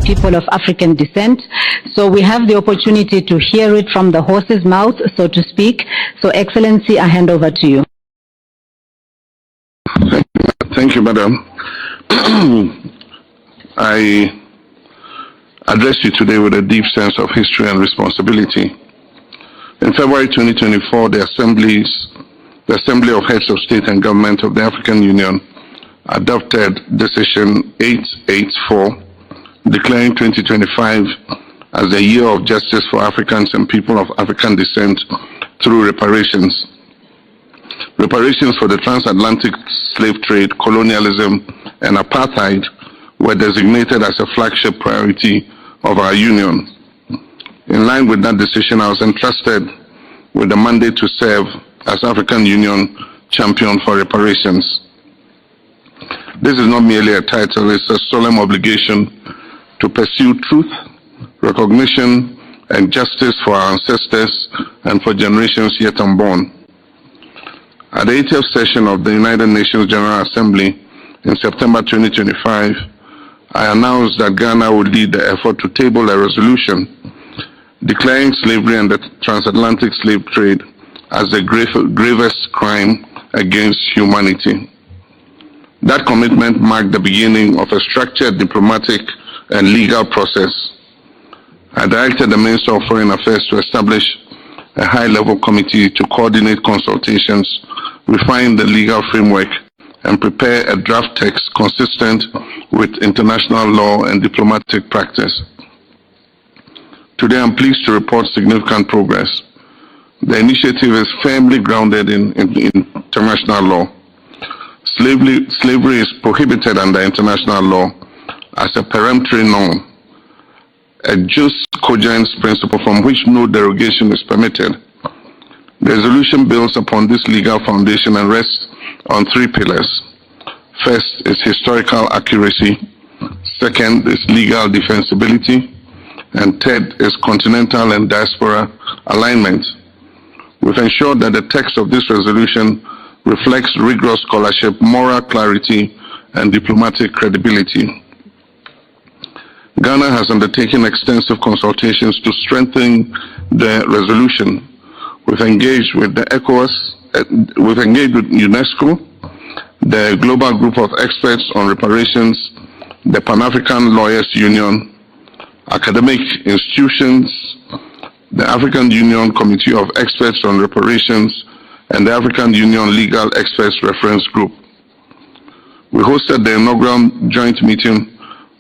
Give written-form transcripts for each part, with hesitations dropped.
people of African descent. So we have the opportunity to hear it from the horse's mouth, so to speak. So Excellency, I hand over to you. Thank you, Madam. I address you today with a deep sense of history and responsibility. In February 2024, the Assembly of Heads of State and Government of the African Union adopted Decision 884, declaring 2025 as the year of justice for Africans and people of African descent through reparations. Reparations for the transatlantic slave trade, colonialism, and apartheid were designated as a flagship priority of our union. In line with that decision, I was entrusted with the mandate to serve as African Union champion for reparations. This is not merely a title, it's a solemn obligation to pursue truth, recognition, and justice for our ancestors and for generations yet unborn. At the 80th session of the United Nations General Assembly in September 2025, I announced that Ghana would lead the effort to table a resolution declaring slavery and the transatlantic slave trade as the gravest crime against humanity. That commitment marked the beginning of a structured diplomatic and legal process. I directed the Minister of Foreign Affairs to establish a high-level committee to coordinate consultations, refine the legal framework, and prepare a draft text consistent with international law and diplomatic practice. Today, I'm pleased to report significant progress. The initiative is firmly grounded in international law. Slavery is prohibited under international law as a peremptory norm, a jus cogens principle from which no derogation is permitted. The resolution builds upon this legal foundation and rests on three pillars. First is historical accuracy, second is legal defensibility, and third is continental and diaspora alignment. We've ensured that the text of this resolution reflects rigorous scholarship, moral clarity, and diplomatic credibility. Ghana has undertaken extensive consultations to strengthen the resolution. We've engaged with the ECOWAS, we've engaged with UNESCO, the Global Group of Experts on Reparations, the Pan-African Lawyers Union, academic institutions, the African Union Committee of Experts on Reparations, and the African Union Legal Experts Reference Group. We hosted the inaugural joint meeting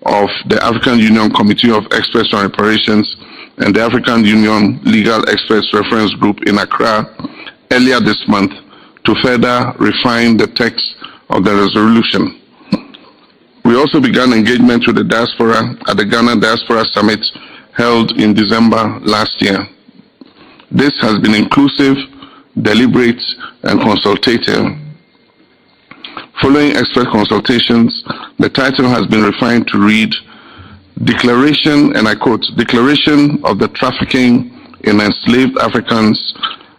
of the African Union Committee of Experts on Reparations and the African Union Legal Experts Reference Group in Accra earlier this month to further refine the text of the resolution. We also began engagement with the diaspora at the Ghana Diaspora Summit held in December last year. This has been inclusive, deliberate, and consultative. Following expert consultations, the title has been refined to read Declaration, and I quote, Declaration of the Trafficking in Enslaved Africans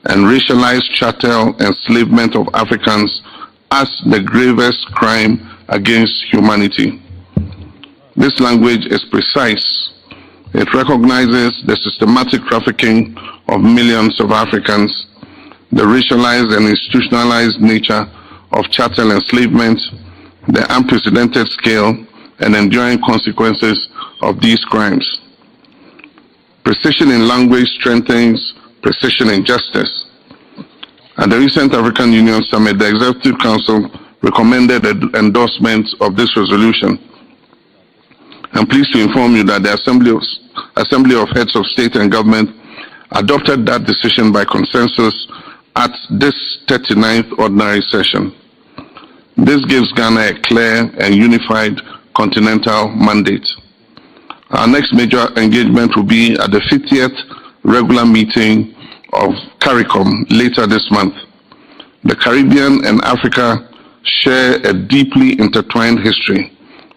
and Racialized Chattel Enslavement of Africans as the Gravest Crime Against Humanity. This language is precise. It recognizes the systematic trafficking of millions of Africans, the racialized and institutionalized nature of chattel enslavement, the unprecedented scale and enduring consequences of these crimes. Precision in language strengthens precision in justice. At the recent African Union Summit, the Executive Council recommended endorsement of this resolution. I'm pleased to inform you that the Assembly of Heads of State and Government adopted that decision by consensus at this 39th ordinary session. This gives Ghana a clear and unified continental mandate. Our next major engagement will be at the 50th regular meeting of CARICOM later this month. The Caribbean and Africa share a deeply intertwined history,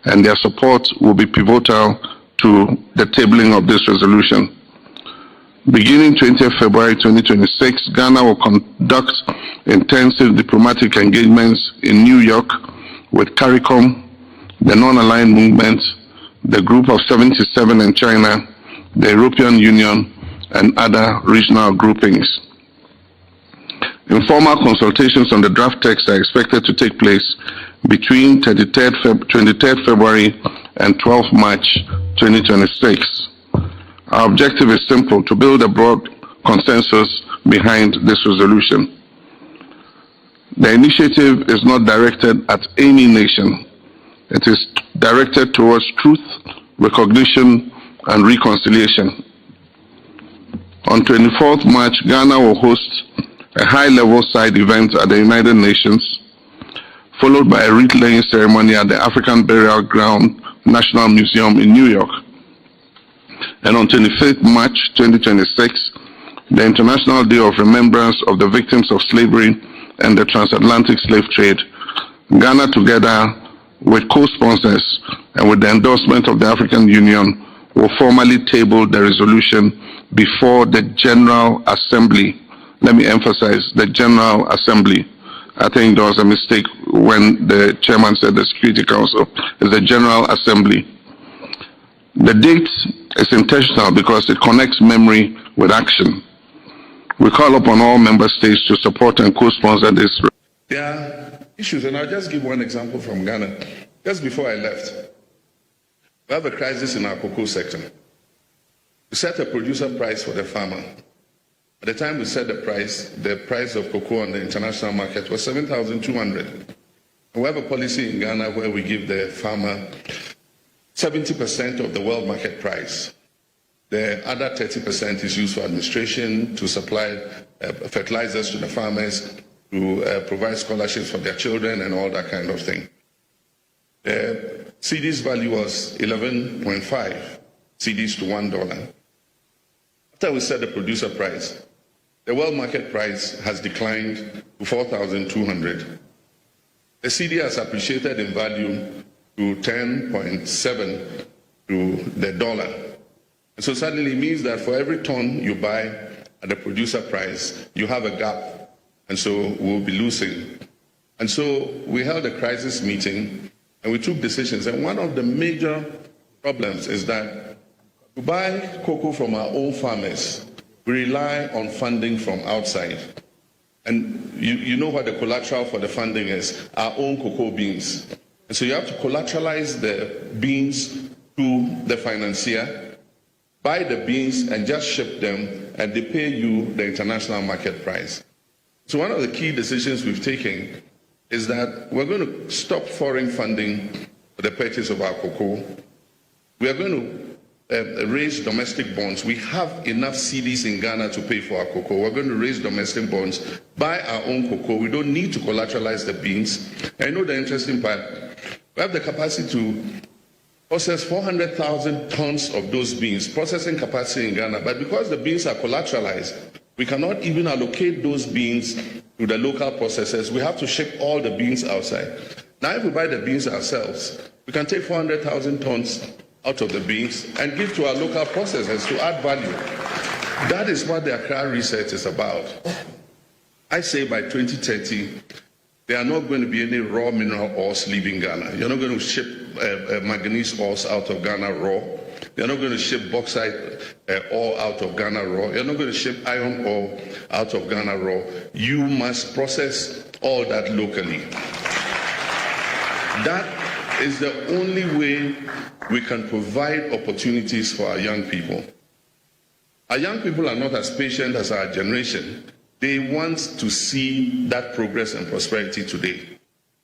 and their support will be pivotal to the tabling of this resolution. Beginning 20th February 2026, Ghana will conduct intensive diplomatic engagements in New York with CARICOM, the Non-Aligned Movement, the Group of 77 in China, the European Union, and other regional groupings. Informal consultations on the draft text are expected to take place between 23rd February and 12 March 2026. Our objective is simple: to build a broad consensus behind this resolution. The initiative is not directed at any nation. It is directed towards truth, recognition, and reconciliation. On 24th March, Ghana will host a high-level side event at the United Nations, followed by a wreath-laying ceremony at the African Burial Ground National Museum in New York. And on 25th March 2026, the International Day of Remembrance of the Victims of Slavery and the Transatlantic Slave Trade, Ghana, together with co-sponsors and with the endorsement of the African Union, will formally table the resolution before the General Assembly. Let me emphasize, the General Assembly. I think there was a mistake when the chairman said the Security Council. It's the General Assembly. The date is intentional because it connects memory with action. We call upon all member states to support and co-sponsor this. There are issues, and I'll just give one example from Ghana. Just before I left, we have a crisis in our cocoa sector. We set a producer price for the farmer. At the time we set the price of cocoa on the international market was 7,200. We have a policy in Ghana where we give the farmer 70% of the world market price. The other 30% is used for administration, to supply fertilizers to the farmers, to provide scholarships for their children and all that kind of thing. The CD's value was 11.5 CDs to $1. After we set the producer price, the world market price has declined to 4,200. The CD has appreciated in value to 10.7 to the dollar. And so suddenly it means that for every ton you buy at the producer price, you have a gap. And so we'll be losing. And so we held a crisis meeting and we took decisions. And one of the major problems is that to buy cocoa from our own farmers, we rely on funding from outside. And you know what the collateral for the funding is: our own cocoa beans. And so you have to collateralize the beans to the financier, buy the beans and just ship them, and they pay you the international market price. So one of the key decisions we've taken is that we're going to stop foreign funding for the purchase of our cocoa. We are going to raise domestic bonds. We have enough CDs in Ghana to pay for our cocoa. We're going to raise domestic bonds, buy our own cocoa. We don't need to collateralize the beans. I know the interesting part. We have the capacity to process 400,000 tons of those beans, processing capacity in Ghana. But because the beans are collateralized, we cannot even allocate those beans to the local processors. We have to ship all the beans outside. Now, if we buy the beans ourselves, we can take 400,000 tons out of the beans and give to our local processors to add value. That is what the Accra research is about. I say by 2030, there are not going to be any raw mineral ores leaving Ghana. You're not going to ship manganese ores out of Ghana raw. You're not going to ship bauxite ore out of Ghana raw. You're not going to ship iron ore out of Ghana raw. You must process all that locally. That is the only way we can provide opportunities for our young people. Our young people are not as patient as our generation. They want to see that progress and prosperity today.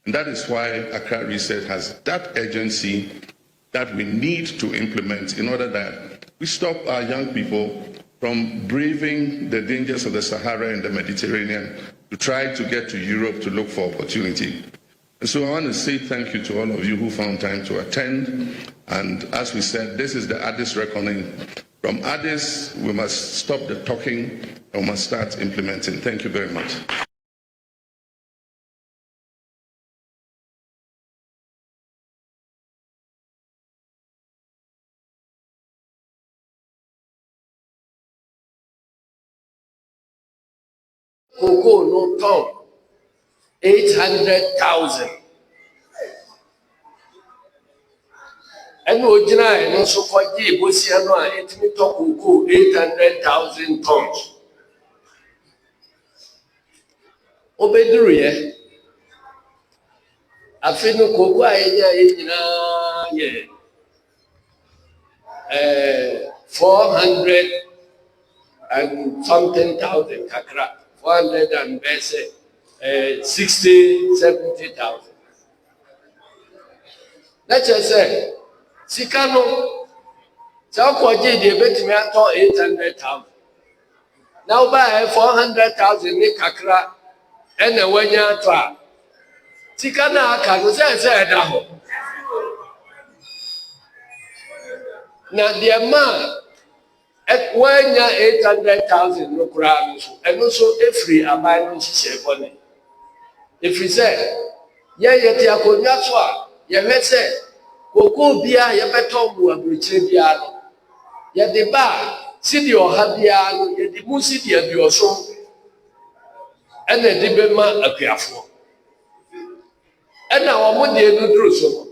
And that is why Accra Research has that urgency that we need to implement in order that we stop our young people from braving the dangers of the Sahara and the Mediterranean to try to get to Europe to look for opportunity. And so I want to say thank you to all of you who found time to attend. And as we said, this is the Addis reckoning. From Addis, we must stop the talking and we must start implementing. Thank you very much. Cocoa no ton, 800,000. And Ojina and also for G, Bosiano, it me talk 800,000 tons. Obedurie. I feel no cocoa, yeah. 400 and something thousand kakra, 400 and 60, 70,000. Let's just say, Sikano, Saukoji, the bet me at 800,000. Now buy 400,000 in kakra, and a 1 year to Sikana can say that. Now the amount at 1 year 800,000 no crowd, and also every abandoned money. If we say, yeah, Konyaswa, you say, Koko Bia, you better to a Britannia. Yet the bar, city or Habia, yet the Musity of your soul, and the Dibema appear for. And now one day no do so.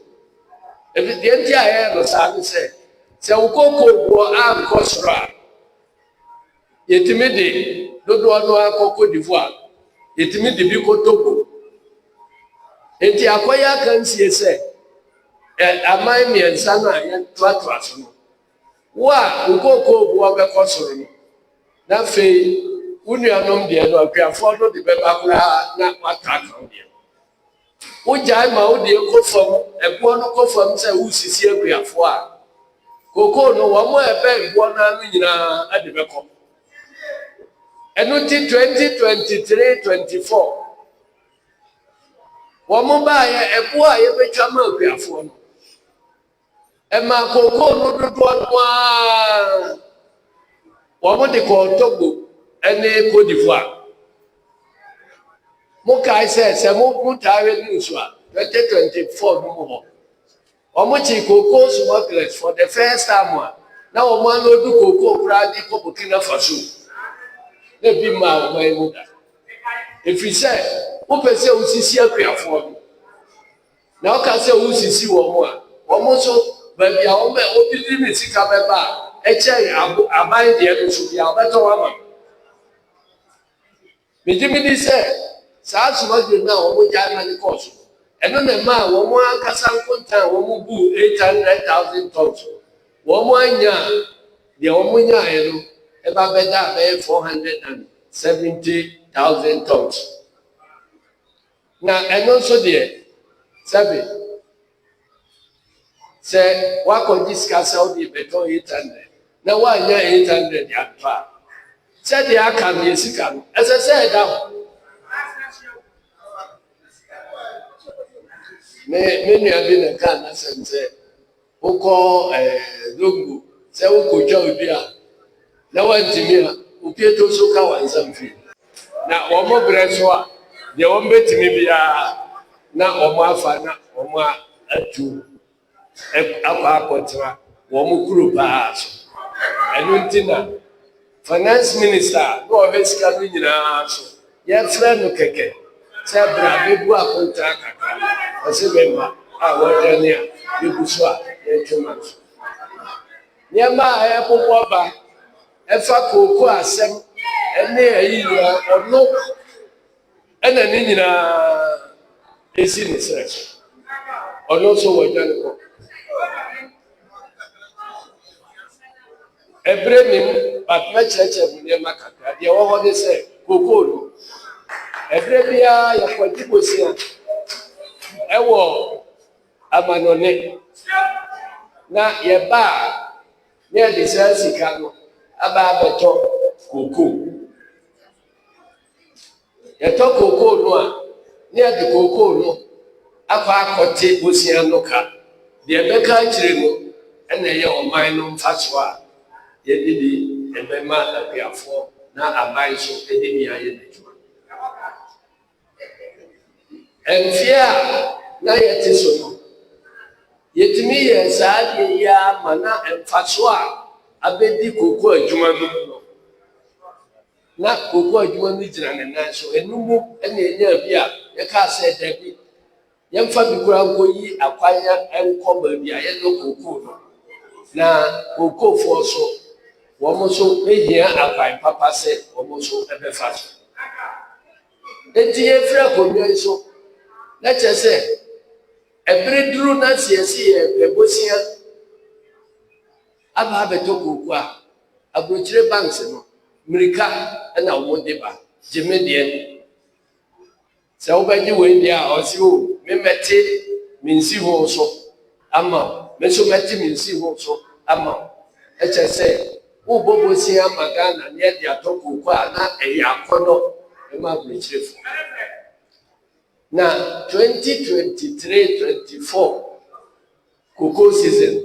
If the entire was having said, so Coco or Am Cosra, yet me, no Coco d'Ivoire, yet me the Bico Togo. And the Akoya can see say, and me and Sana and Twatras. Wa Coco Boabe Cosro. Now, Fay, when you are known there, no, can follow the Bebacra, not what track on there. Ujai dear go from a Buono from Sausi here for Coco, no one more beg one at the Becom. And until 2023-24. One more buy a boy every chamber for. And my Coco no one. What they call Togo and Cote d'Ivoire. Mokai says, a more tired news 2024 no more. Omochi cocoa smugglers for the first time one. Now one will do cocoa brandy for Burkina Faso. They be my mother. If we say, who say who see a for now can say who see one more. Almost so, but the home opening is Sikabeba. I buy the other should be a better woman. Mijimidi said, South must be now what Germany cost. And on the man, one more Cassan Contan, one who 800,000 tons. One more year, the Omunya, about better 470,000 tons. Now, and also there, Sabi say, what could discuss how the beton 800? Now, 1 year 800 yard. Said the Akan, yes, you can. As I said, many have been a can, as I said, who call Lungu, say, who could join beer. Now, one to me, who paid to Suka and something. Now, one more Brenswa, the one bet me be now, Omafana, Oma, at two, Apapotra, Womukuru Bass, and Untina. Finance Minister, no always coming in our house. Yes, friend, okay. Say, Brabby, contract. I say, member, I want near you, Buswa, 2 months. Near my apple wobber, if I could go and near you or no, and an Indian is in his search. Or not so what you a brain, but much better than Macca. The over they say, Coco. A brevia, your quantibus here. A war, a manone. Now, your bar near the Sansicano, about the top Coco. You talk Coco no, near the Coco no. Aqua Cote Busianoka. The American Chirino, and the young mine Faswa. Yedidi and my mother we are for now a buy so Edini. And fear now yet is so. Yet me and Sad ya mana and Faswa a bedi cocoa Jumano. Not cocoa Jumanijan and Naso and no and the near beer, the car said Debbie. yɛmfa bi kura nkɔyi akwanya nkɔ baabi a yɛdɔ kokoo no na kokofoɔ so wɔn nso ehia akwan papa sɛ wɔn nso ɛbɛfa so eti yɛfiri akonnwa yi so na kyerɛ sɛ ɛbere duru na siesie yɛ pɛbosia aba abɛtɔ kokoo a aburokyire banks no mmirika ɛna wɔn de ba gyeme deɛ sɛ wobɛgye wɔn deɛ a ɔsi o memɛte mensi ho so ama me nso mɛte mensi ho so ama ɛkyɛ sɛ wobɔbɔsia ama Ghana ne yɛde atɔ kokoo a na ɛyɛ akɔnɔ ɛma aburokyirefo na 2023-24 cocoa season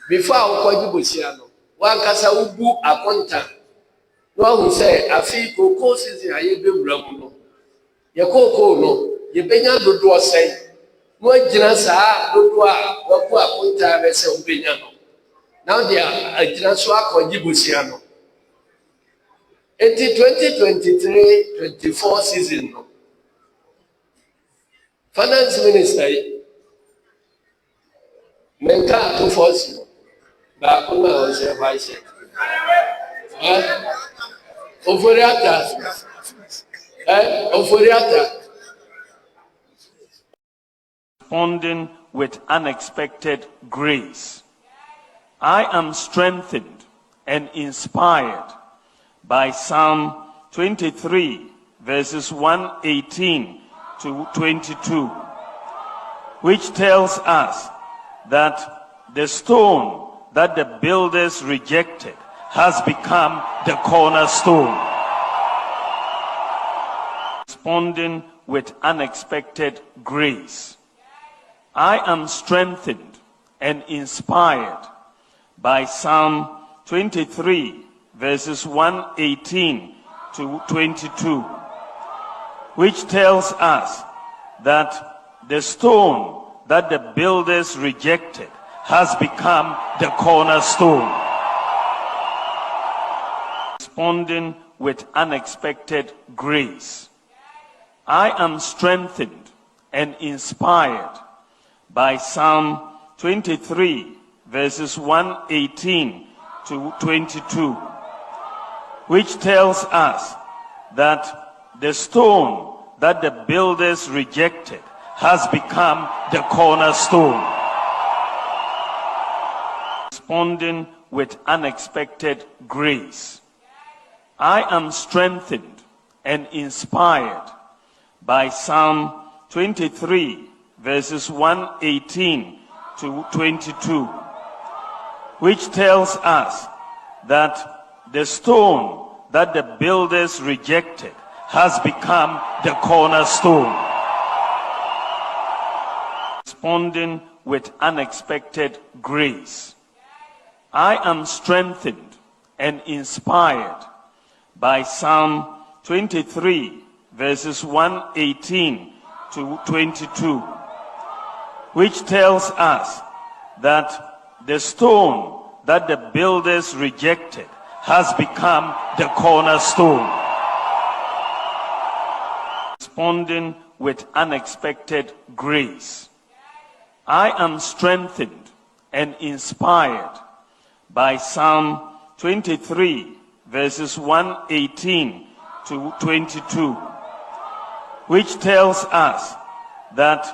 before a wokɔgye bosia no wankasa wobu akonta na wahu sɛ afei cocoa season a yɛbɛwura mu no yɛ cocoa no yɛbɛnya dodoɔ sɛn na wagyina saa dodoɔ a wabu akonta bɛsɛ wobɛnya no na wode agyina so akɔgye bosia no eti 2023-24 season no finance minister yi menka atofo si no baako na ɔhyɛ vice oforiata responding with unexpected grace. I am strengthened and inspired by Psalm 23, verses 118 to 22, which tells us that the stone that the builders rejected has become the cornerstone. Responding with unexpected grace. I am strengthened and inspired by Psalm 23, verses 118 to 22, which tells us that the stone that the builders rejected has become the cornerstone. Responding with unexpected grace. I am strengthened and inspired by Psalm 23, verses 118 to 22, which tells us that the stone that the builders rejected has become the cornerstone. Responding with unexpected grace. I am strengthened and inspired by Psalm 23, verses 118 to 22, which tells us that the stone that the builders rejected has become the cornerstone. Responding with unexpected grace. I am strengthened and inspired by Psalm 23, verses 118 to 22, which tells us that the stone that the builders rejected has become the cornerstone. Responding with unexpected grace. I am strengthened and inspired by Psalm 23, verses 118 to 22, which tells us that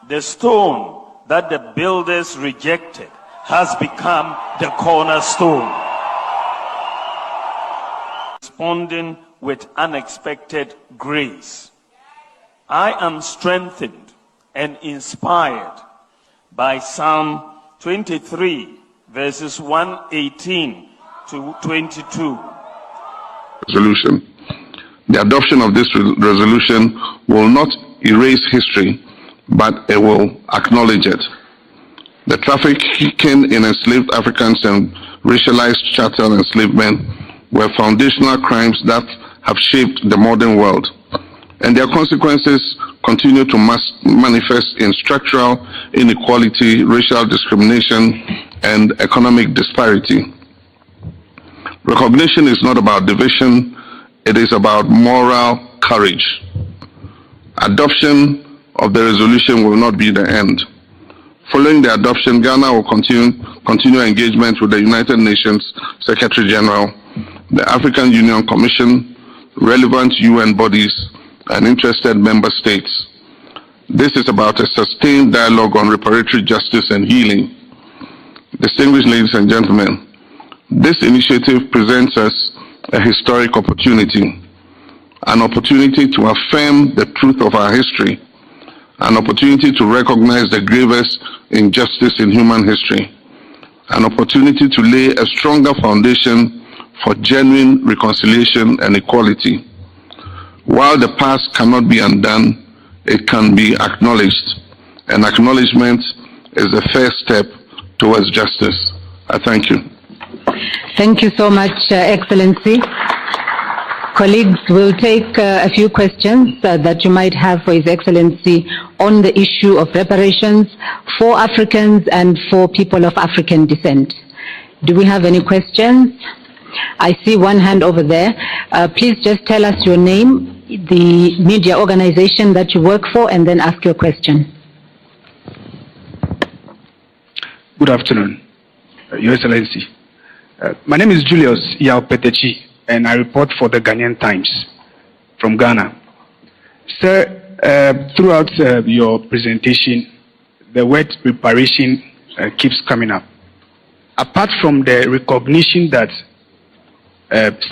the stone that the builders rejected has become the cornerstone. Responding with unexpected grace. I am strengthened and inspired by Psalm 23, verses 118 to 22. Resolution. The adoption of this resolution will not erase history, but it will acknowledge it. The trafficking in enslaved Africans and racialized chattel enslavement were foundational crimes that have shaped the modern world, and their consequences continue to manifest in structural inequality, racial discrimination, and economic disparity. Recognition is not about division, it is about moral courage. Adoption of the resolution will not be the end. Following the adoption, Ghana will continue engagement with the United Nations Secretary General, the African Union Commission, relevant UN bodies, and interested member states. This is about a sustained dialogue on reparatory justice and healing. Distinguished ladies and gentlemen, this initiative presents us a historic opportunity, an opportunity to affirm the truth of our history, an opportunity to recognize the gravest injustice in human history, an opportunity to lay a stronger foundation for genuine reconciliation and equality. While the past cannot be undone, it can be acknowledged, and acknowledgement is the first step towards justice. I thank you. Thank you so much, Excellency. Colleagues, we'll take a few questions that you might have for His Excellency on the issue of reparations for Africans and for people of African descent. Do we have any questions? I see one hand over there. Please just tell us your name, the media organization that you work for, and then ask your question. Good afternoon, Your Excellency. My name is Julius Yao-Petechi, and I report for the Ghanaian Times from Ghana. Sir, throughout your presentation, the word reparation keeps coming up. Apart from the recognition that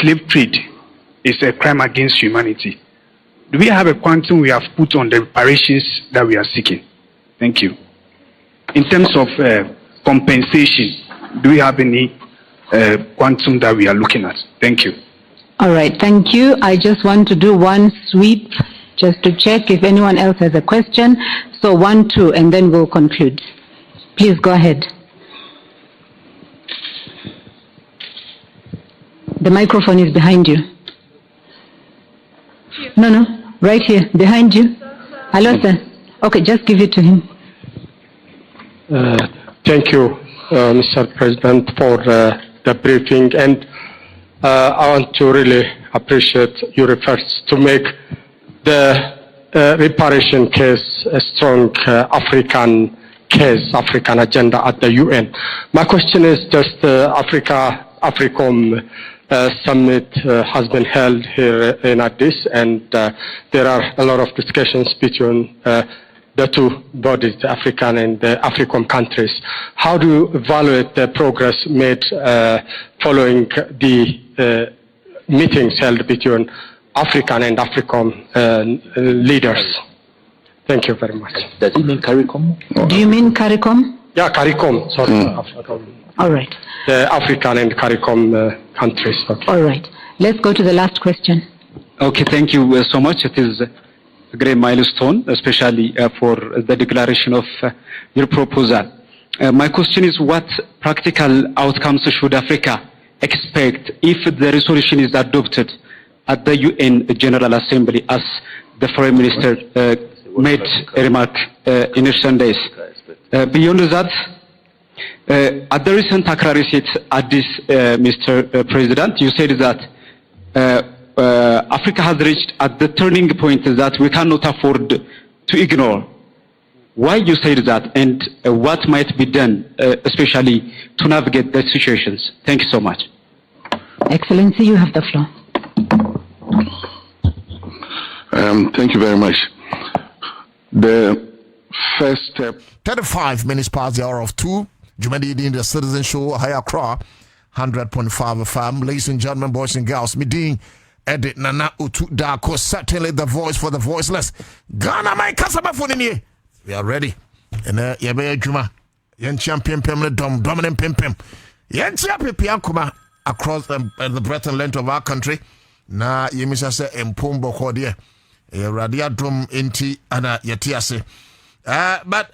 slave trade is a crime against humanity, do we have a quantum we have put on the reparations that we are seeking? Thank you. In terms of compensation, do we have any quantum that we are looking at? Thank you. All right, thank you. I just want to do one sweep just to check if anyone else has a question. So 1, 2, and then we'll conclude. Please go ahead. The microphone is behind you. No, right here, behind you. Hello, sir. Okay, just give it to him. Thank you, Mr. President, for the briefing. And I want to really appreciate your efforts to make the reparation case a strong African case, African agenda at the UN. My question is just AFRICOM summit has been held here in Addis, and there are a lot of discussions between the two bodies, the African and the AFRICOM countries. How do you evaluate the progress made following the meetings held between African and AFRICOM leaders? Thank you very much. Does it mean CARICOM? Do you mean CARICOM? Yeah, CARICOM, sorry. All right. The African and CARICOM countries. Okay. All right. Let's go to the last question. Okay, thank you so much. It is a great milestone, especially for the declaration of your proposal. My question is, what practical outcomes should Africa expect if the resolution is adopted at the UN General Assembly, as the Foreign Minister made a remark in recent days? Beyond that, at the recent Accra Receipt at this, Mr. President, you said that Africa has reached at the turning point that we cannot afford to ignore. Why you said that, and what might be done, especially to navigate the situations? Thank you so much. Excellency, you have the floor. Thank you very much. The first step. 35 minutes past the hour of 2. Jumadi in the Citizen Show, High Accra, 100.5 FM. Ladies and gentlemen, boys and girls, Midin, Edit Nana Utu Dako, certainly the voice for the voiceless. Ghana, my customer for the year. We are ready. And Yabe Juma, Yen Champion Pem, Dominant Pim Pim. Yen Champion Piankuma across the breadth and length of our country. Na Yemisa se Empombo Kodia. Radia drum inti ana yetiase. But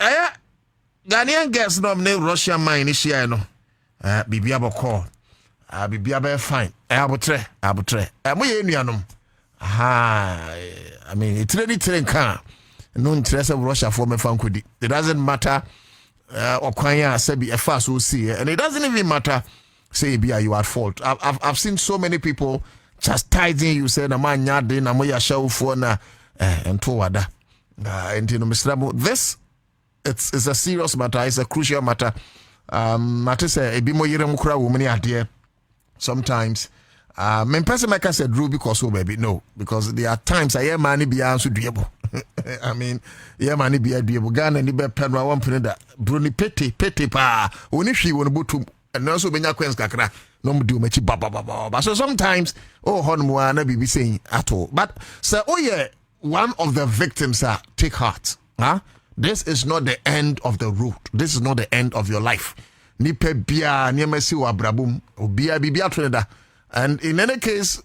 Ghanaian guests nominate Russian mine this year, no. Bibia Boko. Bibia be fine. Abutre. Moye nuanom. I mean, it's really train car. No interest of Russia for me fankudi. It doesn't matter okwanya sebi efa so see, and it doesn't even matter say be you at fault. I've seen so many people chastising you, say na man nyade na moya show for na ento wada. And you know, Mr. Ramo, this it's a serious matter, it's a crucial matter. Matter say a bit more yere woman idea. Sometimes men person like I said Drew because baby no, because there are times I hear money be answer doable. I mean, yeah money be a doable Ghana and the penra one penny that Bruni petty pa only she won't go to and also benya queens kakra no do mechi ba. So sometimes honmo na be saying at all. But sir, one of the victims take heart. This is not the end of the road. This is not the end of your life. Nipe bia niemesi wa brabum obia bibia trinida. And in any case,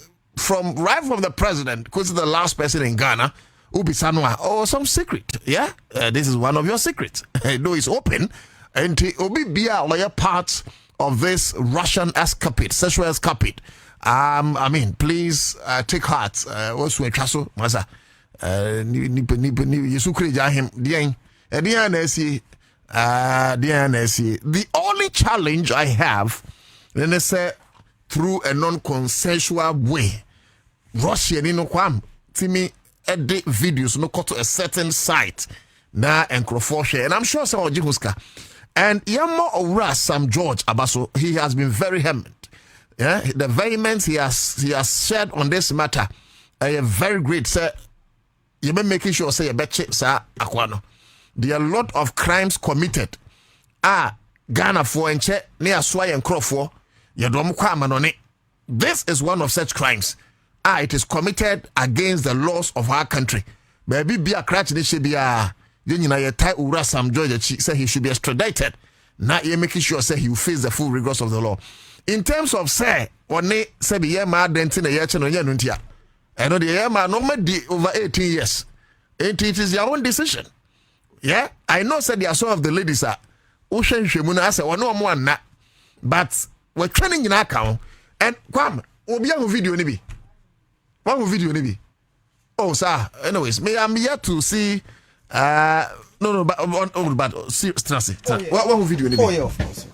right from the president, because the last person in Ghana, Ubi Sanwa, some secret. Yeah, this is one of your secrets. No, it's open. And Ubi Bia lawyer parts of this Russian escapade, sexual escapade. I mean, please take heart. Also, a chaso, Maza. The only challenge I have, then they say, through a non-consensual way, Russia, you know, Timmy edit videos, no to a certain site, na and Crofoshe, and I'm sure some of Jihuska. And Yamo Ora Sam George Abaso, he has been very vehement. Yeah, the vehemence he has shared on this matter, a very great, sir. You been making sure say a betche sir Aquano. There are a lot of crimes committed. Ghana for and che near Sway and Crawford. This is one of such crimes. It is committed against the laws of our country. Baby be a cratch this should be a ura Sam George say he should be extradited. Now you're making sure say he will face the full rigors of the law. In terms of say say be yema dentin a year no nuntia. I know the yema no over 18 years. It is your own decision. Yeah, I know said there are some of the ladies are Ocean Shemuna as one na, but we're training in our account and Kwam Obiang video nibi. One video nibi. Oh sir, anyways, I'm here to see but seriously. What video nibi? Oh yeah, of course.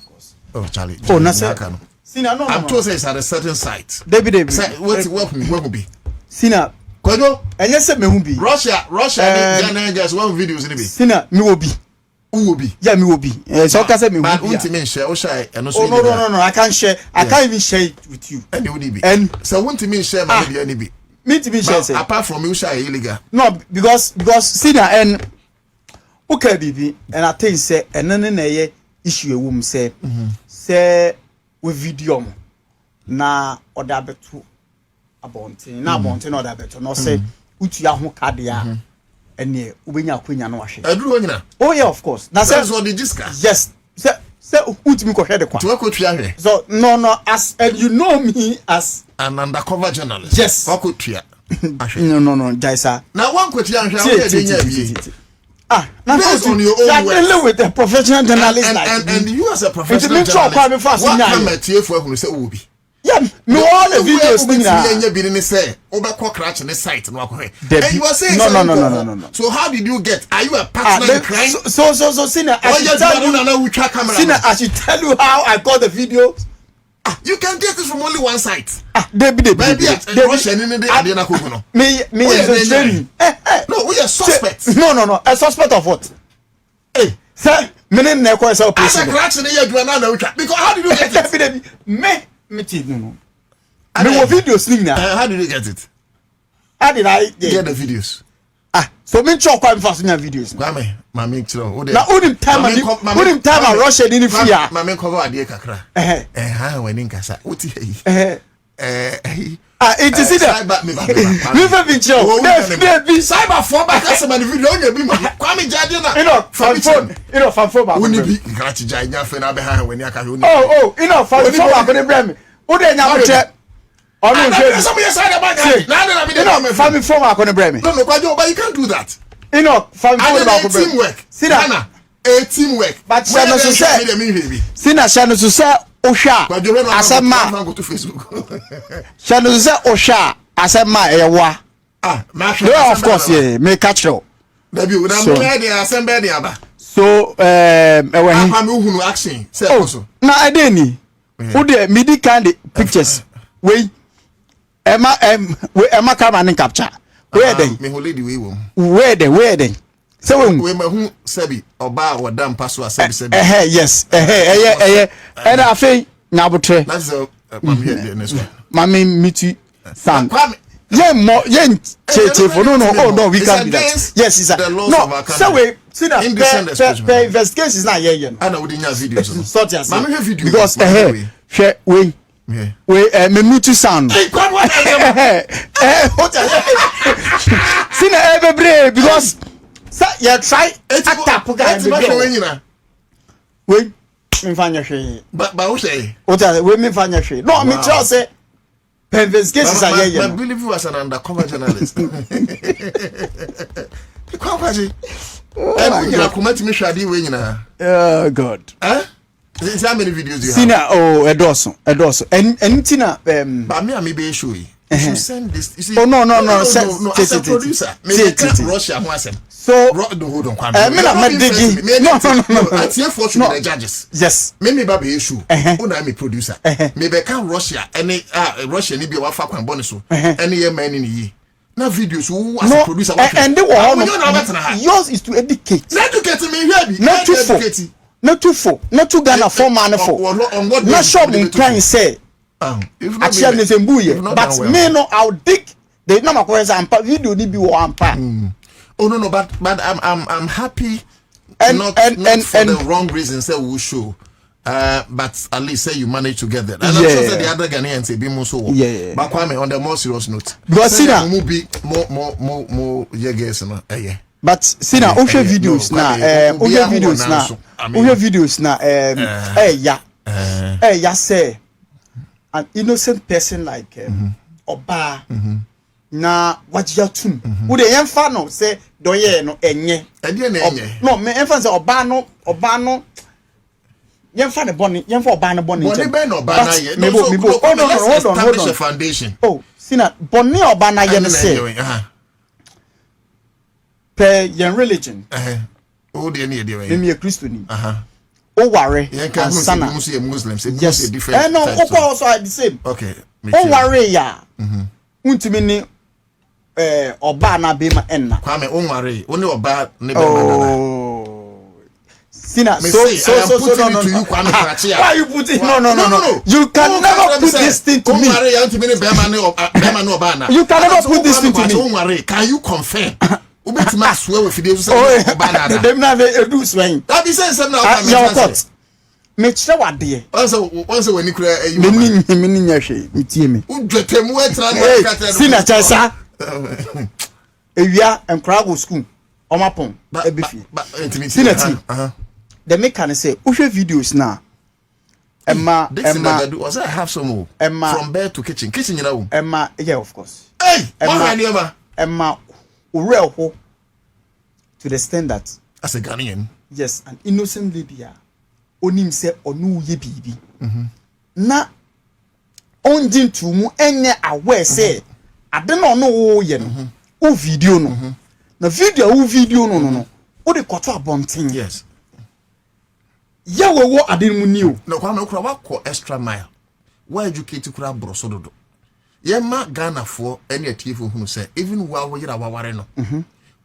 Oh Charlie. Oh Nasa. Sina no. I'm told it's at a certain site. David. What will be? Sina Kwado, and yes, me will be. Russia, Ghana just one videos nibi. Sina me will be. Who will be? Yeah, me will be. So can say me will be. But share or share and also no, I can't share. I can't even share it with you. And you be. And so won't me share my any be. Me to be share. Apart from you share illegal. No, because Sina and okay baby and I think say and then issue a woman say with video na order betu abontin na abontin order betu no say utu ya ho kadia ene ubenya kwenya no ahwe aduru nyina. Oh yeah, of course. Now that's what they discuss. Yes, say utimi ko hwede kwa to ko tua hwe. So no as and you know me as an undercover journalist. Yes, ko tua ahwe. No Jaisa now one ko tua hwe how dey nya bi. Now based on your own words. Dealing with a professional journalist and you as a professional journalist. What come at you for who say obi? Yeah, me all the videos thing na. You say over crash in the site no akwe. And you are saying no. So how did you get? Are you a partner in crime? So Sina, I should tell you how I got the video. You can get it from only one site. David. Russian in the Adena Kuno. Me No, we are suspects. No. A suspect of what? Hey, sir, me name na kwa say as a crash in the year because how did you get it? Me no. Me wo video sling na. How did you get it? How did I get the videos? So me chọ kwa mfa nya videos. Kwame, ma me kiro. Na unim time Russia ni fear. Ma me cover ade kakra. Ha wani nkasa. Oti yi. It is that. Me fa bin chọ. Be cyber for back as man video nya bi ma. Kwame jade na. From phone back. Uni bi grachi jai nya fe na be ha wani aka uni. Oh, from phone back ni brem. Wo de nya mo che. Family form are going to bring me. No, but you can't do that. Family teamwork. Sina, a teamwork. But Shano to say, Sina Shano to say, Osha, as a man, go to Facebook. Shano to say, Osha, as a man, of course, yeah, may catch you. So, now I didn't. Who the midi candy pictures? Wait. Emma come and capture. Where then? Me hold the way. Where then? So we who sebi oba wadam paso sebi. Yes. And I say nabotre. That's mami next one. Mami miti san. No, we can't do that. Yes, it's a no. So we see that the investigation is not here. I know we didn't have videos. Sort yes. Mami have video because we me miti san. See na every because you try attack guy. Wait, me find your shit. But who say? What we me find your shit. No, me just say. Investigations are here. I believe you as an undercover journalist. Oh God. Huh? How many videos do you have? Oh, Edoso. And Tina, but me, I may be issue. You should send this. You see, oh no. As a producer, maybe Russia wants him. So, hold on. No. I see the judges. Yes. Maybe baby issue. Una me producer. Maybe can Russia any Russia ni be wa fa kwan bone so. Any year man in ye. Na videos who as a producer. And the one yours is to educate. Educate me here. Not too educate. Not too Ghana for man for. Not sure me trying say. Actually, but me no I'll dig. The number question video ni be one part. Oh no, but I'm happy and not for the wrong reasons that we show. But at least say you manage to get that. And I'm sure that the other Ghanaians say be more so. Yeah. But Kwame, on the more serious note. Because see now more yes no. But see now Osha videos now say an innocent person like Oba na wajia tum wo de yemfa no say doye no enye no me yemfa say oba no yemfa ne boni yemfa oba no boni boni be no oba na ye no hold on establish a foundation. Oh sina boni oba na ye ne say per yen religion oh de ne de we me a Christian o ware and sana Muslims yes different no also are the same okay o ware ya untimi ni oba na be ma enna Kwame onware oni oba ne be ma Sina so no to you Kwame Krachi. Why you put it no you can never put this thing to me. Onware ya ntimi ne be ma ne oba na you can never put this thing to me. Onware can you confirm ubetima aswe we fide so oba na dem na edu swen that be say na Kwame me kire wade once when you kura me ni nya hwe me tie me udwetemu etra na kata Sina chesa ewia enkra go school omapon ebefie Sina ti the make can say uhwe videos na Emma was I have some more from bed to kitchen you know Emma yeah of course hey Emma ureho to the extent that as a Ghanaian yes an innocent lady onim se onu ye bibi na onjin tumu enye aware say ade no no wo ye no o video no na video no o de koto abonten yes ya wo ade mu ni o no kwa me kura wa extra mile wa educate kura broso dodo ye ma Ghana for any atifo hunu say even wa wo yira waware no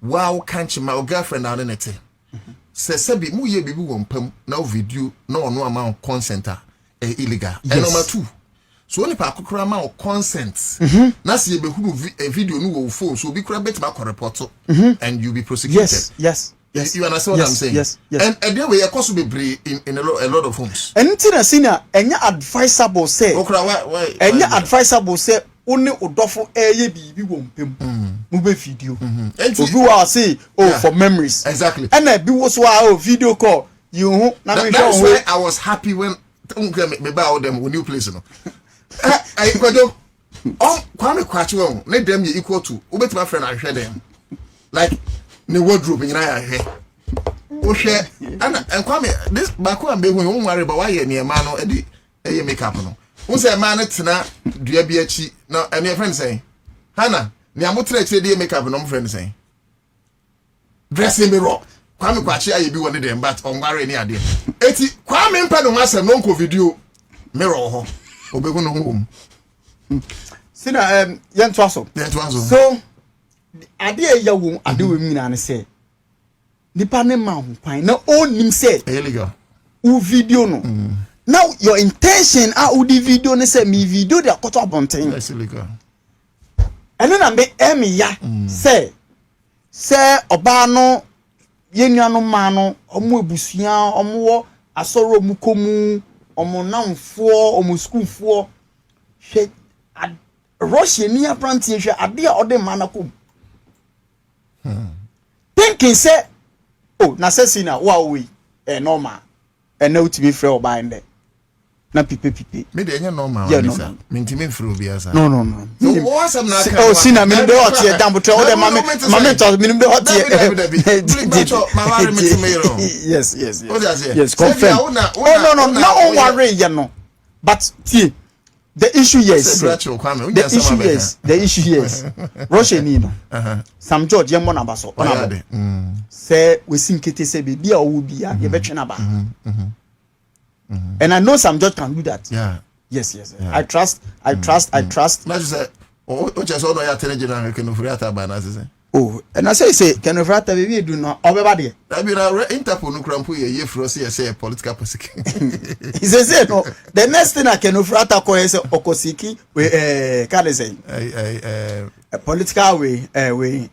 wa kanchi my girlfriend na nete se bi mu ye bibi wo mpam na video na ono ama consent illegal and number 2 so oni pa kokora ma consent na se ye be hunu video no wo phone so bi kura bet ma report and you be prosecuted yes you understand what I'm saying yes and there we are cost be in a lot of homes and tina senior enya advisable say enya advisable say only odofo eye bibi wo mpem mu be video obi wa say for memories exactly and na bi wo so video call you na me that's why I was happy when me buy all them new place no I kwado Kwame Kwachi won na dem ye equal to obetima friend ahwe dem like ne wardrobe nyina ya hwe o hwe ana Kwame this bako am be hu won worry ba why ne ma no e dey makeup no won say ma na tena dua bi achi na ene friend say hana ne amotra achi dey makeup no friend say dressing me raw Kwame Kwachi aye bi won dem but on worry ni ade eti Kwame mpa no asem no nko video mirror ho obegun no hom sina yentwaso so ade ya wo ade we mi na ne say nipa ne ma ho kwan na onim say illegal u video no now your intention u di video ne say me video de akoto abonten that's illegal eno na me ya say oba no yenuano ma no omo ebusua omo wo asoro mu komu omo namfo omo schoolfo hwe Russia ni apprentice hwe ade a ode ma na kom thinking say oh na say na wa we normal na utimi frɛ oba ende na pipe me de enya normal yeah, no me ntimi frɛ obi asa no oh sina me de hot here damn to ode mame to me de hot here yes confirm oh no worry you know but see the issue yes the issue yes Russia ni no Sam George yemo na baso ona say we sinkete say baby a wo bia ye betwe na ba and I know Sam George can do that yes I trust na say o just no ya tele general ke no friata ba na say oh and I say can no friata baby do no obeba de that be na Interpol no krampo ye fro say political persecution he say no the next thing I can no friata ko say okosiki we can say political way we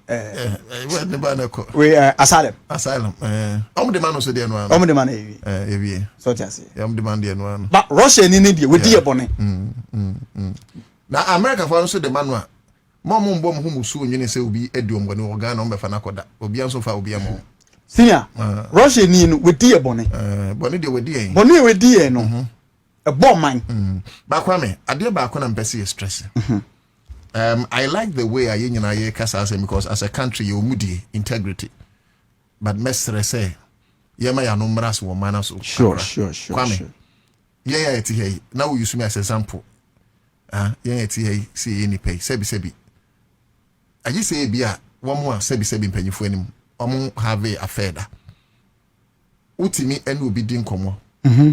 asylum the man so dey no the man ewie so just say the man dey no but Russia ni dey we dey bone na America for so the man wa mom bom hu musu nyene se obi ediom bone wo Ghana ombe fa na koda obi anso fa obi am senior Russia ni no we dey bone bone dey we dey bone we dey no a bomb man ba kwa me ade ba kwa na mpese stress I like the way I nyina ye kasa say because as a country you mudi integrity but mestre say yema ya no mras wo mana so sure kwame yeah eti hey now we use me as example yeah eti hey see any pay sebi ayi say bia wo mo sebi mpanyifo anim omo have a fair utimi ene obi din komo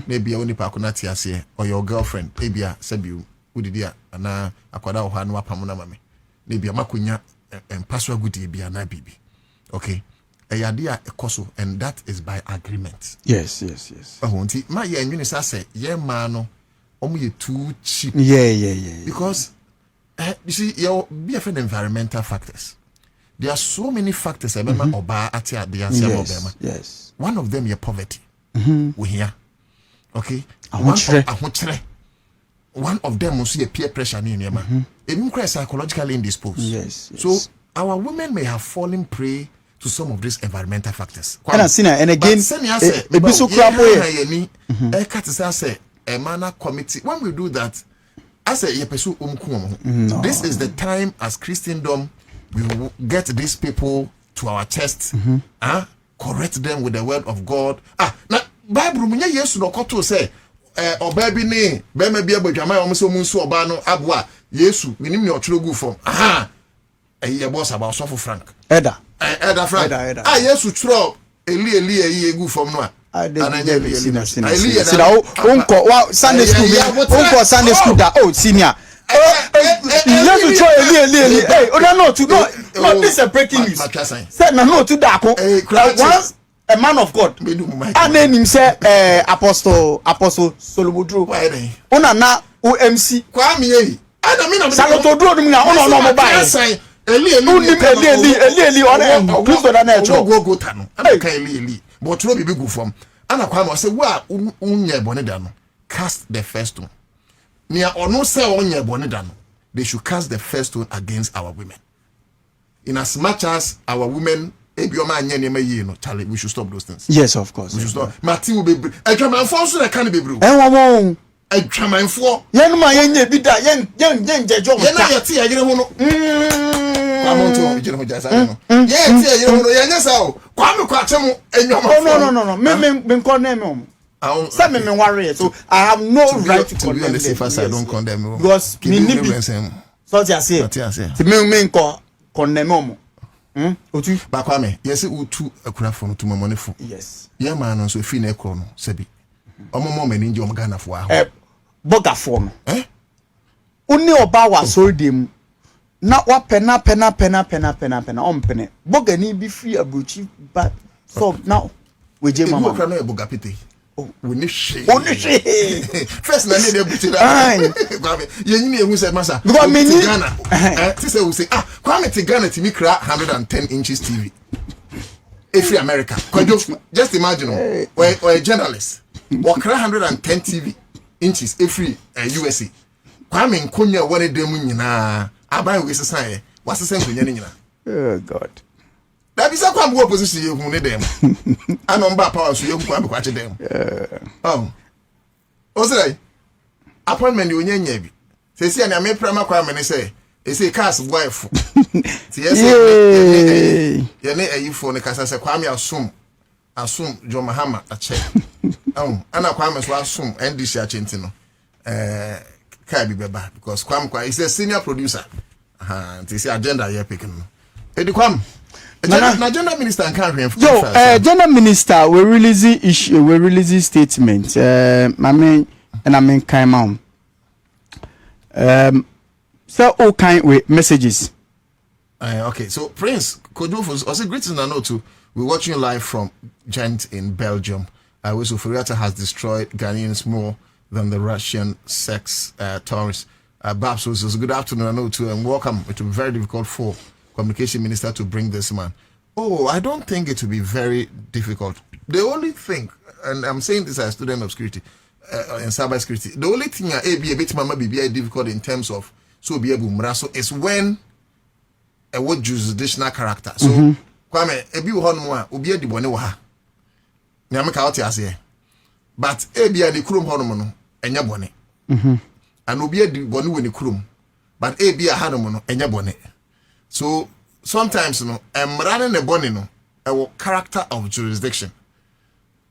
na bia oni pa akona ti ase or your girlfriend e bia sebi udidi na akwada ho anu apam na mame na bia makonya empaswa gudi bia na bibi okay eyade a ekoso and that is by agreement yes ahonti ma ye nwini say ye ma no omo ye too cheap yeah because you see your be friend environmental factors there are so many factors emema oba ati ade ase obema yes one of them your poverty we here okay one of them must see a peer pressure in Yema. Even psychologically indisposed. Yes. So our women may have fallen prey to some of these environmental factors. And again, when we do that, I say this is the time as Christendom we will get these people to our chest, correct them with the word of God. Now Bible yes no koto say oba bi ni be ma bi abadwama o so munsu oba no aboa Yesu minim ne otworogu fom ye boss about Sofo Frank Eda Frank Yesu tworo eli egu fom no sina unko Sunday school Sunday school da senior Yesu tworo eli hey no this is a breaking news said no to da ko once a man of God and then him say apostle Solomon una na OMC Kwame yi ana me na Saloto duro dum na ono no buy eli on Kristo da na echo go tano ana ka eli but no be gu fam ana Kwame say wa unye bone da no cast the first stone nia ono say onye bone da no they should cast the first stone against our women in as much as our women Charlie, we should stop those things. Yes, of course. We should stop. Martin will be. I come and force you. I can't be bro. I come and for. Yen ma yen ye bida yen jejo. Yen na yeti ya yire hono. Kwame to yire ho jasa no. Yen yeti ya yire hono yen nyesa o. Kwame kwa chemu enyoma. No. Me condemn me. Say me worry. So I have no right to condemn. To be on the safer side, don't condemn me. Because me need. So I say. To me condemn otu bakwame yesi utu akurafo no tuma monefo yes ye ma no so fi na ekro no sabi omomo mani nje omga fo aho bogafo no uni oba wa soldem na wa pena ompene boga ni bi free abuchi ba So now we jam mama. Oh, we need shit. First, na need to put it down. You need to say, Master. Because me Ghana. This we say, Kwame to Ghana to me crack 110 inches TV. Every America. Just imagine, or a journalist, or crack 110 TV inches every USA. Kwame Nkonya one of them na. Abai we say, what's the same thing? Oh God. That is a kwam go position you need them. I number power so you kwam kwache them. Ozai. Appointment you nya bi. Say see na me prema kwam ne say, e say cast wife. Ti yes. Ye ne ayi for ne kasa say kwam asum John Mahama ache. Ana kwam so asum NDC achenti no. Kai bi beba because kwam kwa is a senior producer. Ti say agenda here picking. Edi kwam General Minister can't General Minister we releasing statement. I mean kind mom. So all kind with messages. Okay, so Prince Kodufus also greetings and note too. We're watching live from Gent in Belgium. Where Soforiata has destroyed Ghanaians more than the Russian sex tourists. Babs, so good afternoon, I know too, and welcome. It will be very difficult for Communication Minister to bring this man. Oh, I don't think it will be very difficult. The only thing, and I'm saying this as a student of security and cyber security, the only thing be a bit mama be difficult in terms of so be able so is when a what jurisdictional character. So Kwame ebi ho no obi adi bone wo ha. Na me ka wote ase. But ebi adi krom ho no enya bone. And obi adi bone we ni krom. But ebi ha no enya bone. So sometimes running a body a character of jurisdiction.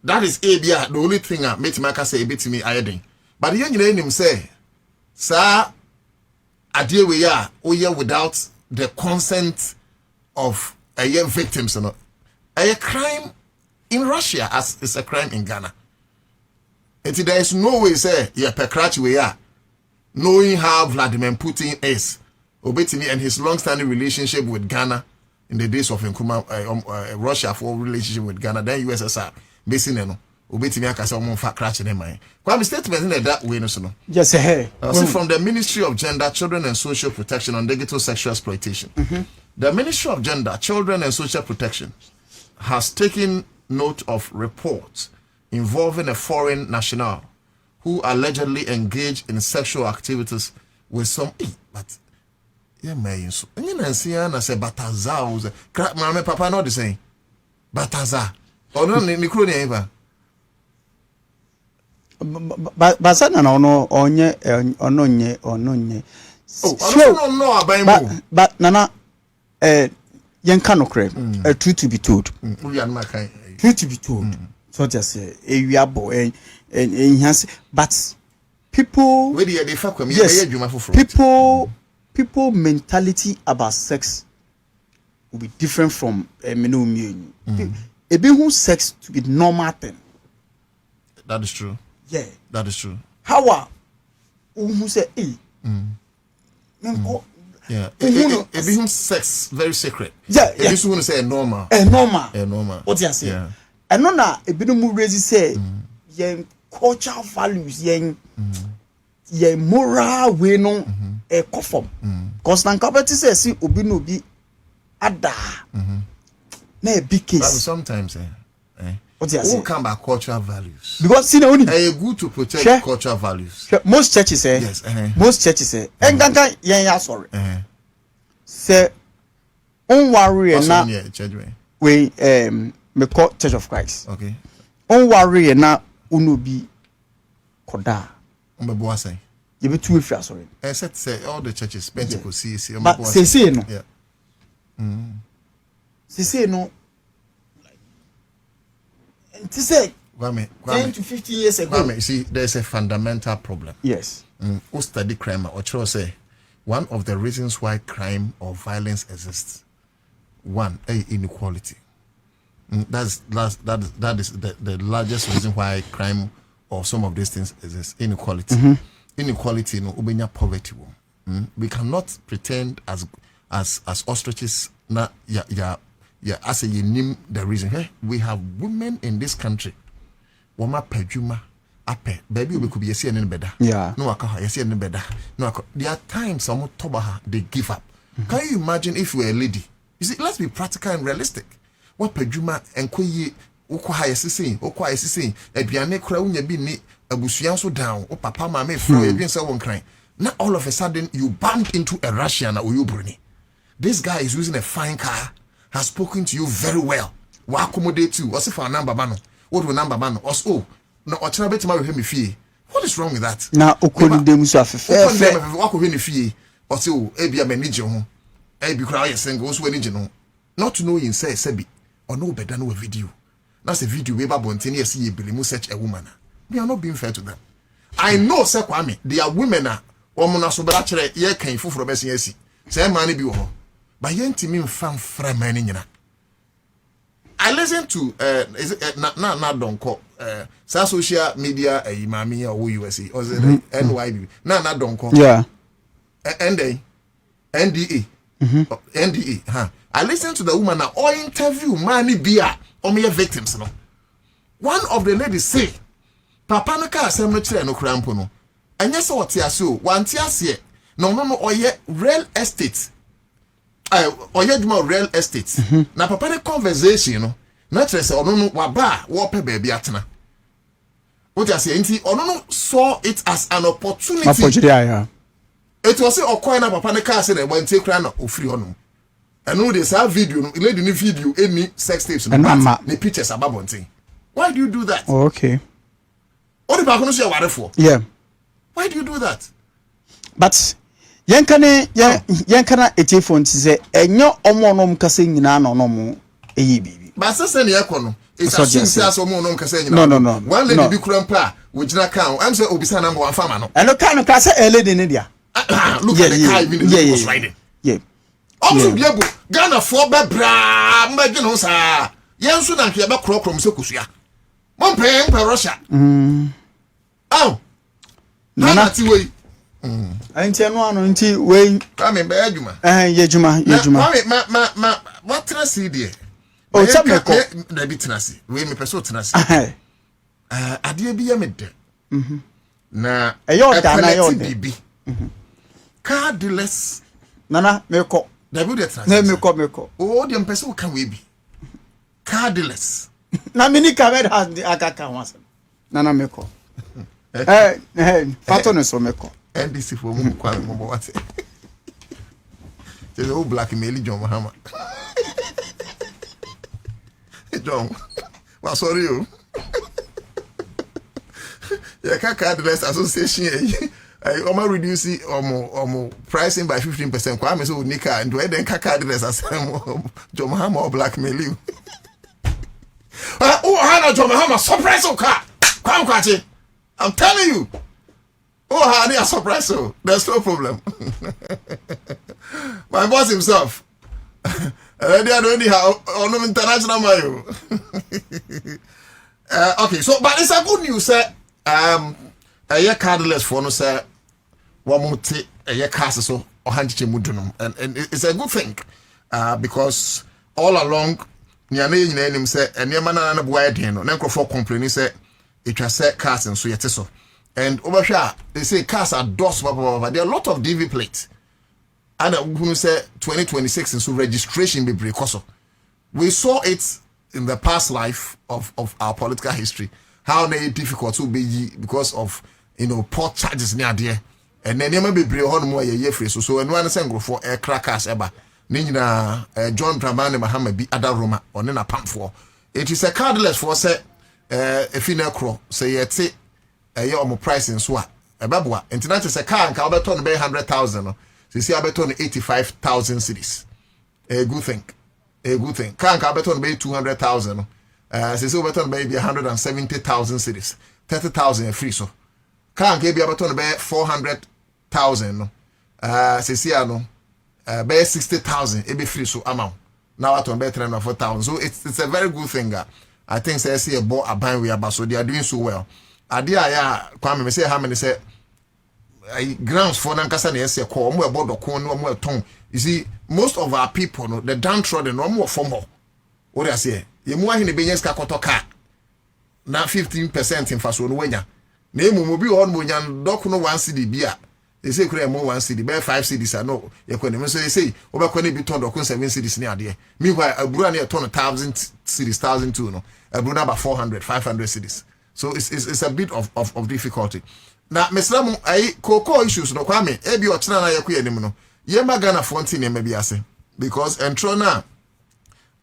That is the only thing I make my say a bit to me adding. But you him say, sir, I deal we are without the consent of a young victims a crime in Russia as it's a crime in Ghana. And there is no way say per we are knowing how Vladimir Putin is. Obetimi and his long-standing relationship with Ghana in the days of Nkrumah, Russia for relationship with Ghana, then USSR, basically no. Obetimi akasa omo fa crash in mind. Kwame statement in that way no so no. Yes, hey. From the Ministry of Gender, Children and Social Protection on Digital Sexual Exploitation. The Ministry of Gender, Children and Social Protection has taken note of reports involving a foreign national who allegedly engaged in sexual activities with some but yeah, man. So, you know, see, I say Bataza. Crack, my papa, not the same. Bataza. Oh no, Nikro neighbor. Basana no onye. So, but Nana, yanka no crave. Truth to be told. Truth to be told. So just say, we are boy and but people. Yes, people mentality about sex will be different from a who sex to be normal thing. That is true. Yeah, that is true. How are who say yeah, who sex very sacred. Yeah, yeah. This one say normal. Normal. What you say? Yeah. And no na mu raise say yen cultural values yen moral way no e conform. Cause na nkabeti say si obi no bi ada. Na a big case. But sometimes what you say? Who come by cultural values? Because see only good to protect cultural values. Most churches say yes. Most churches say engangan yen ya sorry. Say on worry na we me call Church of Christ. Okay. On worry na unubi koda. Mbebo say. You be too if sorry. Except say all the churches Pentecost see. But say no. Yeah. Say no. And to say 10 to 15 years ago. You see, there's a fundamental problem. Yes. Who study crime or say one of the reasons why crime or violence exists. One, inequality. That is the largest reason why crime or some of these things exist. Inequality. Inequality, no, ubenya poverty. We cannot pretend as ostriches na Yeah, I say you name the reason. Hey, we have women in this country. Wama pejuma ape. Baby we could be a in better. Yeah. No akaha, yesi in better. No there are times some tobaha they give up. Can you imagine if you were a lady? You see, let's be practical and realistic. What pejuma and koye ukwa yesi ukwa yesi ebiane kura unya bi ni abusuan so down o papa mama fro ebien se won kran. Now all of a sudden you bumped into a Russian or you Bruni. This guy is using a fine car, has spoken to you very well. We accommodate you. What's it for a number man? What will number man? Also, no, or tell me me fee. What is wrong with that? Now, okoni dem so afefe. What will fee? Or so, ebi a manager home. Ebi cry a single so any no. Not to know in say sebi or no better no video. That's a video we about 10 years see believe such a woman. We are not being fair to them. I know say Kwame, there are women are woman so bra chere ye kan fufuro be sen say man bi wo ho. But yentimi mfam fra man nyina. I listen to na don't call social media mami or USA or NYB na don't call yeah NDA NDA I listen to the woman now or interview mani bia or me victims no. One of the ladies say papa no ka asem no kire no krampo no anya se wote ase o wanti ase no oye real estate oye duma real estate na papa ne conversation no na kire se ono no waba wo pe ba bia atena wote ase enti ono no saw it as an opportunity yeah. It was say okoy na papa ne ka se na wanti kra na ofiri hono eno dey say video no lady ni video any sex tapes no ne pictures ababontin. Why do you do that? Oh, okay. Yeah. Why do you do that? But yankana etifon say enyo omonom kase nyina no no mo eyi bibi. But say na ekono. It's a say as omonom kase nyina. No. One lady bi kurampa we gina kan. I'm say obisa number one farmer no. Eno kan no kase a lady ne dia. Look at the car even the was riding. Yeah. Also be able Ghana for be bra mbagi no sa. Yensu na nke be krokrom se kusua. Mon pay Russia. Oh. Nana ti we. Anti no ano nti we. Kwame be adwuma. Ye adwuma. Ma what trust there? Oh, tell me ko. Na bi tenase. We me person tenase. Ade bi ya me de. Na eyo da na yo de. Cardless. Nana me ko. Da bi de tenase. Na me ko. Oh, dem person kan we bi. Cardless. Na mini camera has the akaka once. Nana me ko. Fato no so me ko. NDC for mu kwa mo what. Say the blackmail John Mahama. John. Well, sorry you. Yeah, cardless association. I reduce pricing by 15%. Kwame so nika and do then cardless as John Mahama or blackmail you. Oh, Hannah John Mahama surprise car. Come catch. I'm telling you. Oh, honey, a surprise. So there's no problem. My boss himself. Already have on international mayo. Okay, so but it's a good news, sir. A year cardless for no sir. One more a year cast so or handy mudunum, and it's a good thing because all along. Nyane him say ene mana na boy den no nkrofo complain say it was say cars and so yete so and over here they say cars are dust there are a lot of DV plates and who say 2026 and so registration be break also. We saw it in the past life of our political history how they difficult to be because of port charges near there and then never be break on more ye free so and one say for air crackers ever Nina John Dramani Mahama bi ada Roma on na pamfo. It is a cardless for say efina kro say yete ye omo price nso a ebeboa internet is a car nka obeton be 100,000 no say see obeton 85,000 cedis. A good thing car nka obeton be 200,000 no say see obeton be 170,000 cedis. 30,000 free so car nka be obeton be 400,000 no say see ano by 60,000 it be free so amount now at on better than 4,000 so it's a very good thing. I think say see a ball a band we about so they are doing so well. Idea ya Kwame me say how many say grounds for nankasa na say call mo about the corn no mo ton. You see most of our people no the downtrodden no more formal What I say? You more in the business car. Now 15% in fast one wenya. Name will be on when you don't know 1 CD beer. They say create more 1 CD, bear 5 CDs. I know you can so they say over when be turned or 7 CDs near there. Meanwhile, a brand near 1,000 CDs, 1,002 no. A brand about 400, 500 CDs. So it's a bit of difficulty. Now, Mr. Lamu, I cocoa issues no kwame. Ebi o china na yaku yenim no. Ye magana fonti ne maybe ase because entro na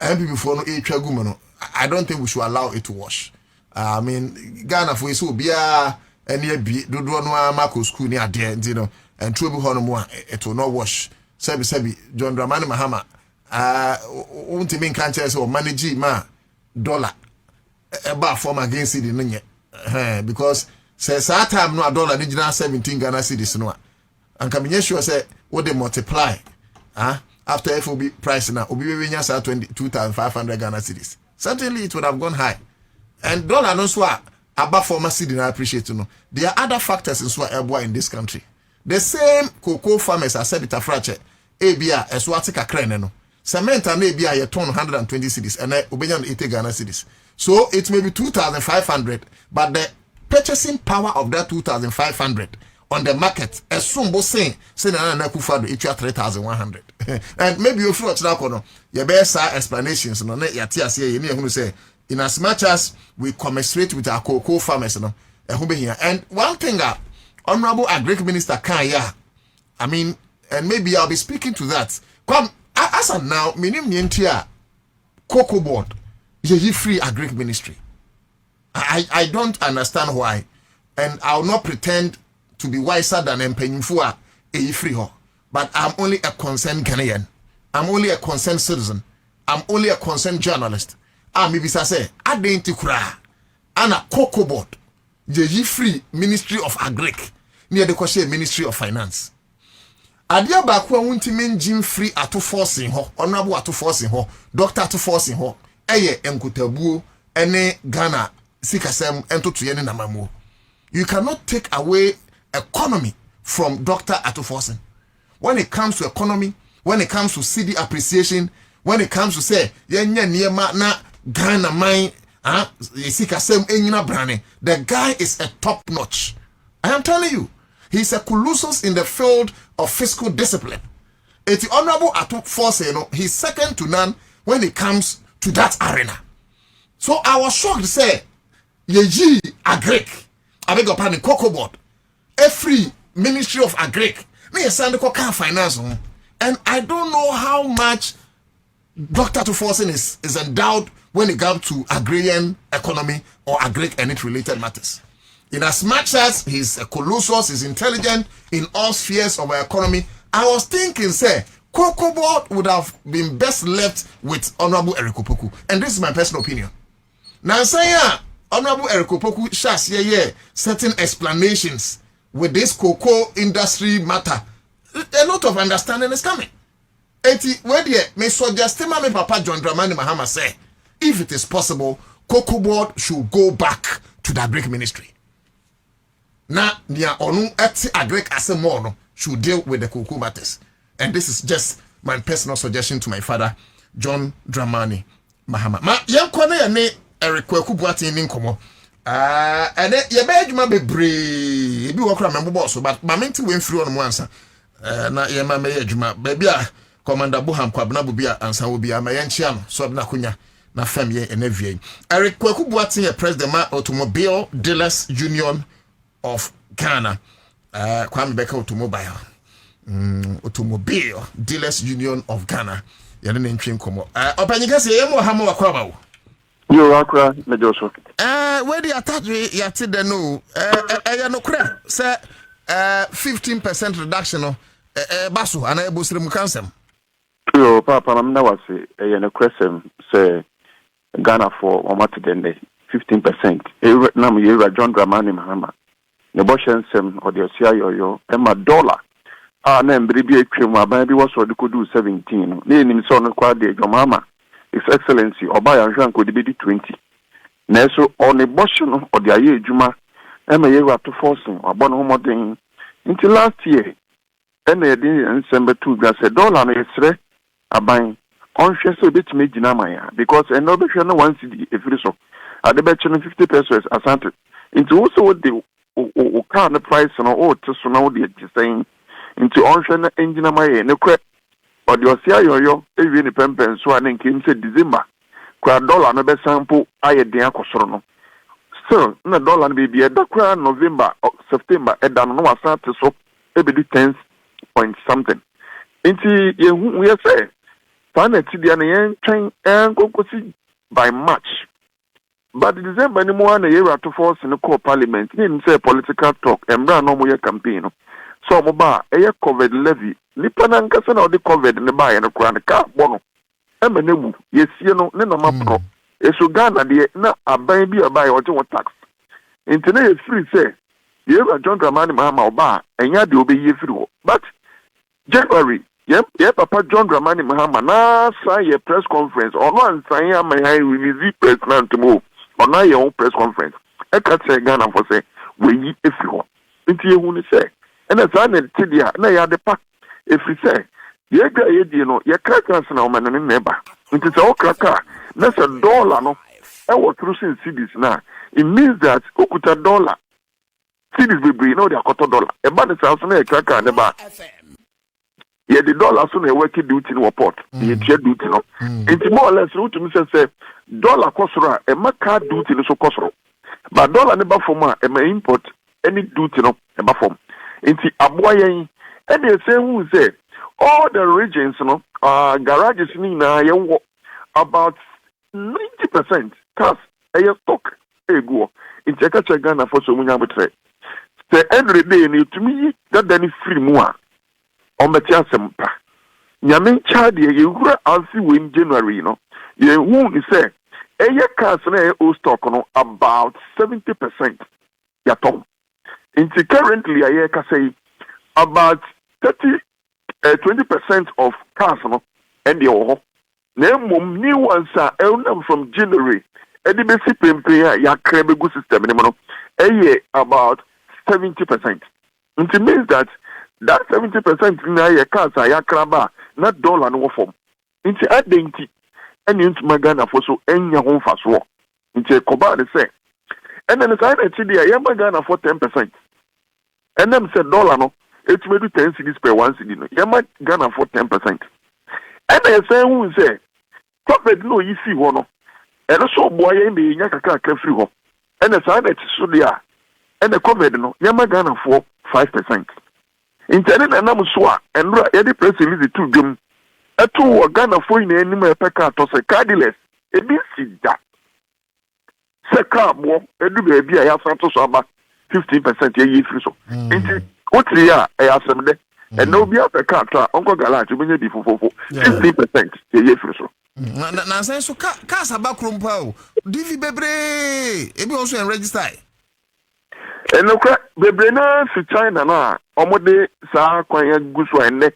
MP before no e twa gumo no. I don't think we should allow it to wash. I mean, Ghana for so bia any bi dodo no amako school ni ade nti no entro bi ho no mo it will not wash. Sebi John Dramani Mahama unti min kan chese o manage ma dollar eba form against the nye because say that time no dollar ni gina 17 Ghana cedis no anka menye sure say what they multiply after FOB price now obi we nya say 22,500 Ghana cedis. Certainly it would have gone high. And dollar no so above former cedi na appreciate no. There are other factors in so eboa in this country. The same cocoa farmers are said it afrache ebia eswati kakra ne no. Cement and ebia ye ton 120 cedis and obenya 80 Ghana cedis. So it may be 2,500 but the purchasing power of that 2,500 on the market esumbo say na kufado it 3,100. And maybe you feel na kono your best explanations no na yati ase ye ne ehunu say in as much as we commiserate with our cocoa farmers no ehun be here. And one thing Honorable Agric Minister Kaya, I mean, and maybe I'll be speaking to that. Come as of now minim nyentia cocoa board ye free Agric Ministry. I don't understand why, and I'll not pretend to be wiser than Mpenyimfua a free ho. But I'm only a concerned Ghanaian. I'm only a concerned citizen. I'm only a concerned journalist. Maybe say I didn't cry. Ana cocoa board. Ye free Ministry of Agric. Near the question Ministry of Finance. Adia bakwa wunti men jim free atu forcing ho. Honorable atu forcing ho. Doctor atu forcing ho. Eye enkutabu ene Ghana sikasem ento tuyene na mamu. You cannot take away economy from Dr. Atuforsen. When it comes to economy, when it comes to city appreciation, when it comes to say yenye niema na Ghana mine sikasem enyina brane, the guy is a top notch. I am telling you, he's a colossus in the field of fiscal discipline. It's Honorable Atuforsen, he's second to none when it comes to that arena. So I was shocked to say Yeji Agric, I beg your pardon, cocoa board, a free Ministry of Agric, me a Sandico can finance, and I don't know how much Dr. Atuforsen is endowed when it comes to agrarian economy or agric and its related matters. In as much as he's a colossus, he's intelligent in all spheres of our economy, I was thinking, say, cocoa board would have been best left with Honorable Eric Opoku, and this is my personal opinion. Now, say, Honorable Eric Opoku shares certain explanations with this cocoa industry matter. A lot of understanding is coming. Where may suggest me Papa John Dramani Mahama say, if it is possible, cocoa board should go back to the agric ministry. Now, near onu eti agric asemono should deal with the cocoa matters. And this is just my personal suggestion to my father, John Dramani Mahama. Ma yankwane ya ne Eric Kwaku Buati ninkomo. And ye be adwuma bebre bi wo kra membo boss but ma menti we mfiri on mo ansa. Na ye ma me adwuma ba bia Commander Boham Kwabna Bubia ansa wo bia ma yenchia no so na kunya na fam ye enavie. Eric Kwaku Buati ye president ma Automobile Dealers Union of Ghana. Kwame Beka Automobile. Automobile Dealers Union of Ghana. Ye ne ntwe nkomo. Opanyika se ye mo ha mo wakwa wo. You akra na Joshua. Where the attack yati the no no kra say 15% reduction no baso ana ebosire mu kansem. Yo papa na wase no kwesem say Ghana for omati dende 15%. Na mu yera John Dramani Mahama. Ne boshensem o de osia yoyo e ma dollar. Na mbiri bi atwem aban bi wo so de kodu 17 no. Na enim so no kwa de Jomama. His Excellency Obaya Jean Kodibedi 20. Neso on a boshon or the aye juma, Emma Yera to forcing or bon homoden. Until last year, and they didn't send $2 a dollar and a buying on share so bit me Jinamaya because another no one city if it is so. At the bet 50 pesos asante. Into also what the kind of price and all to so now the saying into on engine no crap or the Osia yo even the pempen so and came say December. Kwa dollar no be sample aye den akosoro so na dollar be a dakra November or September e dan no asante so e be 10 point something. Into we say planet dia na yen twen enkokosi by March. But December ni mo na year to force in the core parliament ni say political talk embra no mo ye campaign no so mo ba e ye COVID levy nipa na nkasa na the COVID ne ba ye no kra ne ka bo no e ma nebu yesie no ne na ma pro eso Ghana de na aban bi aba ye o tax intene ye free say year John Dramani Mahama oba enya de obe ye free but January yeah, Papa John Dramani Mahama na say a press conference or no say am I release president to move or na your press conference. I can't say Ghana for say we if you into you say and as I tidia na ya de pack if you say ye ga ye di no ye kraka na o man neighbor into say o kraka na say dollar no e wo through sin cities na it means that okuta dollar cities be no they akoto dollar e ba the south na ye kraka ne ba yeah, the dollar soon a working duty in port. The duty no. It's more or less to me say dollar kosora a maka duty no so kosoro. But dollar never form a import any duty no never form. Into aboyen and they say who say all the regions no garages ni na ye about 90% cars a stock e go. Into ka Ghana for so munya betre. Say every day ni to me that then free more. On the Tiasempa. Yamin Chad, you were also in January, no. You won't say, a year castle o stock no about 70%. Yatom. Into currently, a year say about 20% of cars no and the oho. Name new ones are elnam from January. Eddie Bessie Pempea, ya crebe system, a year about 70%. It means that 70% na ye kasa ya kraba na dollar no form nti adenti eni ntu magana for so enya ho faso nti koba de say and then say na chidi ya magana for 10% and them say dollar no it may do 10 cedis per 1 cedi no ya magana for 10% and they say who say profit no you see ho no and so boy ya be nya kaka ka free ho and say na so dia and the covid no ya magana for 5%. Internet and Namuswa and Eddie Press release the 2 gum. A 2 Ghana for in any more pecker to say cardless. A bit that. Seka more, a do baby, I have to about 15% a year free so. What's the year I asked them there? And no be a pecker, Uncle Galat, you mean for 15% a year free so. Na say so casa backroom pow. Divi bebre, e be also register. And no crack, Bebrena to China na omode sa kwanya guso enne.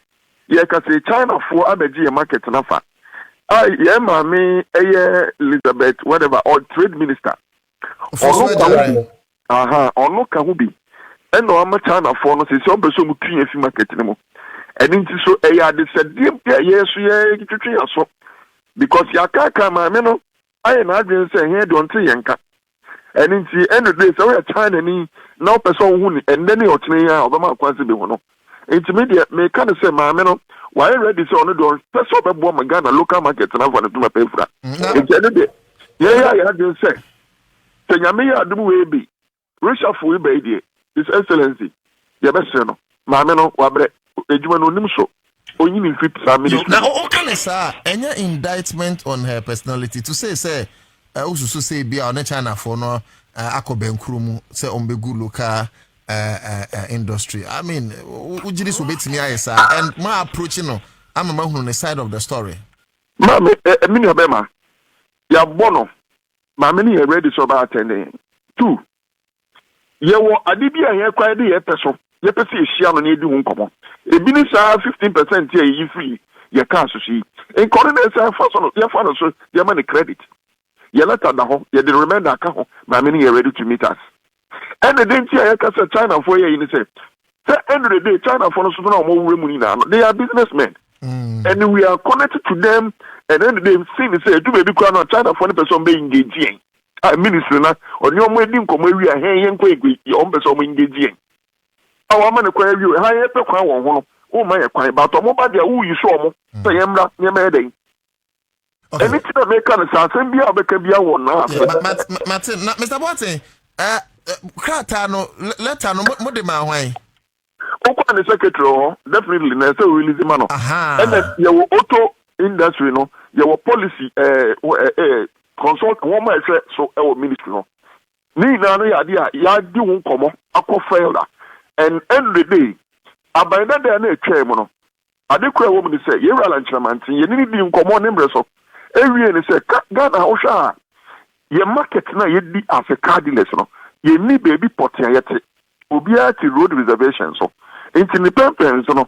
Ye ka say China for abeji market na fa. Ye ma me Elizabeth whatever or trade minister. Ono ka hu bi. Eno ama China for no say so be so mu tun fi market ni mo. And nti so de said dem ye so ye twetwe aso. Because ya ka ma me no aye na adwen say here don te yenka. And in the end of the day, so we are China ni now person who and then you train ya Obama kwasi be hono. Intermediate me kind of say ma me no why ready so no do person be bo Ghana local market na for to my pay fra. In the end of the day, yeah dey say. Say nyame ya adum we be. Russia for we be dey. His Excellency. Ya be say no. Ma me no wabre ejuma no nim so. Onyi ni fit family. Now o kan say any indictment on her personality to say also say be on China for no akobenkrumu say ombegu local industry. I mean ujiri so betimi ayesa and my approach no I'm on the side of the story. Ma me mini obema ya bono ma me ni ready so ba attending 2 ye wo adibia ye kwa de ye peso ye pese ehia no na edi hu nkomo ebi ni sa 15% ye yi free ye ka so shi en coordinate sa fa so ye fa no so ye ma ni credit. You let us know. You the remainder account. My meaning you ready to meet us. And the day I say China for you, you say. End of the day, China for us no more money now. They are businessmen, and we are connected to them. and then they see me say, do baby crown or China for the person being engaging. Minister, or your wedding come where we are here and quick, your own person engaging. Our man acquire you, higher per crown, oh my acquire, but nobody who you saw, say, I'm not near my day. And it's not make a sense, and be a better one. Martin, Mr. Botte, Kratano, let her know what the man way. Open the secretary, definitely, necessary release the man. And then your auto industry, no, your policy, consult one man so our ministry, no. Ni na no idea, ya di won komo, akọ fail da. And end the day, abanda there na etwa mu no. Ade kura wo mu say, ye rala nchramantin, ye ni di nkomo ne mbre so. Ewie ni say, Ghana ho hwa, ye market na ye di as a cardless no. Ye ni baby potia yete. Obi ati road reservation so. Into the pempens no.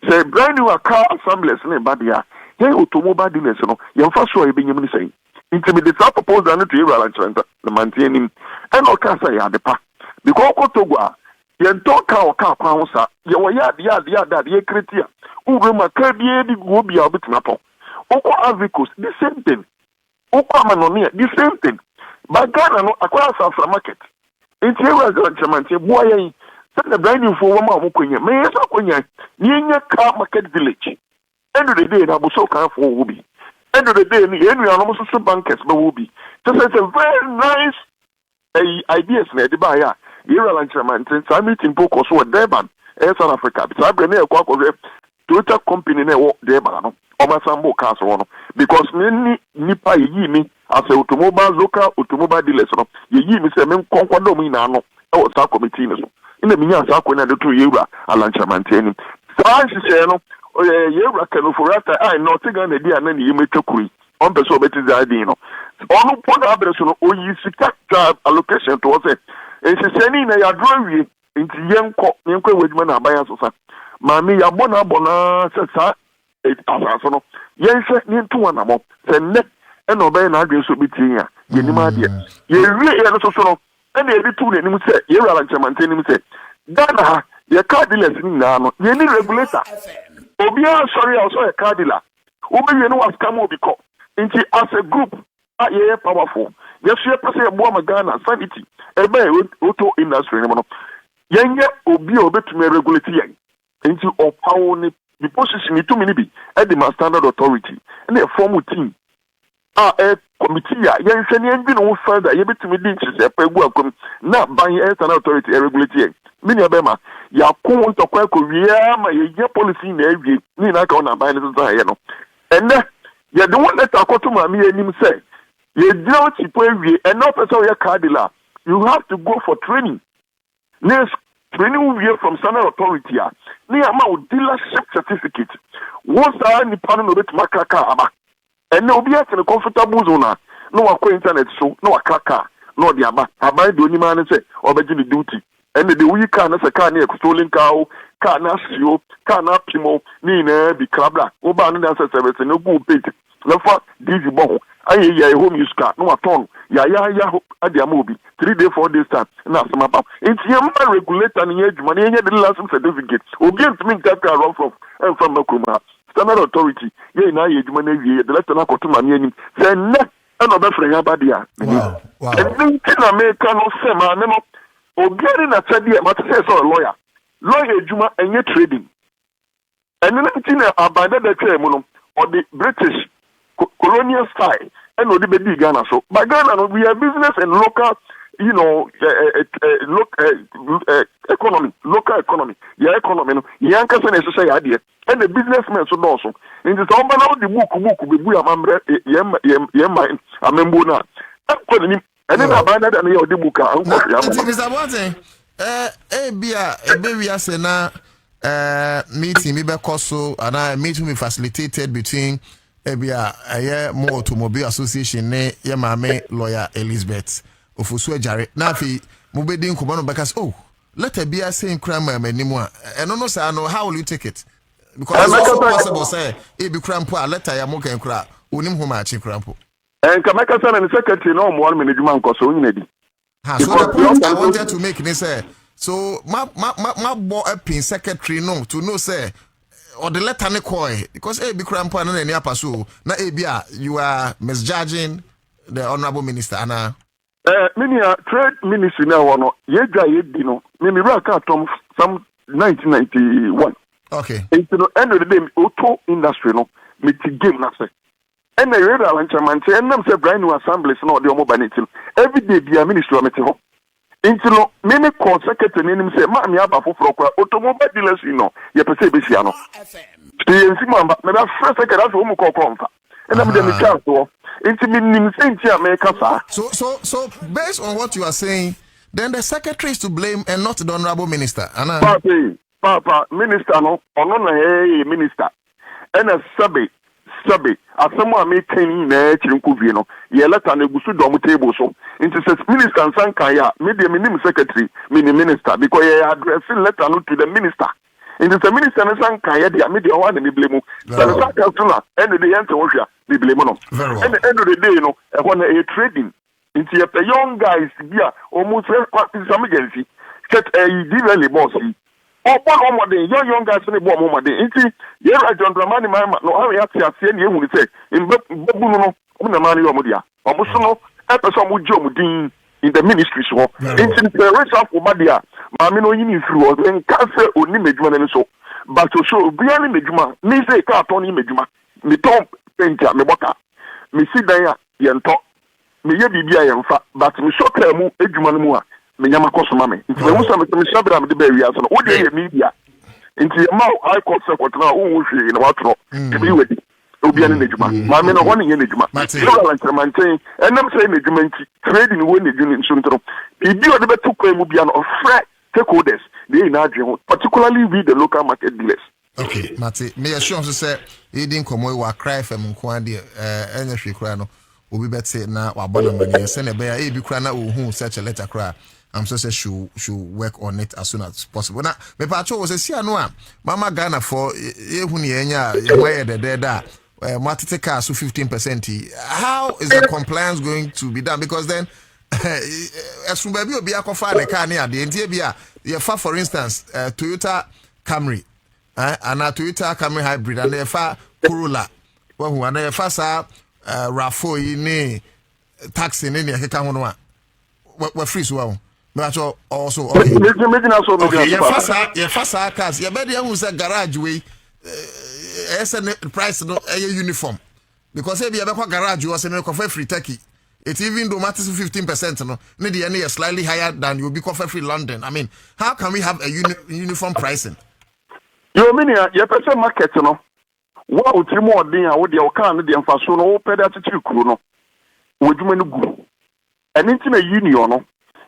Say brand new car assemblies ne badia. Ye automobile dealers no. Ye mfa so e benyem ni say. Intimidate that proposal to you the maintaining and all cancer yadepa. Because Kotogwa, yen talk our car pouncer, your yard, that ye critia, Uruma Kirby will be a bit napo. Oko Avicus, the same thing. Oko Manonia, the same thing. But Ghana no acquire South market. Interior Germany, boy, send the brand new for Wama Mukunya, may Sakunya, near car market village. End of the day, I was so careful will be. End of the day, we are almost bankers, but will be. Just as a very nice ideas, the buyer. Here are lunch, since I meet in Boko, so Durban, South Africa. So I've been there, Toyota company, Durban, or my Sambo Castle, because many Nipa Yimi as a local automobile dealers, Yimi said, Men Conquado Minano, or South Committee. In the Minas, Aquina, the 2 year, a lunch maintaining. So I say, ye reckon for after I not taking the idea and then you make a queen on the so better the idea. On point address or you see allocation towards it. And she said, in a drawing into young with men are buying so. Mammy, ya bona, says, it as yes, near 2 1 more. Said net and obey an address will be here. You really are so. And they do two say, you're like maintaining say, Ghana, your card dealers in now, you need regulator. Obia sorry also a car dealer. Obi you know what come will become. Into as a group, are powerful. Yes, you say a bomb Ghana sanity. Auto industry. Yenge obi to me regulate into or power the position it too many be at the standard authority and a formal team. A committee, yen send engine no further, you bet me didn't say pegu now by standard authority regulate. Mini abema ya ko to kwa ko wia ma ye policy na awie ni na ka na ban no say no enne ye the one that akoto ma me anim say ye deal tipo awie and no person ye cardila you have to go for training next training we from standard authority ni ama dealership certificate once any panel no bet makaka aba enne obi ate no comfortable zone no akọ internet so no akaka no di aba do ni man say obeji the duty. And the week can as a car near stolen cow, car nasio, car napimo, Nina, be crabla, Oban and service and no good pit. No fuck, dizzy bone. I hear home use car, no aton, ya at their movie, 3 days, 4 days time, and that's my pap. It's your man regulator and age money and the last certificate. Again to me that car run from Makuma. Standard authority, ye na age money, the left and I got to my name. Say, net, another friend about the wow. And then America no sema, no. Ogeri na chadi ma say so lawyer ejuma enye trading and then abanda the claim no or the British colonial style and no the be Ghana so but Ghana no we have business and local local economy yeah economy no yan ka say na say ade and the businessmen so no so in the somebody now the book be bu amamre yem amembo na economy. And then abandon that you the book. Mr. Botte, we are saying meeting me so and I meeting me facilitated between more automobile association ne Yamame lawyer Elizabeth Ofusu Jare. Now fi mubedin kumano because let her be a same crime anymore. And no sir, no how will you take it? Because it's also possible say it be crampo let her yamoke and cry unim homa chi crampo. And Kamaka San and the secretary no more management cost so in so the point I wanted to make is so my boy up in secretary no to know say or the letter ne koi because be crampa na any apaso na ebia you are misjudging the honorable minister ana Minia trade ministry na wono yega yedi no me raka tom some 1991. Okay. Into the end of the day auto industry no me ti game na say. And I read a lunch man say and them say brand new assemblies no the omo banity. Every day the ministry am te ho. Into no me call secretary nim say ma me aba foforo kwa automobile dealers no ye pese be sia no. Yensi mo amba me ba first secretary so mo call konfa. And I'm the chance to into so based on what you are saying, then the secretary is to blame and not the honorable minister. Papa, minister no, ono minister. And a sabe, as someone may can na chinkuvie no, ye letter na gusu dom table so. Into says minister sankaya, maybe minim secretary, mini minister, because ye addressing letter no to the minister. Into the minister sankaya, the media one and blame. So the councillor, and the answer was the blame no. And the end of the day, you know, when a trading into a young guys, yeah, almost some agency, set a really bossy. Oh, one day, young guys in the bomb moment. Into John Dramani Mahama, no, I have to say, you will say, in Babuno, Unamani Omodia, almost no episode with Joe in the ministry. So, into the rest of Umadia, Mamino in through, and cancer only Medjuma and so. But to show beyond Medjuma, me say carton Medjuma, me tom painter, me boka, me sit there, yanto, me ye bibia yamfa, but me so tell Edjuma mua, me Yamakoso mame. It's the Musa, me Sabra, the berry as an ordinary media. Into a mouth, I call second now, in what rock, to be with Obian Medjuma. Mamma, no one in Medjuma. So, I'm saying, and I'm saying Medjuma trading when the union soon. If you are the better Mubian or Fred stakeholders, they in Adrian, particularly with the local market dealers. Okay, Mate, may I show you say, he didn't come away with cry from Kwandi, energy crano, will be better now, or Bonamani, send a bear, be crana who such a letter cry. I'm so say should work on it as soon as possible. Now, me patrol was a Sianoa, Mama Ghana for Ehunianya, where the dead Matite car so 15%. How is the compliance going to be done? Because then, as soon as you be a the car near the NTBA, you far for instance, Toyota Camry, and a Toyota Camry hybrid, and they far Corolla, who and they far RAV4 in taxi in any account. We're free so well. But also, okay. Your cars, your better who's a garage way. Price no uniform because if you have a garage you are saying free turkey it even though matters 15% no need any slightly higher than you will be free London. I mean, how can we have a uniform pricing? You mean your person market no what would you more than I would your car the emphasis no pedal no would you mean go and into a union no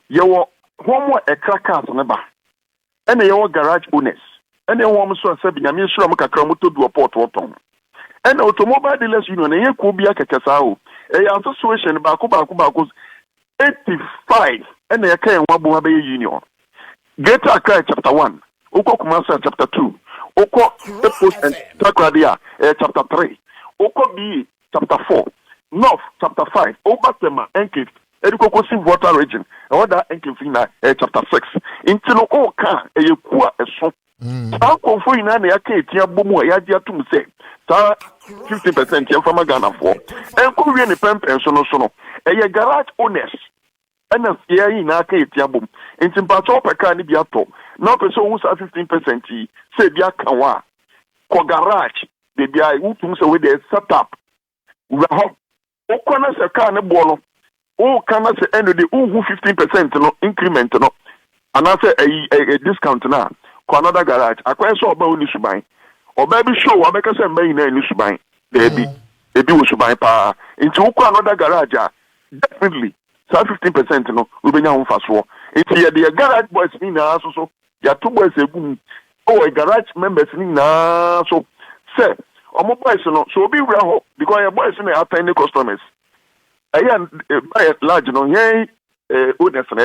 your home a crackers never and your garage owners. And then one so said, I'm sure I'm a cramoto do a port autumn. And automobile dealers union, and could be a cacasao. A association Baku 85, and they can Wabuabe union. Get a cry chapter 1, Oko Kumasa chapter 2, Oko Post and Takradia chapter 3, Oko B chapter 4, North chapter 5, Obatema Enkif, Educosi water region, order Enkifina chapter 6. Into no car, a poor a so. How for in any case, you have Bomo, Yadia to say, 50% from a Ghana for, and Korean pension or so. A garage owners, and a year in our case, Yabum, in Timpato Pacani Biato, not a so 15%, say Biakawa, for garage, they be I who with their setup. Okonas a car and bono, oh, can I say end of the 15% no increment no, and I say a discount now. Another garage. I quite saw about Nishubai. Or baby show, I make a say, may name Nishubai. Baby, a do Nishubai pa. Into another garage. Definitely. So 15% no, will be now fast war. It's here the garage boys in so. There are two boys a boom. Oh, a garage members in so. Say, or more boys no, so be real because your boys in the tiny customers. I am by large no, yay. Owners and I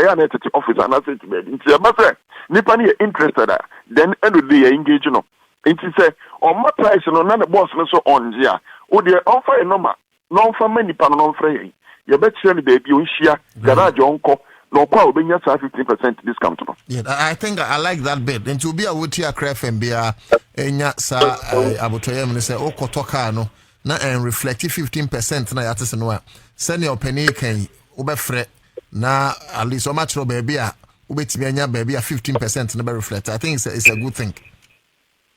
office and I said to me, it's a matter. Nipani interested, then end of the day engage no. It is a on my price no none boss no so on here. Oh dear offer a number, non for many pan non free. You bet surely baby you share garage onko no kwa ubenya 15% discount no. Yeah, I think I like that bit. And to be a wood here craft and be a enya sa abotoyem ne say okotoka no na reflect 15% na yate se no a send your penny kan obefre na at least o match baby a obetimi anya baby a 15% na be reflect. I think it's a good thing.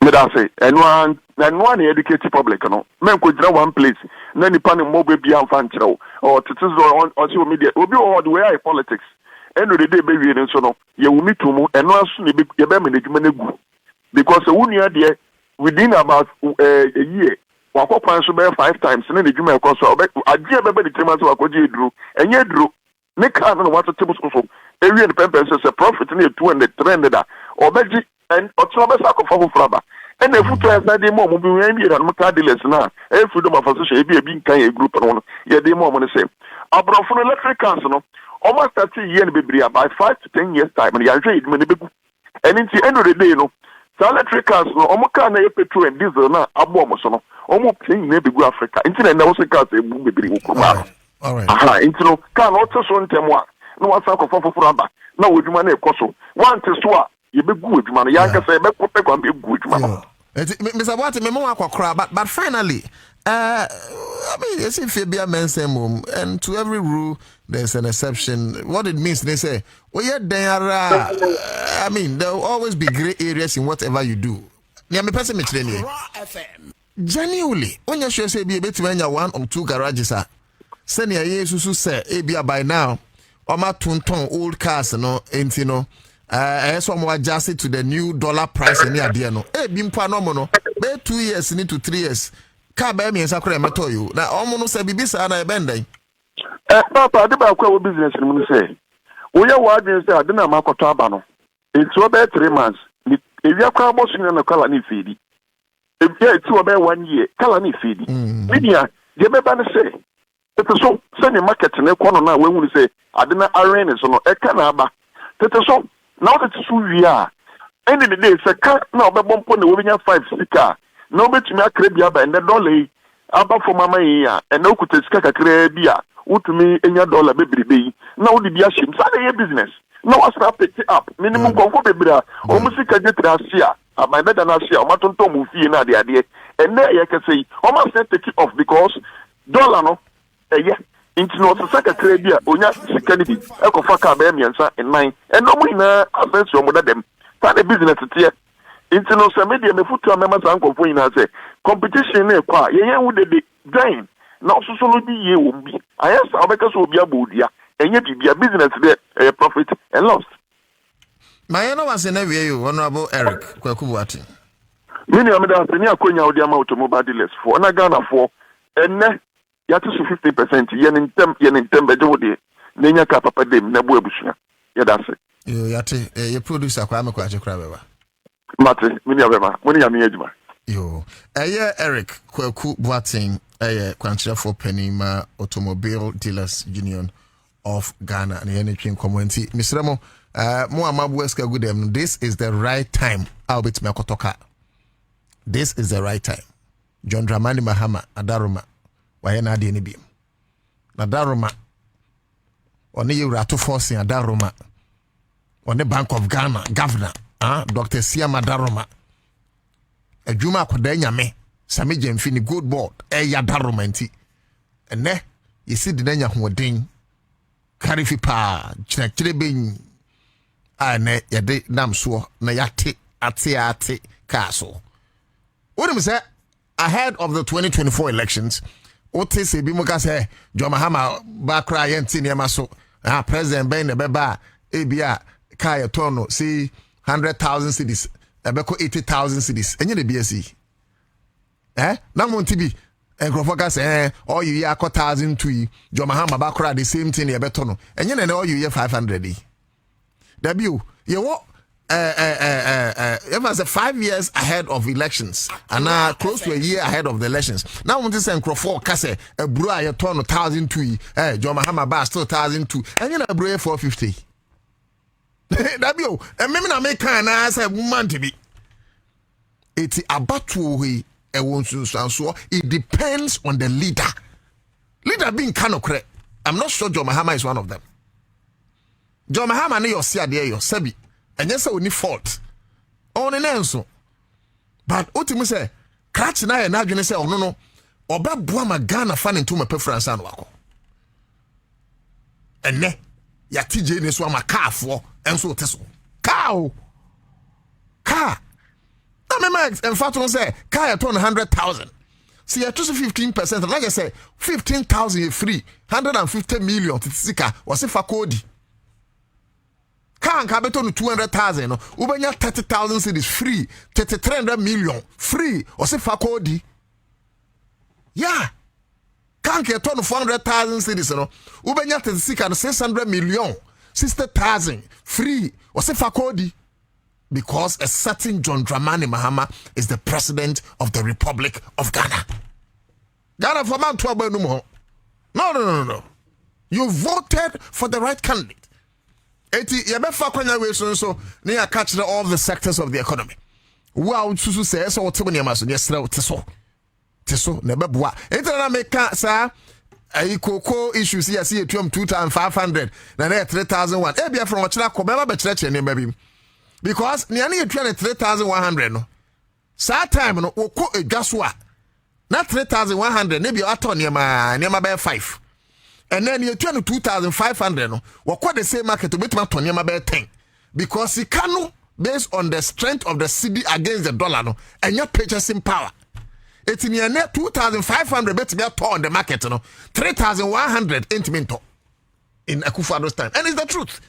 Me da say and one educate public no men ko jira one place na nipa ne mo baby am fan kire or titizo on social media obi o the way I politics end of the day be wi so no ye wumi to mu eno aso ne be ye be management na gu because wunu there within about a year wakokwan so be 5 times na edwuma ekọ so agye be be determine so wakoje eduro enye eduro ne kan no what table so ewie the pempens say profit na 200 300 obeji and otro be sakofo fraba and if you as dey more be we bi ran maka dealers na e freedom of association e bi nkan e group no ye dey more money say abrofo electric cars no almost 30 years be by 5 to 10 years time and ya hwe edwuma ne begu and in the end of the day no so electric cars no omuka na petrol and diesel na abo mo so no omo pin na begu Africa internet na wo se cars ebu bebiri wo kuma all right aha intino kan o to so ntemo a no wasa ko foforo aba na wodwuma na ekoso want so a ye begu wodwuma no yanka say be kote kwa begu wodwuma no Mr. Boate me mo akokra but finally I mean it's if you be a mensem and to every rule there's an exception. What it means they say I mean there will always be gray areas in whatever you do. Me person me training genuinely when you say be between 1 or 2 garages are send your yesusu say be by now or ma tonton old cars no enti no so mo adjust it to the new dollar price any ade no bi mpa no mo no be 2 years ni to 3 years ka ba mi ensakora meto you na omo no say bibisa na e bendan papa de ba kwa business ni mo say wo ye wa adwen say ade na makoto aba no enti o be 3 months ni ewi akwa bosu ni na kala ni fedi ebi enti o be 1 year kala ni fedi media de be ba ne say so send the market na ko no na we hu say ade na arena so no e ka na aba so now that is who we are. End of the day, it's a car now, but one point, we have 5 sticker. No bet me a crabia and the dollar. Abba for mama here, and no could take a crabia. What to me in your dollar, baby. Now the Biashim, Sunday business. No, I start pick it up. Minimum comfortable. Almost a get last year. My better last year, Maton Tomu fee na the idea. And there I can say, almost take it off because dollar no, yeah. Into no saka krabia onya security ekofaka ba emiansa in 9 and no na affect your mother them that the business tie into no some media me futu amema san kofo ina say competition na kwa ye hu de then na ososo no bi ye wo bi ayesa obeka so obi abodia enye bibia business de profit and loss my no was in every you honorable Eric Kwakubuati mini ameda seni akonya odi ama automobile dealers for na Ghana for enne yatu 50% yenim beje wodi nenya ka papa dem na bu abusua ye da se yo yate ye producer kwa amekwa chekra beba mate mini abema muni ya mi ejuma yo Eric Kwaku Boateng kwanchira for Penima Automobile Dealers Union of Ghana and ye netwin community misremo mo amabu eska gudem this is the right time albeit me akotoka this is the right time John Dramani Mahama Adaroma waye na ade ne bi na Daroma one yewra to force ya Daroma one Bank of Ghana governor Dr. Siama Daroma adwuma akoda nyame same gemfini good board ya Daroma nti ene yesi de nya hoden karifi pa kyerɛ ben ne yɛde nam so na yate ate kaso wonim sɛ ahead of the 2024 elections ote se bi mo ka say John Mahama ba kra yenti niema so president ben ne beba e bia ka ye tono see 100,000 cedis e be ko 80,000 cedis enye de BSc na mo ntibi enkrofo ka say all you ya 1,000 to John Mahama ba kra the same thing e be tono enye ne all you ya 500 w ye wo it was 5 years ahead of elections and close to a year ahead of the elections. Now when this Crawford Kase a brew I turn 1,002 John Mahama Bar still 1,002 and you know a brew 450. That you and maybe na make an answer woman to be it's about to so it depends on the leader. Leader being kind of correct. I'm not sure John Mahama is one of them. John Mahama ne your sebi and yes, only fault. On an answer. But ultimately say, catch na na adwene say ono no obeboa ma Ghana fan into my preference an wako. Enne ya TJ ne so ama car fo enso teso. Car. Na me ma in fact on say car ya turn 100,000. See you choose 15%, like I say 15,000 free, 150 million tsika was fa kodi. Can beto no 200,000 no ubenya 30,000 cedis free 300 million free or say fakodi yeah can ke turn 400,000 cedis no ubenya 600 million 60,000 free or say fakodi because a certain John Dramani Mahama is the president of the Republic of Ghana. Ghana for man 12 no. You voted for the right candidate. Eti yabefa kwanya we so ne ya catch all the sectors of the economy. Wow susu say so wote ne ma so ne sra wote so ne beboa. Eti na meka sa ayi koko issues here see 2,500 na 3,001. E bia from ochira ko beba be kire ne ba bi. Because ne na 3,100 no. Sa time no woko edwaso a na 3,100 ne bia ato ne ma be 5. And then you turn to 2,500 no what the same market to bet my 10 because he can based on the strength of the cedi against the dollar no and your purchasing power. It's in your net 2,500 bet me on the market no 3,100 ain't minto in Akufo-Addo's time, and it's the truth.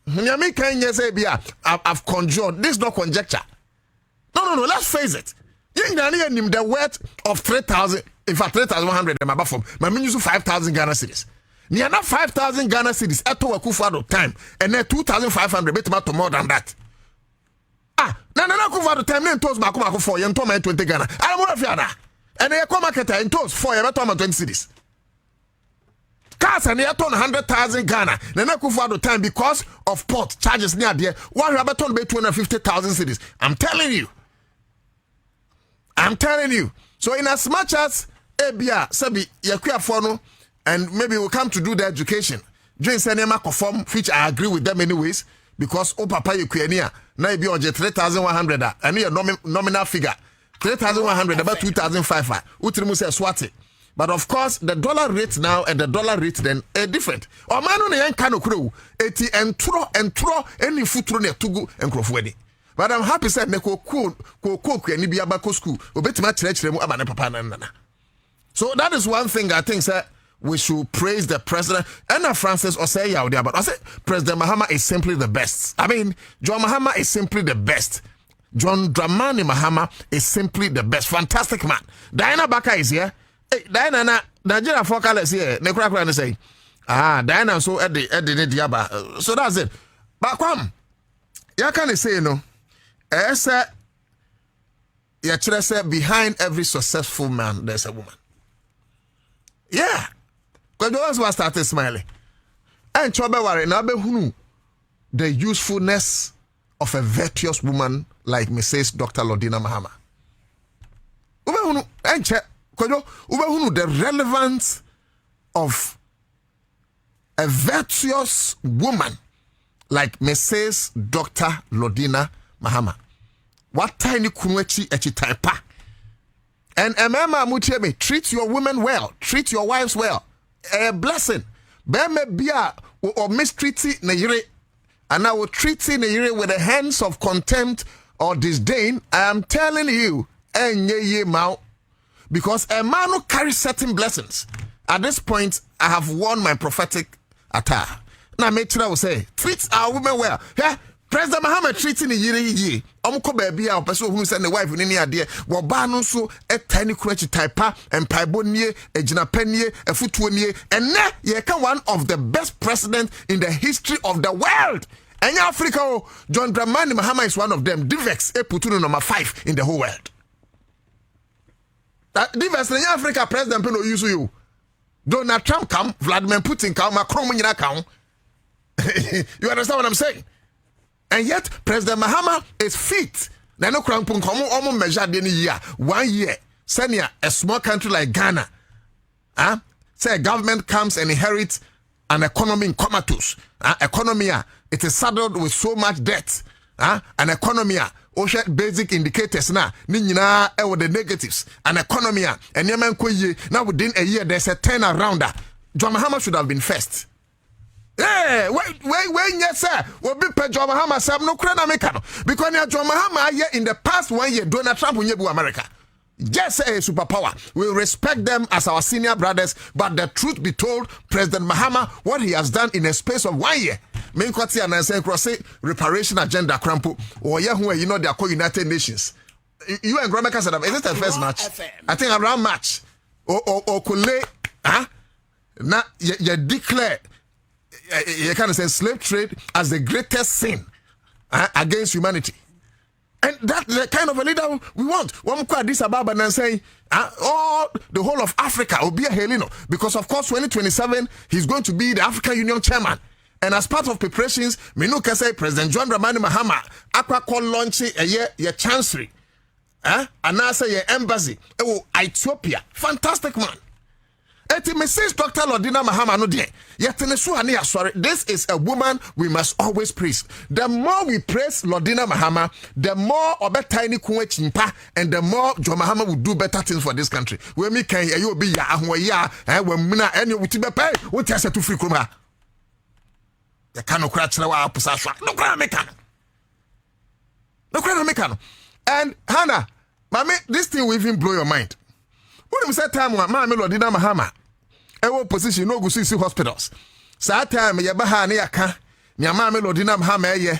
Nyame kan say bia I've conjured this, not conjecture. No, let's face it. The worth of 3,000. In fact, 3,100 them above from. My mean use 5,000 Ghana cedis. Near not 5,000 Ghana cedis at Akufo-Addo time, and then 2,500 bet to more than that. Na Akufo-Addo time then toes back for you 20 Ghana. I'm more of yana. And they come market and toes for you 20 cedis. Cars and they turn 100,000 Ghana. Then Akufo-Addo time because of port charges near there. One rabaton be 250,000 cedis. I'm telling you. So in as much as Ebia Sabi Yakuya Fono and maybe we'll come to do the education. During Senema conform, which I agree with them anyways, because Papa Yakuya now be on 3,100 and a nominal figure. 3,100 about 2,500. Utrimu say swati. But of course the dollar rate now and the dollar rate then are different. Or man on the young kano crew, eti and throw any futuro ne tugu and crofwedi. But I'm happy said neko cook and be abako school. So that is one thing I think sir, we should praise the president. And Francis or say but I say President Mahama is simply the best. I mean, John Mahama is simply the best. John Dramani Mahama is simply the best. Fantastic man. Diana Baka is here. Hey, Diana Nigeria focal is here. Nekra say, Diana so at the diaba. So that's it. But come, you can say no. Behind every successful man, there's a woman. Yeah. Because those who started smiling. And trouble worry now the usefulness of a virtuous woman like Mrs. Dr. Lodina Mahama. The relevance of a virtuous woman like Mrs. Dr. Lodina Mahama. What tiny kunwechi echi taipa. And Mama Mutiemi, treat your women well, treat your wives well. A blessing. Beme bia or mistreating Nayire, and I will treat Nayire with the hands of contempt or disdain. I am telling you, enye mau, because a man who carries certain blessings. At this point, I have worn my prophetic attire. Now, Metra will say, treat our women well. Yeah. President Mahama treating the year. Baby, our person who sent the wife in any idea. Wabano so a tiny crutch typa and Paibonie, a Jinapenie, a Futuanie, and now you can one of the best presidents in the history of the world. And in Africa, John Dramani Mahama is one of them. Divex, a Putuno number 5 in the whole world. Divex in Africa, President Peno use you. Donald Trump come, Vladimir Putin come, Macron come. You understand what I'm saying? And yet, President Mahama is fit. Nano Krampun come almost measured in a year. 1 year. Senior, a small country like Ghana. Say a government comes and inherits an economy in comatose. Economy, it is saddled with so much debt. An economy, basic indicators na ni nyina the negatives and economy and yemen koye now within a year there's a turnaround. John Mahama should have been first. Hey, wait, yes, sir. We'll be pe John Mahama Sam no krana mekano. Because John Mahama in the past 1 year, Donald Trump will America. Yes, a superpower. We respect them as our senior brothers, but the truth be told, President Mahama, what he has done in a space of 1 year, main kwati and say cross reparation agenda crampo or they are called United Nations. You and Gromeka said, is it the first match? I think around match or Kule, now you declare you can say slave trade as the greatest sin against humanity. And that's the kind of a leader we want. One more this about and say, oh, the whole of Africa will be a Heleno. Because of course, 2027, he's going to be the African Union chairman. And as part of preparations, Minuka say President John Dramani Mahama, Aqua call launching a year chancery. And I say your embassy. Oh, Ethiopia. Fantastic man. Eti Mrs. Dr. Lordina Mahama no de. This is a woman we must always praise. The more we praise Lordina Mahama, the more tiny chimpa, and the more John Mahama will do better things for this country. When me can you be ya when mina any utibe pay, what you say to free kruma. You cannot crash na wa pusaswa. No kra mekano. No kra mekano. And Hannah, mama, this thing will even blow your mind. When we say time one, Mama Lordina Mahama, ewo position no go see hospitals. Sa time ye baha ne yaka, nya Mama Lordina Mahama ye.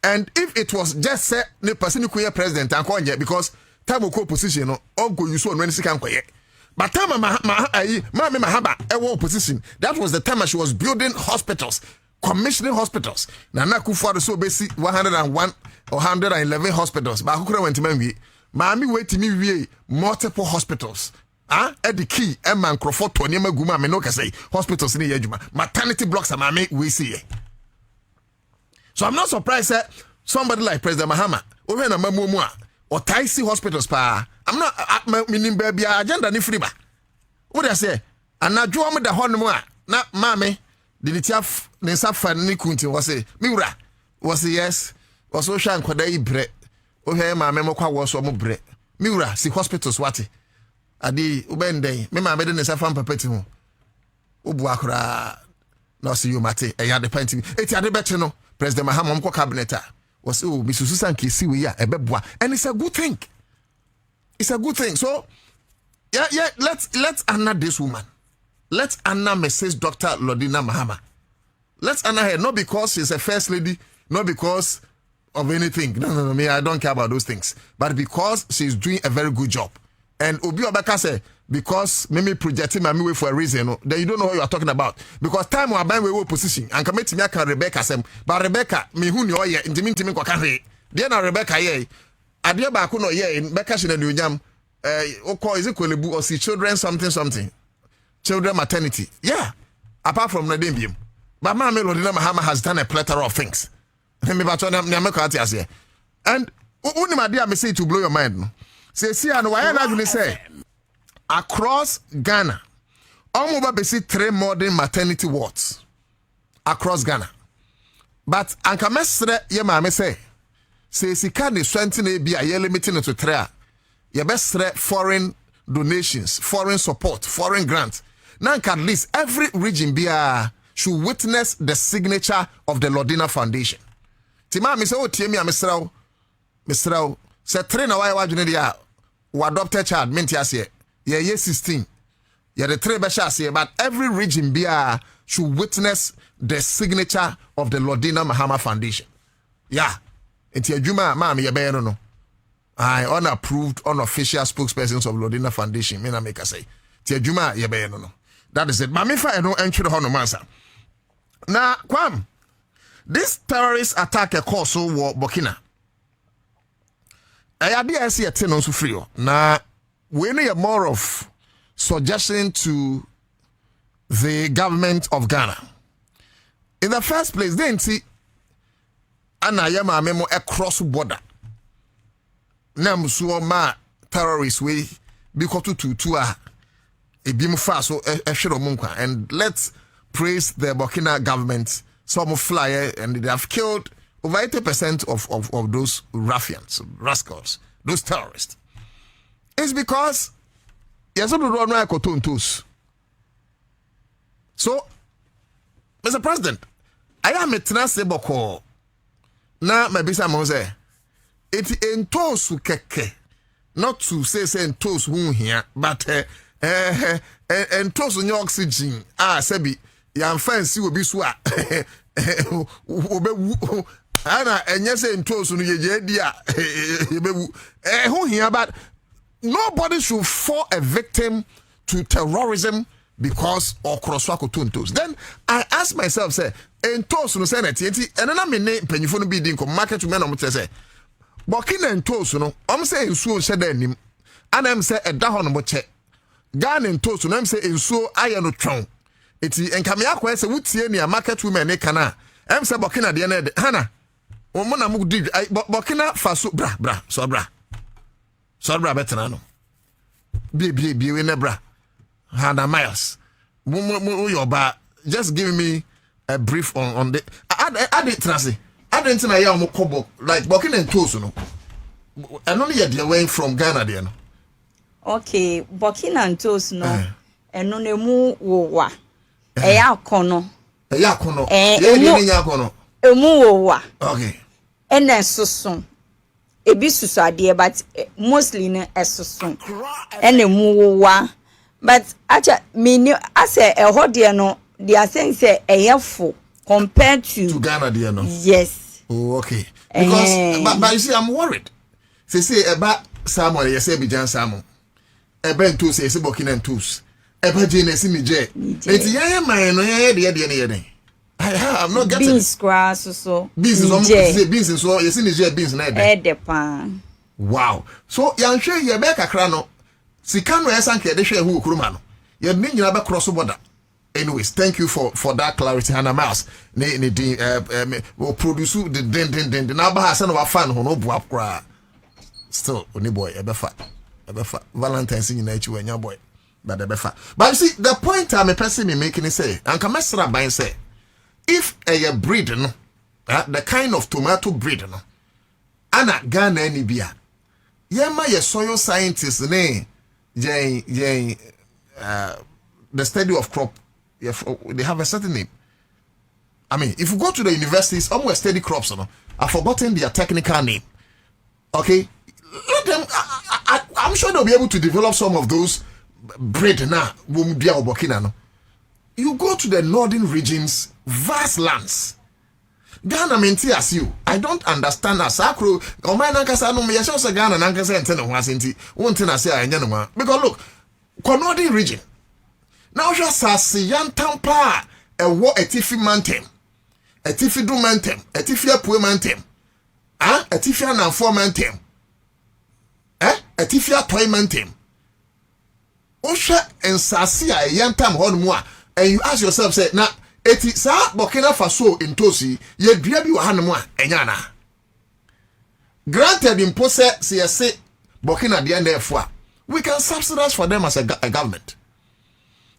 And if it was just say ne person who ye president and konye because time ko position no onko you so no any kan koye. But time Mama Mahama ewo position, that was the time she was building hospitals, commissioning hospitals. Nana Kufuor so basic 101 or 111 hospitals. Ba kukura went to Mami wait me we multiple hospitals. At the key, man Crawford to Nima Guma Menoka say hospitals in Yajuma. Maternity blocks are my we see. So I'm not surprised that somebody like President Mahama, or when a mamua, or Taisi hospitals pa. I'm not meaning baby agenda ni friba. What I say? And now draw me the honor. Not mammy. Did it have Nisafa Nikunti was a Mura? Was a yes, was so shank bread. Ohe ma memo kwa woso mo bre miura si hospitals wati adi ubende me ma mede ne safa mpapeti ho obu akra no see you mate e ya de panti eti ade beche no President Mahama mko cabinet was oh misusu sanke si we ya ebeboa and it's a good thing. It's a good thing. So yeah let's honor this woman. Let's honor Mrs. Dr. Lordina Mahama. Let's honor her not because she's a first lady, not because of anything. No, me, I don't care about those things. But because she's doing a very good job. And Obi Obaka say, because me projecting my way for a reason, then you don't know what you are talking about. Because time we are buying we position and commit me can Rebecca sem. But Rebecca, me who know ye, intimi kwa kanwe. Then Rebecca ye, adia ba kuno ye in Becca shine nyam. Oko is it kwelebu or see children something. Children maternity. Yeah. Apart from Nadimbium. But Mama Lordina Mahama has done a plethora of things. And only my dear, me say to blow your mind. Say, and why not say across Ghana, almost basic 3 modern maternity wards across Ghana. But Anka Mestre, ye mama say si can the strengthen be a year limiting to 3. Ye best foreign donations, foreign support, foreign grants. Now, at least every region be should witness the signature of the Lordina Foundation. Tima mi say o tie mi a mesrao say 3 na why wadwene dia we adopted child menti ase ye 16 ye the 3 be ase but every region bia should witness the signature of the Lordina Mahama Foundation. Yeah, enti adwuma ma me ye be no I unapproved unofficial spokespersons of Lordina Foundation me na make say ti adwuma ye be no. That is it. Ma me fa no entwe ho no mansa. Na kwam this terrorist attack occurred so Burkina. I idea see a ten on free. Now we need more of suggestion to the government of Ghana. In the first place, they didn't see Anayama memo across border. Namsuo ma terrorists we because to a bimfa so a shiro munkwa and let's praise the Burkina government. Some fly and they have killed over 80% of those ruffians, rascals, those terrorists, is because yes, so, Mr. President, I am a transable na mabisa moze. It entosu keke, not to say entosu who here, but entosu new oxygen. Sebi, yan fancy will be swa. Ana enyese entosu no ye dia. Who here, but nobody should fall a victim to terrorism because of crosswalk tuntos. Then I ask myself, say, entos no say na tienti, and na me ne panyifo no bi din ko market women no say, Burkina entos no, say nsuo hye da anim. Ana am say eda ho no mo che. Ghana entos no am say nsuo aye no twon. Eti enkame akwa say wutie ne market women ne kana. Am say Burkina de na de. Hana. O mo na mu di Burkina Faso bra. So bra betena no. Bi we ne bra. Hannah Miles, just give me a brief on the. I did translate. I didn't know you are like Burkina and Toso. No, and only you're away from Ghana, there. No. Okay, Burkina and Toso, no, and no mu wa. Eya kono. Emu wa. Okay. And then so. Ebi susu ade but mostly ne esoso. And emu wa. But actually, me as a hodie no, they are saying say a compared to Ghana, dear no. Yes. Oh, okay. Because but you see, I'm worried. Say about Samuel, you say Bijan Samuel. Eba two say Burkina and twos. Eba Jane see me J. It's yeah man, no yeah. I'm not getting beans grass so. Beans so you see Niger beans na de. Wow. So yan hwe ye be kakra no. Sika no esanke de hwe hu okroma no. Ye ni nyina be cross border. Anyways, thank you for that clarity, Hannah Mouse. We produce the na ba ha no fan ho no bua kra. Still oni boy ebefa. Valentine's nyina echi wanya boy. But ebefa. But you see, the point I'm a person making is say, anka mesra ban say, if a breed no, the kind of tomato breed no, ana Ghana any bia. Yema ye soil scientists ne the study of crop, they have a certain name. I mean, if you go to the universities, almost study crops, no, I've forgotten their technical name. Okay, let them. I'm sure they'll be able to develop some of those breed now. No. You go to the northern regions, vast lands. Ghana maintain as you. I don't understand as Sakro. Ghana because look, northern region. Now just Sasiyan Tampa, a war a Tiffy Mountain, a Tiffy Do Mountain, a Tiffy Pue Mountain, a Tiffy and 4 Mountain, a Tiffy Toy Mountain. Osha and Sasia, a Yantam Honmua, and you ask yourself, say, now, eti sa Burkina Faso in Tosi, ye biabi wa hanmwa, enyana. Granted, impose say Burkina the end we can subsidize for them as a government.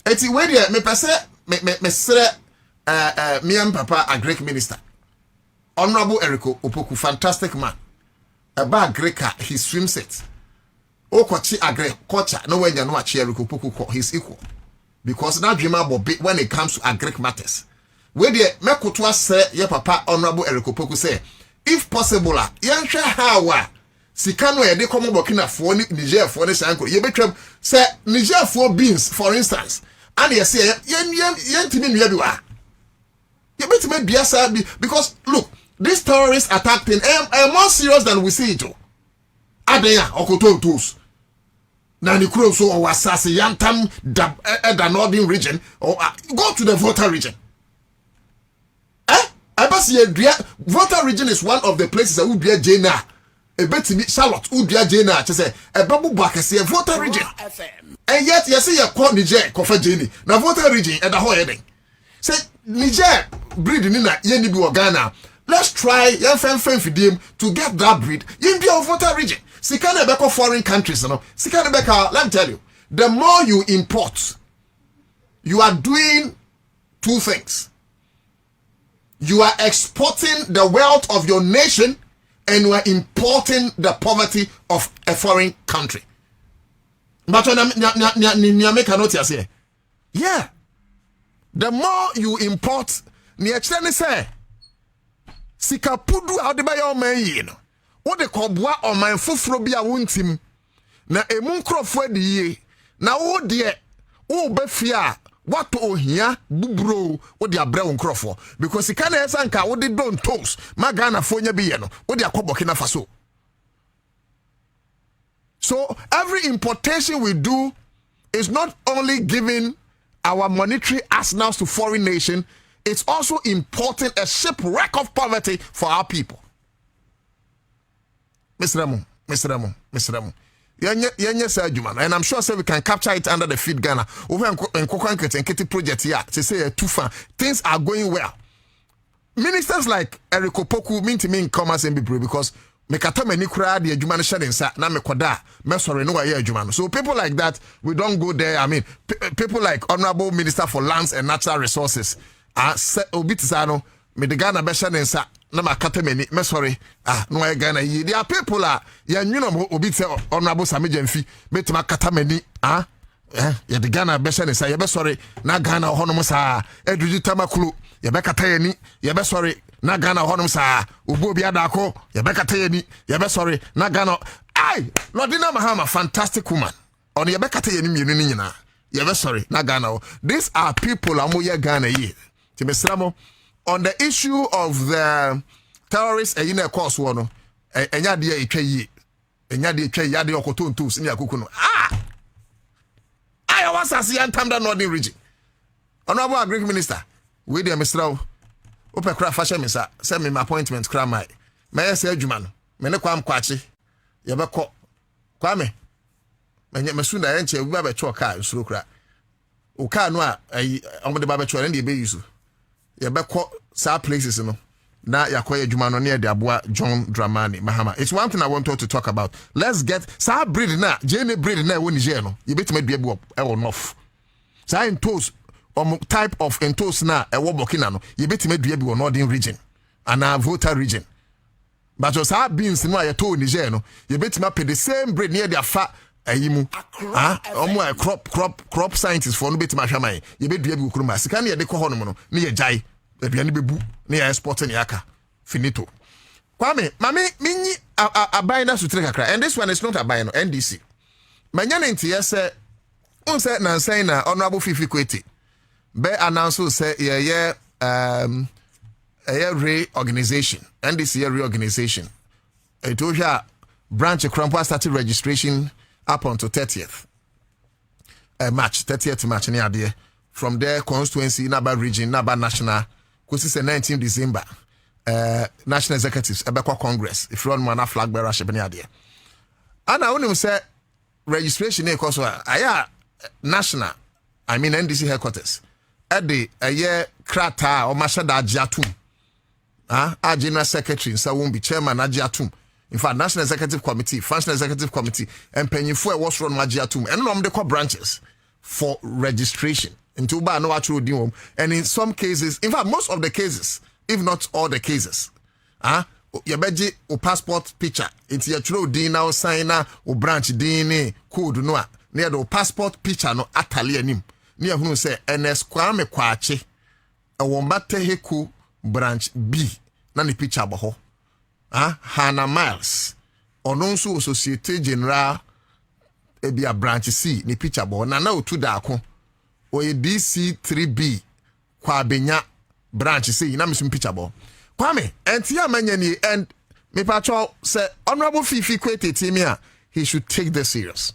Eti where me pese me sere me and papa a Greek minister. Honorable Eriko Opoku, fantastic man. About Greeka, he swims it. Okwachi agriculture, no way you know Eriko Opoku, he's equal. Because now dreamer when it comes to agric matters. Where the Mekotwa say your papa Honorable Eriko Opoku say, if possible, yansha hawa. Sikano ye de come Burkina for Niger for the Sanko. Ye betwem say Niger for beans, for instance. And you say yen timi nyabiwa. Ye betime biasa because look, this terrorist attack thing more serious than we see it. Adeya okoto tools. Na ni kuro so or wasase yantam the northern region or go to the voter region. Voter region is one of the places that would be a Jena. A betimi Charlotte would be a Jena. To say a babu bakasi a voter region. And yet you see a call Niger Kofa Jenny. Now voter region at the whole heading. Say Niger breeding in a Yenibu Ghana. Let's try young fem to get that breed in the voter region. Sikana beko foreign countries, you know. Sikana beko, let me tell you, the more you import, you are doing two things. You are exporting the wealth of your nation and you are importing the poverty of a foreign country. But yeah. The more you import, sika pudu a de ba ya man yi no wo de koboa oman foforo bia wontim na emu nkrofo adiye na wo de wo ba fia wato ohia buburo wo de abra wo nkrofo because sika na esa nka wo de don toes magana fonya bi ye no wo de akoboke na faso. So every importation we do is not only giving our monetary arsenals to foreign nation, it's also importing a shipwreck of poverty for our people. Mr. Remo. And I'm sure we can capture it under the Feed Ghana. Over in Nketi project here, to say too far. Things are going well. Ministers like Eric Opoku mean to me in commerce and be brave because mekatome ni kura de adwuma no hyede nsa na mekoda mesore no waye adwuma no. So people like that, we don't go there. I mean, people like Honorable Minister for Lands and Natural Resources, obitisano me de Ghana be hyede nsa na makatome ni mesore no waye Ghana yi. There are people ya nwuno obitse Honorable Samijemfi metima katamani ya de Ghana be hyede nsa ye be sorry na Ghana hono sa eduji tamakulu ye be katayani ye be sorry na Ghana honum sa ubo bia dako ye bekata yani ye be sorry na Ghana Lordina Mahama fantastic woman on ye bekata yani mienu ni nyina ye be sorry na Ghana. These are people amoye Ghana yi timesramo on the issue of the terrorists in a course one enya de etwa yi ya de okotontos ni akuku no I was as yantam da northern region. Honorable Agriculture Minister we dey mesrawo ope kra fashion me sa send me my appointment kra mai me say adwuma no me ne kwam kwache ye be ko kwame menye mesunda ye nche bi ba be cho car nsuro kra o car no a omde ba be cho ne de be use ye be ko sa places no na yakoye adwuma no ne de aboa John Dramani Mahama. It's one thing I want to talk about. Let's get sa breed na jene breed na wo Niger no ye betime dua bi e wo nof sa in toes type of entos na ewo Burkina no ye betime dua bi wo northern region and a Volta region, but just have beans no ye to Niger no ye betime pay the same breed near their fa ayimu crop scientists for no betime hwaman ye be dua bi wo kuruma sika na ye de ko hono no ne ye jai aduane bebu ne ye export ne aka finito kwame mami minyi aban na sutre kakra, and this one is not aban no NDC manya ne ntie se on se na nsan na Honorable Fifi Kweti be announce say reorganization, NDC reorganization. It was branch Krampo started registration up until 30th March near there. From there constituency Naba region Naba national because 19 December national executives Ebekwa Congress if you want flag bearer near there. And I want to say registration because national NDC headquarters Ede aye krata o mashada agiatum general secretary nsa won be chairman agiatum. In fact, National Executive Committee, Functional Executive Committee, and Penyifo was run agiatum and no the branches for registration into ba no actual deal. And in some cases, in fact most of the cases, if not all the cases, your beji o passport picture into your true din now sign o branch DNA code no near the passport picture no atali anim. Near who say NS Kwame Kwache a wombate heku branch B nani picture boho Hannah Miles ononso Societe General ebia branch C ni picture boho na otu dako oye DC 3B kwa benya branch C na misum picture boho Kwame entia manyani and me patrol say Honorable Fifi Kwete timia he should take this serious.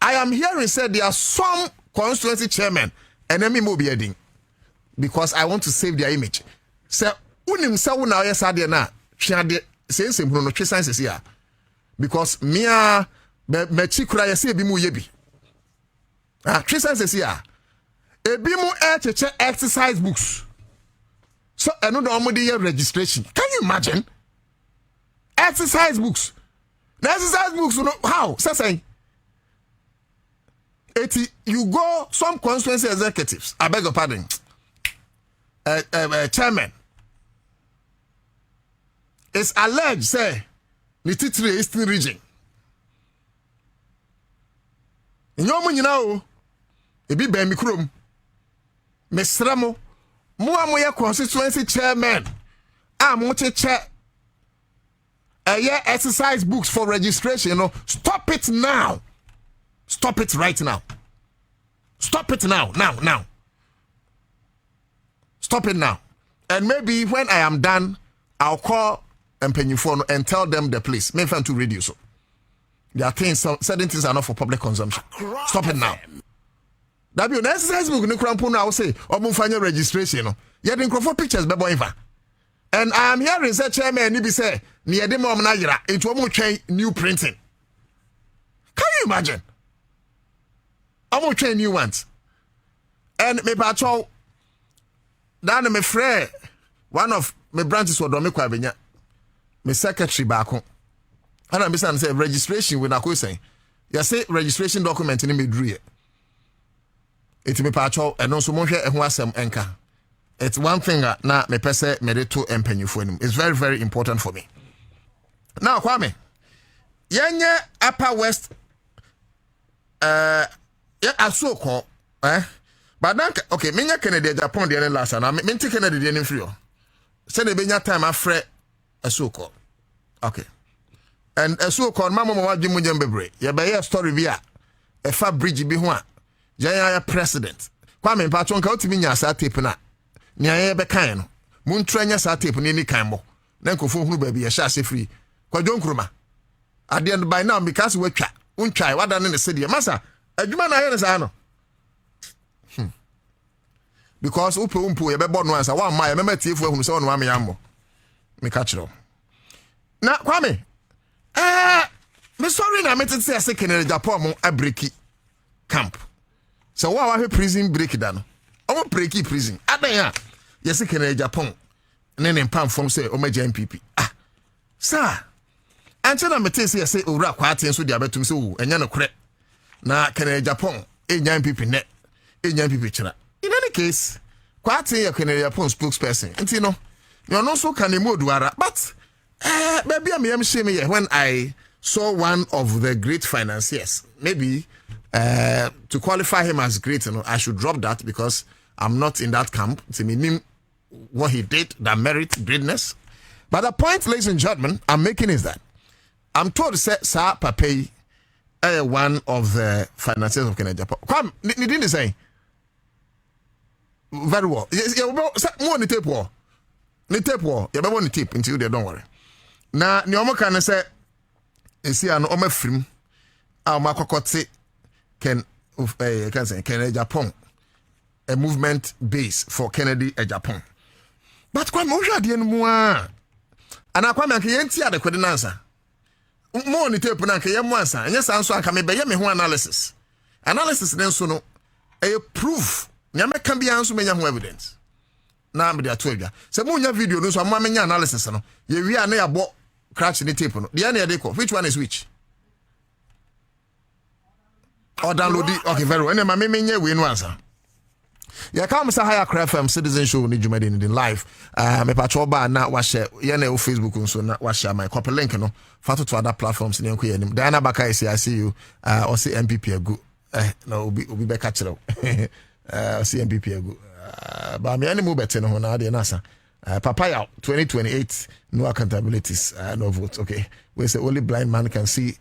I am hearing said there are some constituency chairman enemy mo be heading because I want to save their image. Say unim say una yes ade na hwade sense no twe sciences here because me chikura yes e bi mu ye bi twe sciences here e bi mu cheche exercise books so eno do mo dey registration. Can you imagine exercise books? The exercise books no how say you go some constituency executives, I beg your pardon, chairman, It's alleged, say, the Titri Eastern region. In your money now, it be Bambi Krum. Miss Ramo, Muamoya constituency chairman. I'm going to check a year exercise books for registration. You know, stop it now. Stop it right now. Stop it now. Now. Stop it now. And maybe when I am done, I'll call phone and tell them the place. Maybe to reduce. So there are things, certain things are not for public consumption. Stop it now. That be an exercise book. No crampon. I will say, or find registration. You didn't for pictures, baby. And I am hearing such chairman. Nibi say, near the mom Nigeria into a new printing. Can you imagine? I'm going to train new ones. And me patrol. Then me friend, one of my branches was Domi Kwabenya, my secretary back home. And I'm saying registration with Nako saying, you say registration document in me drew it. It's me patrol and also more and was some anchor. It's one thing now me pese me de to empenyu for him. It's very, very important for me. Now, Kwame, yenye Upper West, yeah, aso ko, but then, okay, menya Kennedy Japan the last and I mean Kennedy the any free. Send a benya time afre aso ko. Okay. And aso ko mama wa dwemu nyembebre. Ye be here story bi a fa bridge bi ho a. Jaya president. Kwame patron ka otimi nya sa tape na. Nya ye be kan no. Muntra nya sa tape ni kan mo. Na nkofo hunu ba bi ye sha se free. Kwadwo nkruma. At the end by now because we twa. Untwai wada ne se masa adwuma na ye ne sa no. Because umpu ye be born no answer one my me tiefo ehunu se wonu ma me yambo. Me catch it. Na Kwame me sorry na me tete say Kennedy Japan mo abreki camp. So wa hwe prison break da no. Omo breaki prison. Adan ya ye say Kennedy Japan ne pam from say o ma MPP. Sir. Anche na me tete say say owura kwa aten so dia betum say o enya no kore. Na Kennedy Japan enya MPP ne enya MPP chira. In any case, quite a Kennedy Japan spokesperson. And you know so can duara. But maybe I am shame when I saw one of the great financiers. Maybe to qualify him as great, I should drop that because I'm not in that camp. To mean what he did that merits greatness. But the point, ladies and gentlemen, I'm making is that I'm told to say Sir Pape one of the financiers of Kennedy Japan. Come, you didn't say. Very well. More ni tape war. Ni tape war. You be want the tape until they don't worry. Na ni omo kan say esi ano omo frim a omo akokoti can say Kennedy Japan a movement base for Kennedy Japan. But kwa mo hwa de no mu a ana kwa me anke yenti ade kwede nansa. More ni tape na anke yem ansa. Anya sanso anka me be ye me ho analysis. Analysis den so no a proof nyame kan bia nso menya ho evidence na me de atodwa se mo nya video no so amma menya analysis no ye wi a na ya bo crash ni tape no de na de ko which one is which or download it okay very well na menya we no answer ya come say higher craft FM citizen show ni jumade ni live me patrol ba na wa share ye na Facebook nso na wa share my copy link no fato to other platforms ni enko ye nim Diana Baka I see you or say MPP agu no obi be catch it CMPP ago. But me any move better no na de nasa. Papaya 2028 no accountabilities no vote. Okay. We say only blind man can see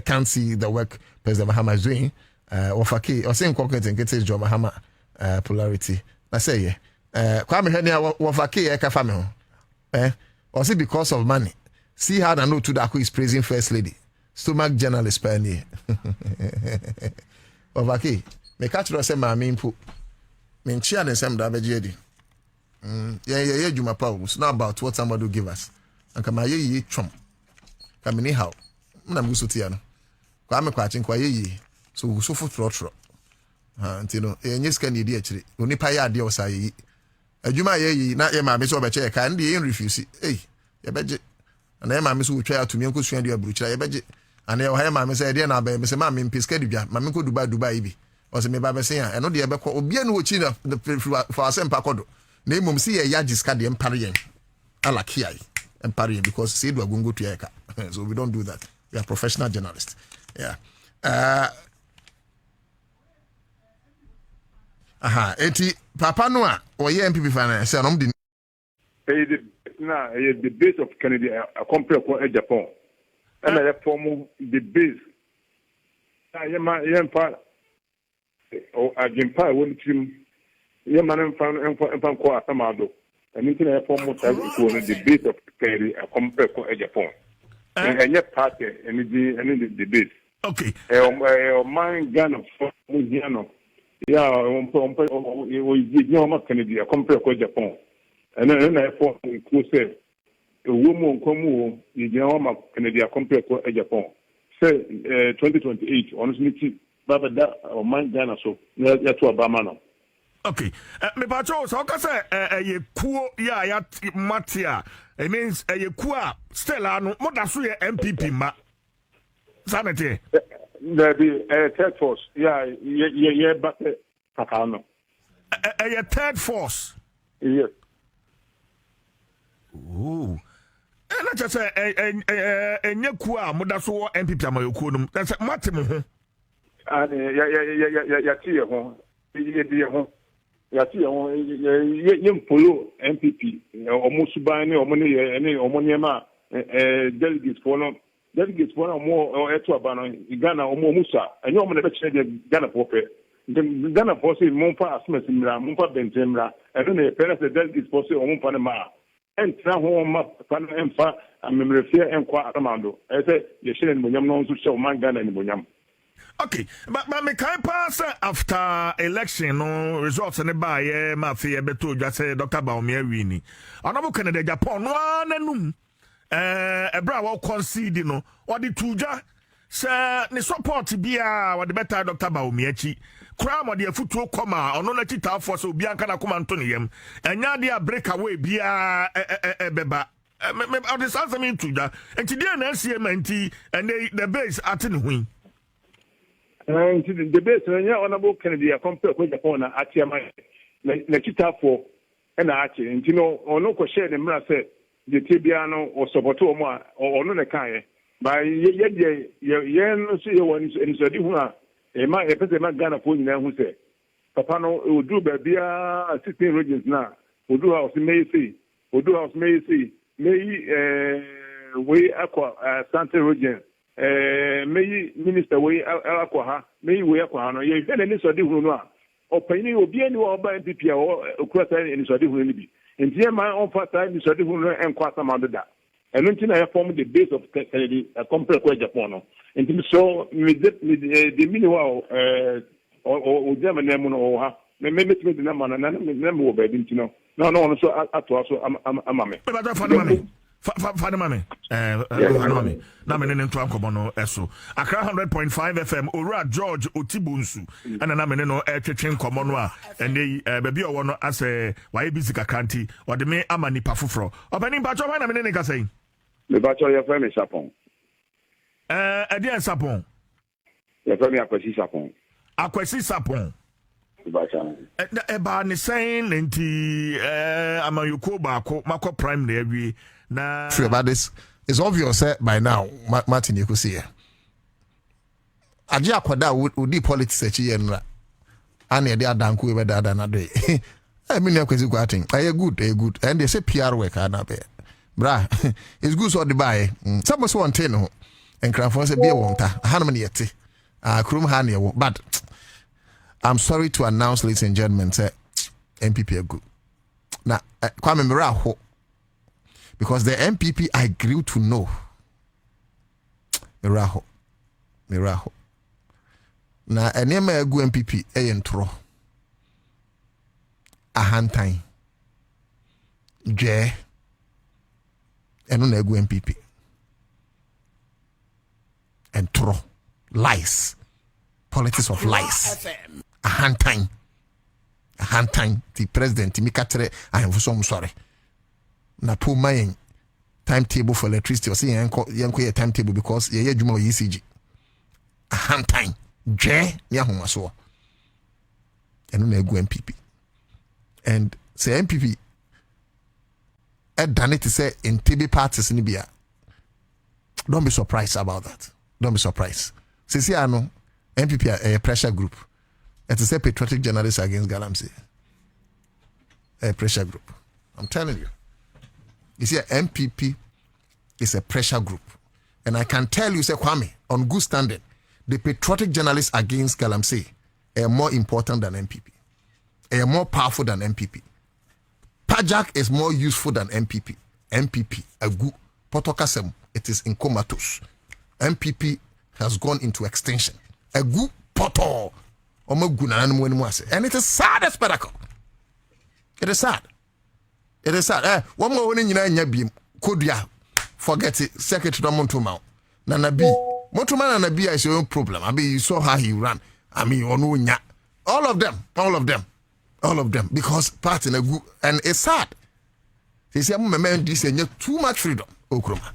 can't see the work President Mahama is doing. Ofaki or saying concrete and get John Mahama polarity. I say yeah. Kwame Henia Wofaki e ka family. Or say because of money. See how I know to that who is praising first lady. Stomach journalist penny. Ofaki me catch you say ma me impo me nchia den sem da beje di yeah juma pa it's not about what somebody will give us and come ye twom come ni how na me so tia no kwa me kwa chin kwa ye so so fotro antino enye scan ye di akire oni pa ya ade o sa ye adwuma ye na ye ma me so obeche ka ndi ye refuse ye beje na ye ma me so twa atumi enko sua di aburuchira ye beje ana ye ha ma me say de na ba me say ma me mpiska dibia ma me ko Dubai bi o se me ba be say ya eno de be ko obi anu ochi na for asempa kodo na emom si ye yagiska de empare yen ala kiai empowering because say do go to Eka. So we don't do that. We are professional journalists. Yeah. Eti Papa Noah or MPP finance say no the base of Kennedy a compare for Japan. And I form the base. I am part or Argentina won't trim. Yaman and Fanco Asamado. And into a form of the base of Kennedy a compare for Japan. And yet party and the base. Okay. Mine gun of Muziano. Yeah, Kennedy a compare for Japan. And then I thought say a woman come you Kennedy a compare for Japan. Say 2028 honestly Baba that or mine Ghana so yeah to Obama now. Okay. Me pacho so ka say ye kuo ya matia. It means ye kuo still anu mo da so ye MPP ma. Sanete. The third force. Yeah, but Pakano. A third force. Yes. Ooh. And I just say enye kuo a mo da so MPP ma ye kuo num. That's matim ho. And ya tie ho. Yati yem polo MPP almost ban any omoniema delegates for no more eto abano Ghana omo musa and you never change Ghana pope the Ghana force monfa asmes mra monfa bentemra and then the parents the delegates force omo pa ma and tra ho ma pa no emfa amemrefia enkwa atamando e say ye shire ni bonyam no nso show man Ghana ni bonyam. Okay, but me can pass after election no results in the buy mafia beto just say Dr. Baumia wini. Honorable Canada Japan no anum a bra concede no or the tuja say ni support bia what the better Dr. Baumia chi crime or the futu comma or no let it out for so bianca na come antonium and ya dia breakaway bia beba on the answer me tuja and today na CMNT and the base at in win. And the best honorable Kennedy a compare with Japan at Yamai, Nakita for an archie, and you know, or no share the Mrasa, the Tibiano or Sobotoma or no Kaya. By yen, see one in Sadihuna, a person Ghana putting there who say, Papano will do Babia 16 regions now, will do house Macy, will do house Macy, may way aqua Santa region. May minister way aqua may we aqua no ye any so di hunu a opani obi ani wo ba MPP or okurata any so di hunu bi ntie man on fata any so di hunu enkwa samado da eno nti na form the base of Kennedy a compare kwa Japan no nti so the mini wa o German name no ha me the name na name wo ba di nti no no so ato so amame Father Mame, na me ne nto ankomo no eso Accra 100.5 FM Ora George Otibunsu ana na me ne no twetwe nkomo no a ene baabi o wo no ase waye busy kakranti o de me ama nipa foforo obani bacho na me ne ka sei me bacho ye fa me sapon ade sapon ye fa me akwasi sapon ba ne sen nti amayuko baako makọ prime na awie na true about this. It's obvious by now Martin you could see here aje akwada odi politics echi ye nra ana ye de adanku we da na dey I mean akwezi kwatin aye good and they say PR work ana be bra it's good so the buy some so want no and cranfo say be wonta hanam na yete krum ha na ye but I'm sorry to announce, ladies and gentlemen, say MPP are good. Now, Kwame Miraho, because the MPP I grew to know, Miraho. Now, a name a good MPP, a intro, a hand time, J, and no good MPP, and tro, lies, politics of lies. A hand time, the president, Mikatere, I am so sorry. Na poor my timetable for electricity or saying a timetable because ye jumo ECG. A hand time, J, Yahoma so. And no go MPP. And say MPP done it to say in TB parties in Libya. Don't be surprised about that. Don't be surprised. See, I know MPP a pressure group. It is a patriotic journalist against Galamsey. A pressure group. I'm telling you. You see, MPP is a pressure group. And I can tell you, say, Kwame, on good standing, the patriotic journalists against Galamsey are more important than MPP. Are more powerful than MPP. Pajak is more useful than MPP. MPP, a good potokasem, it is in comatose. MPP has gone into extinction. A good poto. And it is sad as spectacle. It is sad. It is sad. One more winning in Yabim. Kodia. Forget it. Secretary Montuma. Nanabi. Montuma and Nabi is your own problem. I mean, you saw how he ran. I mean, all of them. Because part in a good, and it's sad. He said, I'm this and too much freedom. Okroma.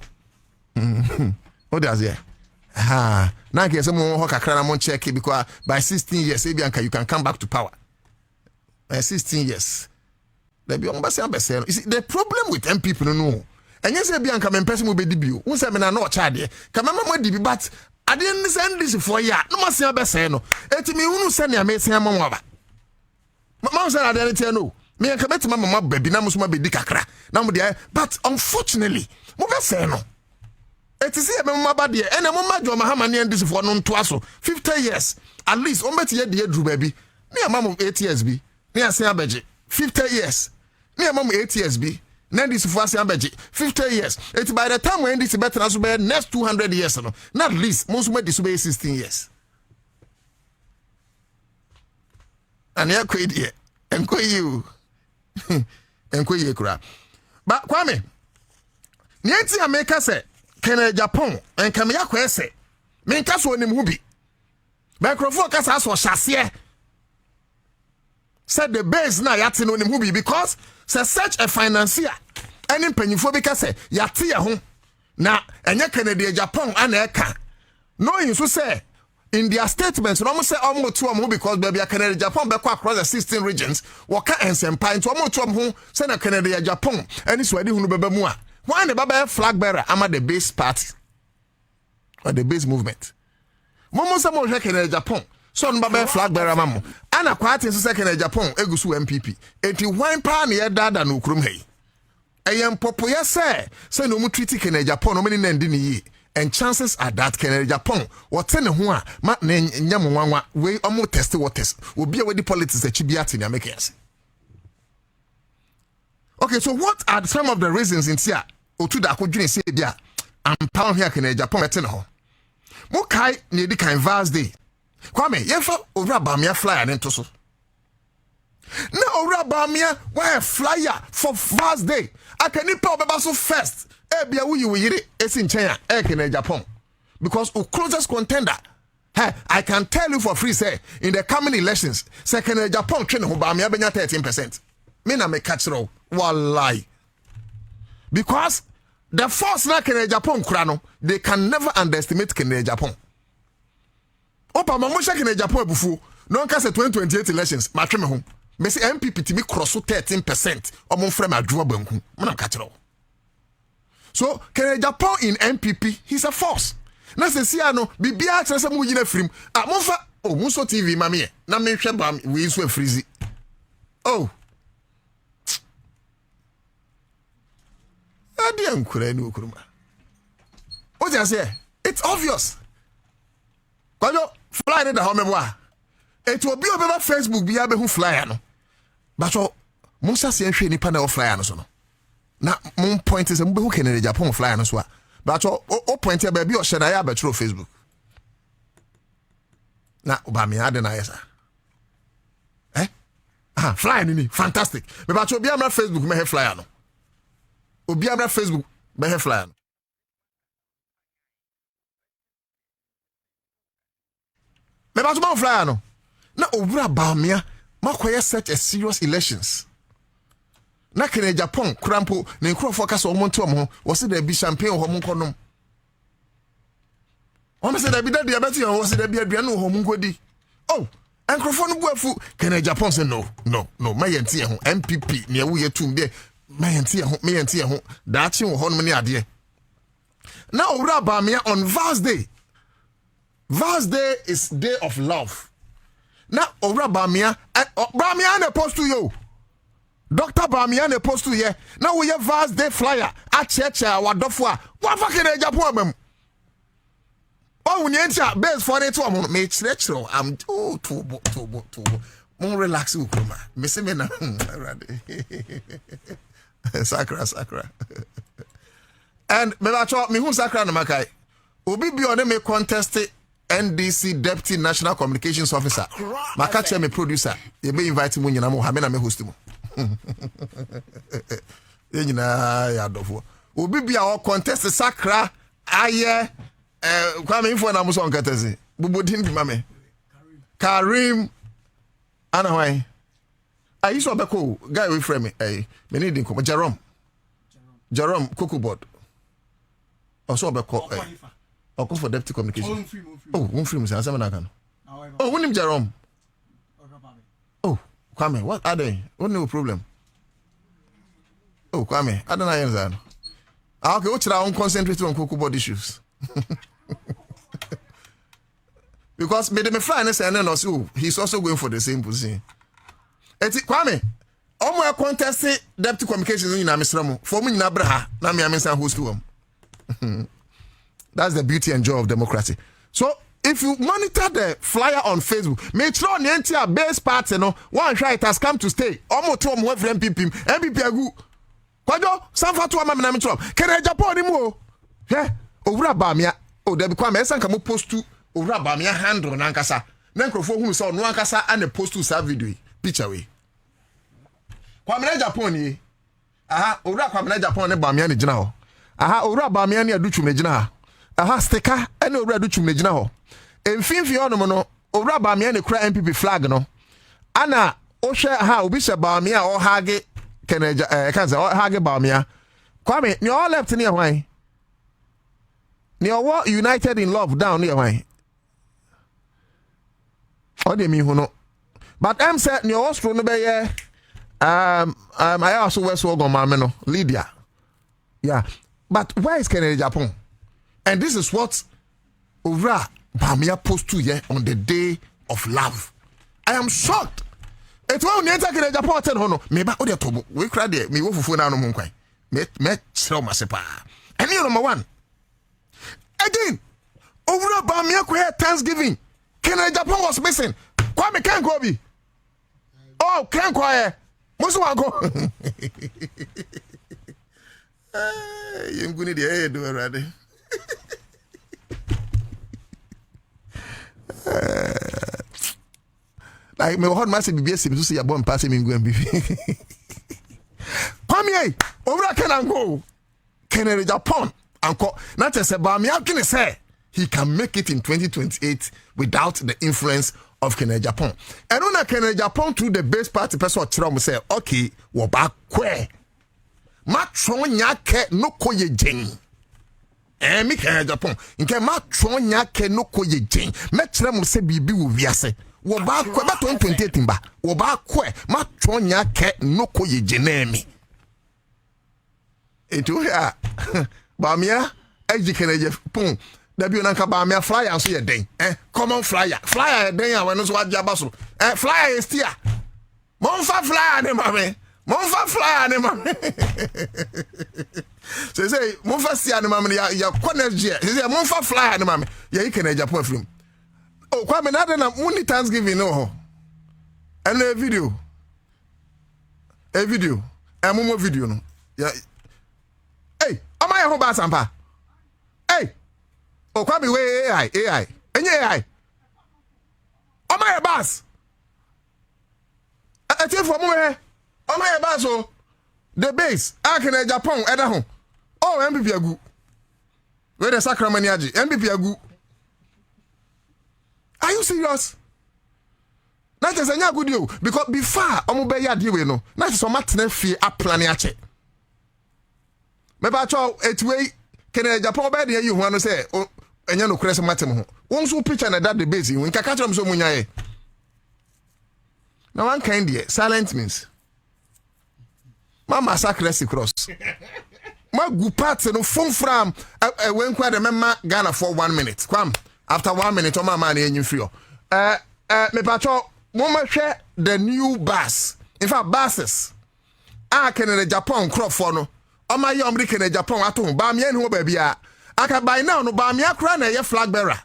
What does he? Now I someone who check it because by 16 years, you can come back to power. By 16 years. You see, the problem with MPP, no. And yes, Bianca, my person will be debut. Who said, I'm not child. Come on, debut, but I didn't send this for ya. No, must say, I'm best. It's me who send you a message. Mamma said, I didn't tell no. Me and come to my baby, now must be dicakra. Now, but unfortunately, Mobile say no. It is here, my body, and a moment, Mahama, and this for non twasso 50 years. At least, on better yet, dear Drew baby. Me a mum 8 years be. Me a say 50 years. Me a mum 8 years be. Then this for 50 years. It's by the time when this better as well, next 200 years. No, not least, most of this will be 16 years. And you're quite here. And quite you. And quite you, crap. But Kwame, Nancy America said, Kenya Japan and Kamia Kwese. Men kaso ni mubi. Microphone kasa aso shasiye. Said the base na yati no ni mubi because say such a financier. Any mpanyifo bi kase yati ye ho. Na enye Kenya Japan ana eka. No you so say in their statements no say omo to omo because baby Kenya Japan be across the 16 regions. Waka ensempa into omo to omo say na Kenya Japan. Any so adi hunu bebe mu a. Why the Baba flag bearer? I'm at the base party or the base movement. Momo samo Kenya Japan. So Baba flag bearer mamu. Ana kwati nso Kenya Japan egusu MPP. Enti wan pa na ye dada no krum hei. Eyem popoye say no mu treaty Kenya Japan no many ndi ni yi. And chances are that Kenya Japan what ne ho a ma na nyam wanwa we omo test waters. Obi a we di politics e chibiati na make yes. Okay, so what are some of the reasons in here? Otu da kodwene say dia ampa here Kenya Japan mete no. Mo kai ne di kan vast day. Kwame, yefa owura bamia flyer ne to so. Na owura bamia why flyer for vast day. Akani pa obeba so first. Bia wo yiri esi nchen a Kenya Japan. Because o closest contender. Hey, I can tell you for free say in the coming elections, Kenya Japan train ho bamia benya 13%. Me na me catch roll. Wallahi. Because the force na Kenya Japan krano, they can never underestimate Kenya Japan. Opa mamusha Kenya Japan bufu. No nka se 2028 elections, ma tweme ho. Me se MPP timi cross 13%. Omo frame adwo banku. Mo catch roll. So Kenya Japan in MPP, he's a force. Na se sia no bibia kire se mo yina frim. Ah monfa oh muso TV mame na me hwe bam we so afrizi. Oh. What you say? It's obvious. Kwajo flyer the home boy. It will be over Facebook be able to flyer no. But so Musa say hwe nipa na flyer no so no. Na mon point is mbe hu Kenya Japan flyer no so a. But so o point here baby o share na ya betro Facebook. Na oba me ade na yesa. Flyer ni fantastic. Me but so be am na Facebook me he flyer no. Obi abra Facebook be he flyer no. Me ba to flyer no. Na obura ba mea makoye such a serious elections. Na Kenya Japan krampo na nkrofo ka so omonto omo wo se da bi champagne ho mon konom. O me se da bi da dia beti wo se da bi aduane ho mon kodi. Oh, nkrofo no buafu Kenya Japan say no. Ma yenti ho MPP ne wo yetum de me enti ho daachi wo hon me ade na owura Bamia on Vast Day. Vast Day is day of love. Na owura Bamia na post to you. Dr. Bamia na post to ye. Na we have Vast Day flyer a church wadofo a wa fa Kenya po amam. Oh, when you enter base for it, I'm make chiro. I'm tubo. Mon relax you, Kuma. Missing me now. Sakra. And me la chop me who sakra na makai. Obi bi on me contest NDC Deputy National Communications Officer. Makache me producer. You be invite me nyina mo ha me na me host mo. Ye nyina ya dofo. Obi bi a contest sakra aye kwame info na muso nkatase bubodin bi mame Karim ana why ayi so beko guy we frame me need nko Jerome Kokobod also beko oko for deputy communication one free musa asema na kan oh wonim Jerome oh kwame what are they what no problem oh kwame adana yenza okay what try on concentrate on Kokobod issues. Because me fly and say no so he's also going for the same position. Eti Kwame omo contest deputy communications in Amisramo for me na bra na me amesa host to. That's the beauty and joy of democracy. So if you monitor the flyer on Facebook, make sure the entire base party no one try it has come to stay. Omo to omo every MPP agu. Kwajo sanfa to amam na me tro. Kere Japan ni mo. He owura Bamia o debi Kwame esanka mo post to owura Bamia handle na nkasa na nkrofo hu so no nkasa and post to sa video picture we Kwame na Japan ni aha owura Kwame na Japan ne Bamia ne gina ho aha owura Bamia ne adutwum ne gina ha aha sticker ene owura adutwum ne gina ho emfinfi onom no owura Bamia ne kura MPP flag no ana o hwe ha obi hwe Bamia o hage keneja kanza o hage Bamia Kwame ni all left ni hwan ni owo united in love down near why o de mi hu no but am said ni owo stro no be ye I also west go mama no Lydia yeah but where is Kennedy Japan and this is what Owura Bamia post to ye on the day of love. I am shocked it won't enter Kennedy Japan ten hono me ba o de tobo we kra de me wo fufu na no mo nkwan me chiro masepa and you number one again, Owura Bamia kwa Thanksgiving. Kennedy Japan was missing. Kwame can't go be. Oh, can't go. Musu wango. You gonna the head already. Like me hot massive BBS to see a bomb passing in Gwen Bibi. Kwame, Owura can go. Kennedy Japan. Anko not as a Bamia can say he can make it in 2028 without the influence of Kennedy Japan. And when Kennedy Japan through the base party person Chirom say, okay, wo ba kwe. Ma tron nyake no koye jen. Mi Kennedy Japan. Nke ma tron nyake no koye jen. Me Chirom say bibi wo wiase. Wo ba kwe ba 2028 ba. Wo ba kwe ma tron nyake no koye jenemi. Eto ya Bamia eji Kennedy Japan. Dabi onanka Bamia flyer so ye den common flyer den ya weno so wadia baso flyer is tia monfa flyer ne mame say monfa sia ne mame ya connect je say monfa flyer ne mame ya ike na Japan film oh kwa me na na muni Thanksgiving no ho and a video momo video no ya hey ama ya ho ba sampa hey oh, kwami we AI. Enye AI. Oh my boss. Ati for mo he. Oh my boss o. The base. Akene Japan eda ho. Oh MPP agu. We the Sacramani aji. MPP agu. Are you serious? That is a good deal because before omo be ya deal we no. That is so matne fie a plan ya che. Me ba cho etwe Kennedy Japan be dey you ho no say enya no krese matem ho won so picture na that the base we nka catch am so munyae na one kind there silent means Mama sacrifice cross. Ma gu part no phone from when kwa the memma Ghana for 1 minute. Kwam after 1 minute o mama na enyim free. Me pacho mama share the new bus. In fact buses. Can Japan crop for no. O ma ye omri ken Japan ato ba me enu ba bia. Aka by now no ba me akra na ye flag bearer.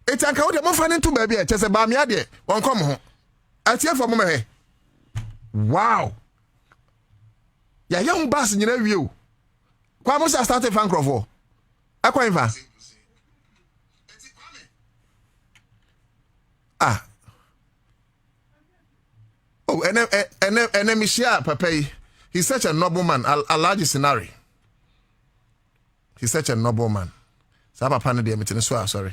It anka wo de mo fa ntu ba bia chese ba me ade won kom ho. Atie for mo me. Wow. Ya young bus nyina wie. Kwa mo start fan crop. Akwa infa. Oh, and Michelle Pape, he's such a noble man, a large scenario. He's such a noble man. Saba Pana de Mitineswa, sorry.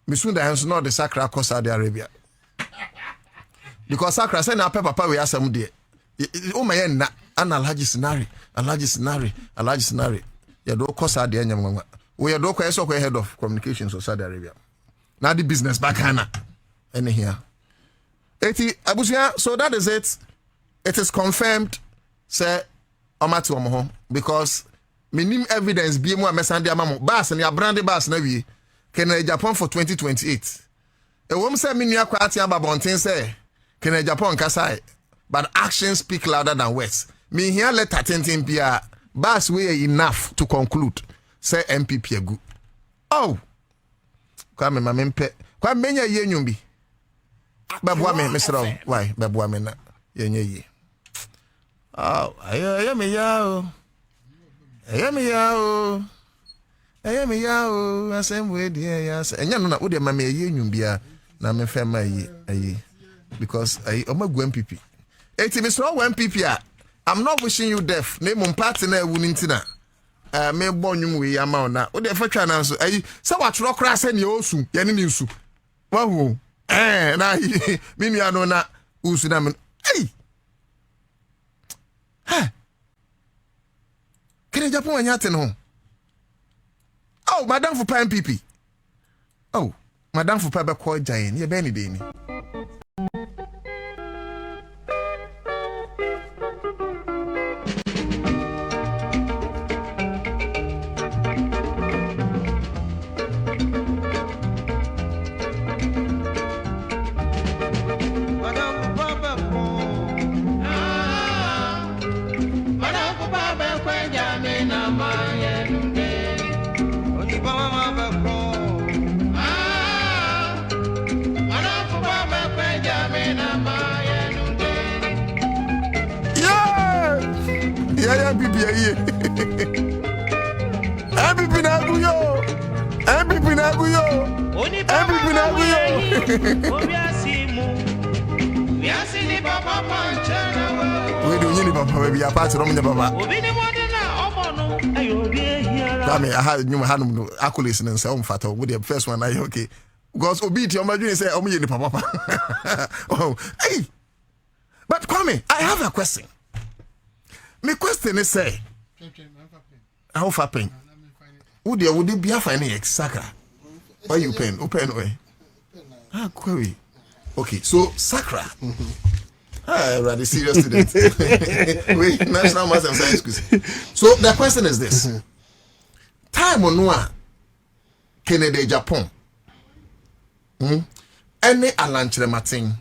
Misunda has not the Sacra across Saudi Arabia. Because Sacra send our papa, we are some dear. Oh, my end, an a large scenario, a large scenario, a large scenario. You don't cost Saudi Arabia. We are doing so head of communications of Saudi Arabia. Now the business back, Hannah. Any here. Abusia, so that is it. It is confirmed, say, Omatu Omoho, because minimum evidence be more messenger mamu bas and your brandy bas na we can Japan for 2028. A woman say minia kwati ababontin say can Japan kasai, but actions speak louder than words. Me here let 13 pia bas we enough to conclude. Say MPP good. Oh, kwame mamempe kwa menya ye nyumbi. Babwa me Mr. Why babwa me na yenye yi. Oh, ayame yao. Ayame yao. Asem we dia ya. Enya no na wo de ma me ye nyumbia na me fe ma yi because omagu MPP. Eti Mr. MPP a I'm not wishing you death. Na mum party na ewu ntina. Me bonyum we ama na. Wo de fa twa na so se wa tro kra se ne osu ye ne nsu. Wa hu. Na mimi ano na usu na men. Hey. Ha. Kene Japan wanyate no. Oh, madam for MPP. Oh, madam for Papa call Jane. Ye beni deni. I had new hand accolades and so fatal with the first one. I okay. Because obedient on my dream say, oh, me, papa. Oh, hey. But Kwame, I have a question. My question is say, how far pain? Would you be a finding exactly? Why you pen? Open way. Query. Okay, so Sakra. Rather serious student. Wait, National Master of Science School. So the question is this. Time on one Kennedy Japan. Any Alanchre Martin.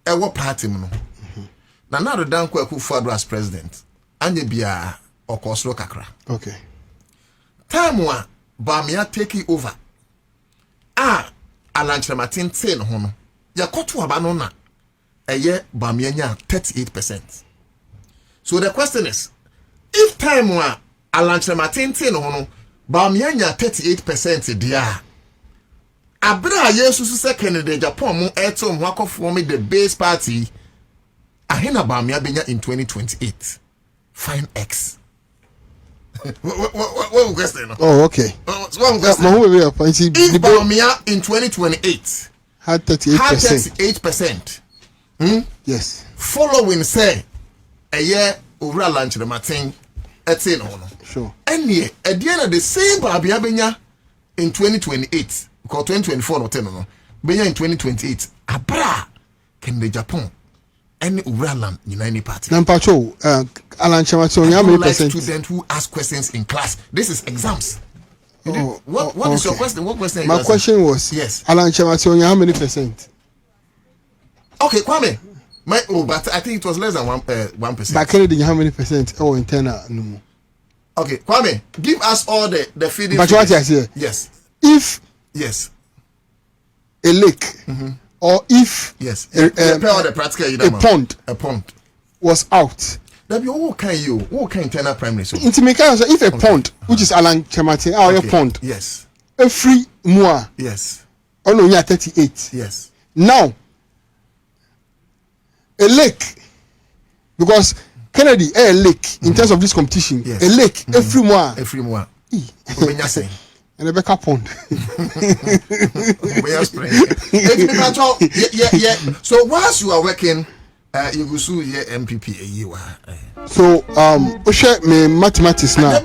What party no? Na the down kwa Kufuor as president. Anye bia okosro kakra. Okay. Time one Bamia take over. Alanchre Martin say no hono. Yakoto abano na. Eye Bamia nya 38%. So the question is, if time one Alanchre Martin say no hono, Bamia nya 38% dia. Abra Yesu se Kennedy Japan mo eto mwako form the base party. Ahina Bamia benya in 2028. Fine X. What question? Oh, okay. One question. If Bamia in 2028 had 38%. Yes. Following say a year over Alanchre Martin eto no. Sure. And at the end of the same Bamia benya in 2028. Because 2024 no 10 no. Benya in 2028. Abra Kennedy Japan any Uralan in any party. Nampacho, Alan Chamaton, how many percent? Student who ask questions in class. This is exams. What is your question? What question? My question was, yes, Alan Chamaton, how many percent? Okay, Kwame. But I think it was less than 1%. But Kennedy, how many percent? Oh, internal no more. Okay, Kwame, give us all the feeding. But what I say? Yes. If a lake or if a pond was out. What kind internal primary? If a pond, which is Alan Chamatin, our pond, yes, a free more, yes, only 38, yes. Now, a lake, because Kennedy, a lake in terms of this competition, a lake, a free more, and a backup pond. So whilst you are working, you go sue your MPP a year. So share me mathematics now.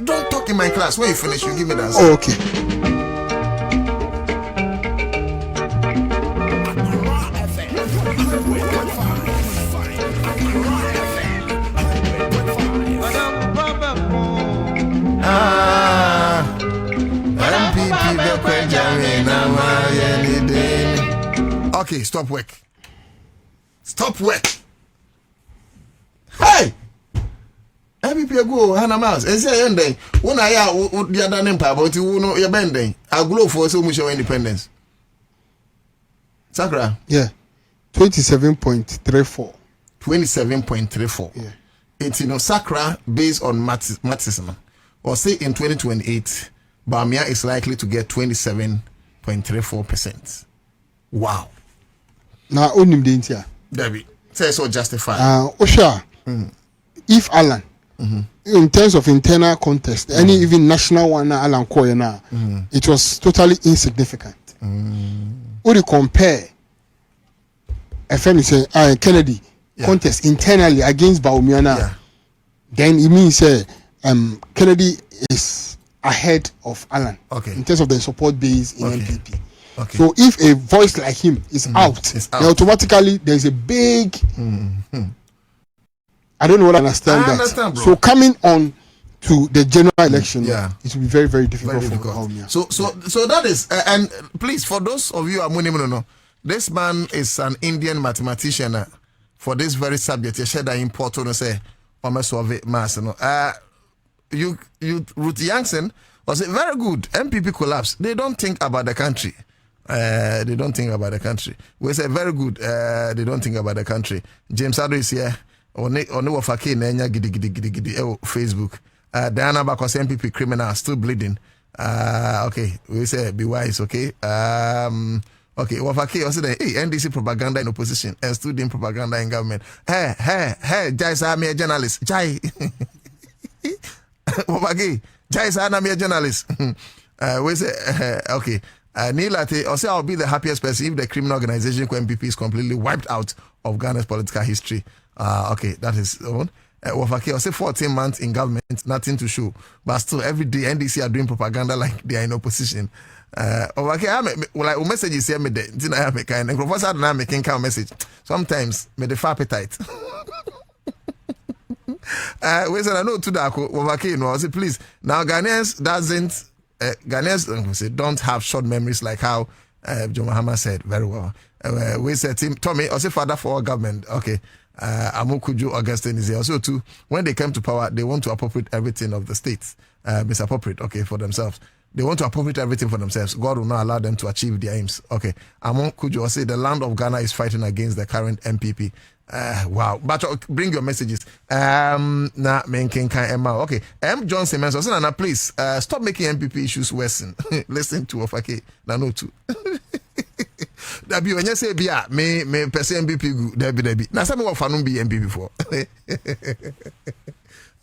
Don't talk in my class. When you finish, you give me the answer. Oh, okay. Okay, stop work. Stop work. Hey! MPP go Hannah Miles. And say ending. When I are the other empire, but you know you're bending. I grow for so much of independence. Sakura? Yeah. 27.34. 27.34. Yeah. It's Sakura based on Matism. Or say in 2028, Bamia is likely to get 27.34%. Wow. Now only the India. Debbie, say so justified. Osha, if Alan, in terms of internal contest, any even national one, Alan Koyana, it was totally insignificant. Would you compare FM Kennedy contest internally against Baumiana? Then it means Kennedy is ahead of Alan in terms of the support base in NPP. Okay. So if a voice like him is out, then automatically there's a big. I don't know what I understand that. So coming on to the general election, it will be very, very difficult. So that is, and please, for those of you who know, this man is an Indian mathematician for this very subject. You said that important to say, mass. You Ruth Yankson was it very good. MPP collapse. They don't think about the country. They don't think about the country. We say very good. They don't think about the country. James Ado is here. Oni wafake nenya gidi Facebook. Diana Bakos MPP criminal still bleeding. Okay, we say be wise. Okay. Okay, wafake also the NDC propaganda in opposition and still doing propaganda in government. Hey, Jai sa me a journalist. Jai. Wafake, Jai sa na me a journalist. We say okay. Nilate, or say I'll be the happiest person if the criminal organization MPP is completely wiped out of Ghana's political history. Okay, that is one. Wafake, I'll say 14 months in government, nothing to show. But still, every day NDC are doing propaganda like they are in opposition. Wafake, like messages here, me de, I have a kind of professor now making kind of message. Sometimes, me the appetite. We said I know to that. Wafake, no, I say please. Now Ghanaians Ghanaians don't have short memories like how John Mahama said very well. We said him, Tommy, I say father for our government. Okay. Amukuju Augustine is here. Also too, when they came to power, they want to appropriate everything of the states. Misappropriate, okay, for themselves. They want to appropriate everything for themselves. God will not allow them to achieve their aims. Okay. Amukuju, I say the land of Ghana is fighting against the current MPP. Wow, but bring your messages. Okay. Johnson mentions, please stop making MPP issues worsen. Listen to Ofake. No too. That be when you say bia me person MPP Debbie. Now some of be MPP before.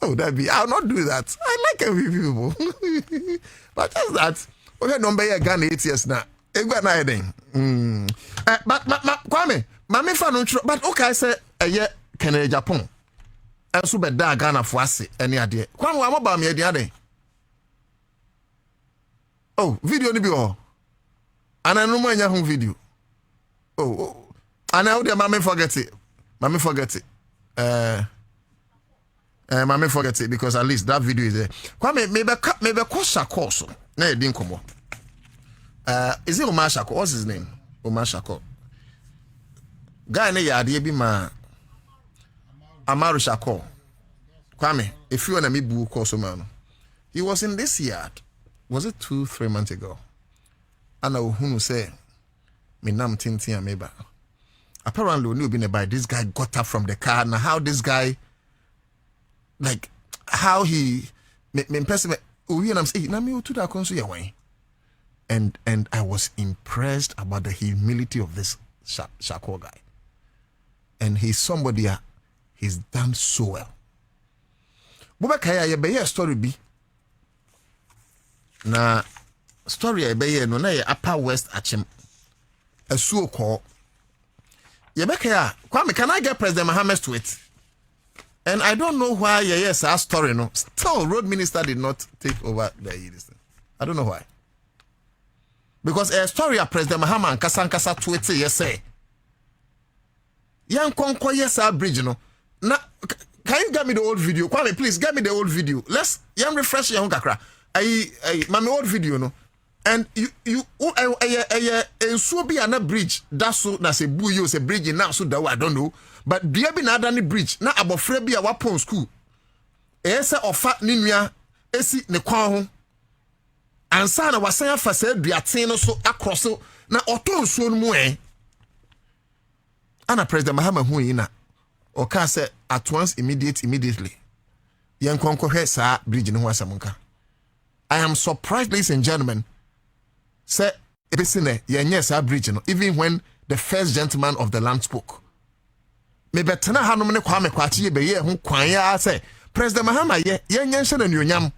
Oh, that be I'll not do that. I like MPP people. But just that. Okay, number here Ghana 8 years now. But Kwame. Mami fa no tro but okay say eye Canada Japan enso be da Ghana fo ase ene ade kwan wa maba me ade ade oh video ni bi ho ana no manya ho video oh ana wo de mami forget it Mami forget it. Mami forget it because at least that video is there. Kwame maybe kosa course. Na e din komo. Is it Omar Shako? What's his name? Omar Shako. Guy ne yade bi ma Amaru Shako. Kwame, if you want to meet Bu course man. He was in this yard. Was it 2-3 months ago? And I who say me nam tintin ameba. Apparently we knew been about this guy got up from the car. Now how this guy like how he me person we am say na me to da konso ye wan. And I was impressed about the humility of this Shako guy. And he's somebody he's done so well. Bubakaya ye be story bi. Na story e be no na ye Upper West Achem. Esuo ko. Ye be kaya, Kwame, can I get President Mahama's tweet? And I don't know why yes our story no. Still road minister did not take over the thing. I don't know why. Because a story of President Mahama and Kasankasa tweet yes say. Yan konko yes our bridge no. Na can you get me the old video? Kwame, please get me the old video. Let's yan refresh your kakra. My old video no. And you so be an bridge. That's so that's a buyo say bridge now so that I don't know. But there be na bridge na abofre bi a wapon school. Ese ofa ninua esi ne kwan ho. Ansa na wasan afa say duaten no so across na oton so no mu Ana President Mahama hu yi na o ka say at once immediately. Yen konko hwe sa bridge no ho asamunka. I am surprised, ladies and gentlemen. Say ebesine yenye sa bridge no even when the first gentleman of the land spoke. Me betena hanom ne Kwame Kwachi be ye ho kwan ya say President Mahama ye yenye hye na nuonyam.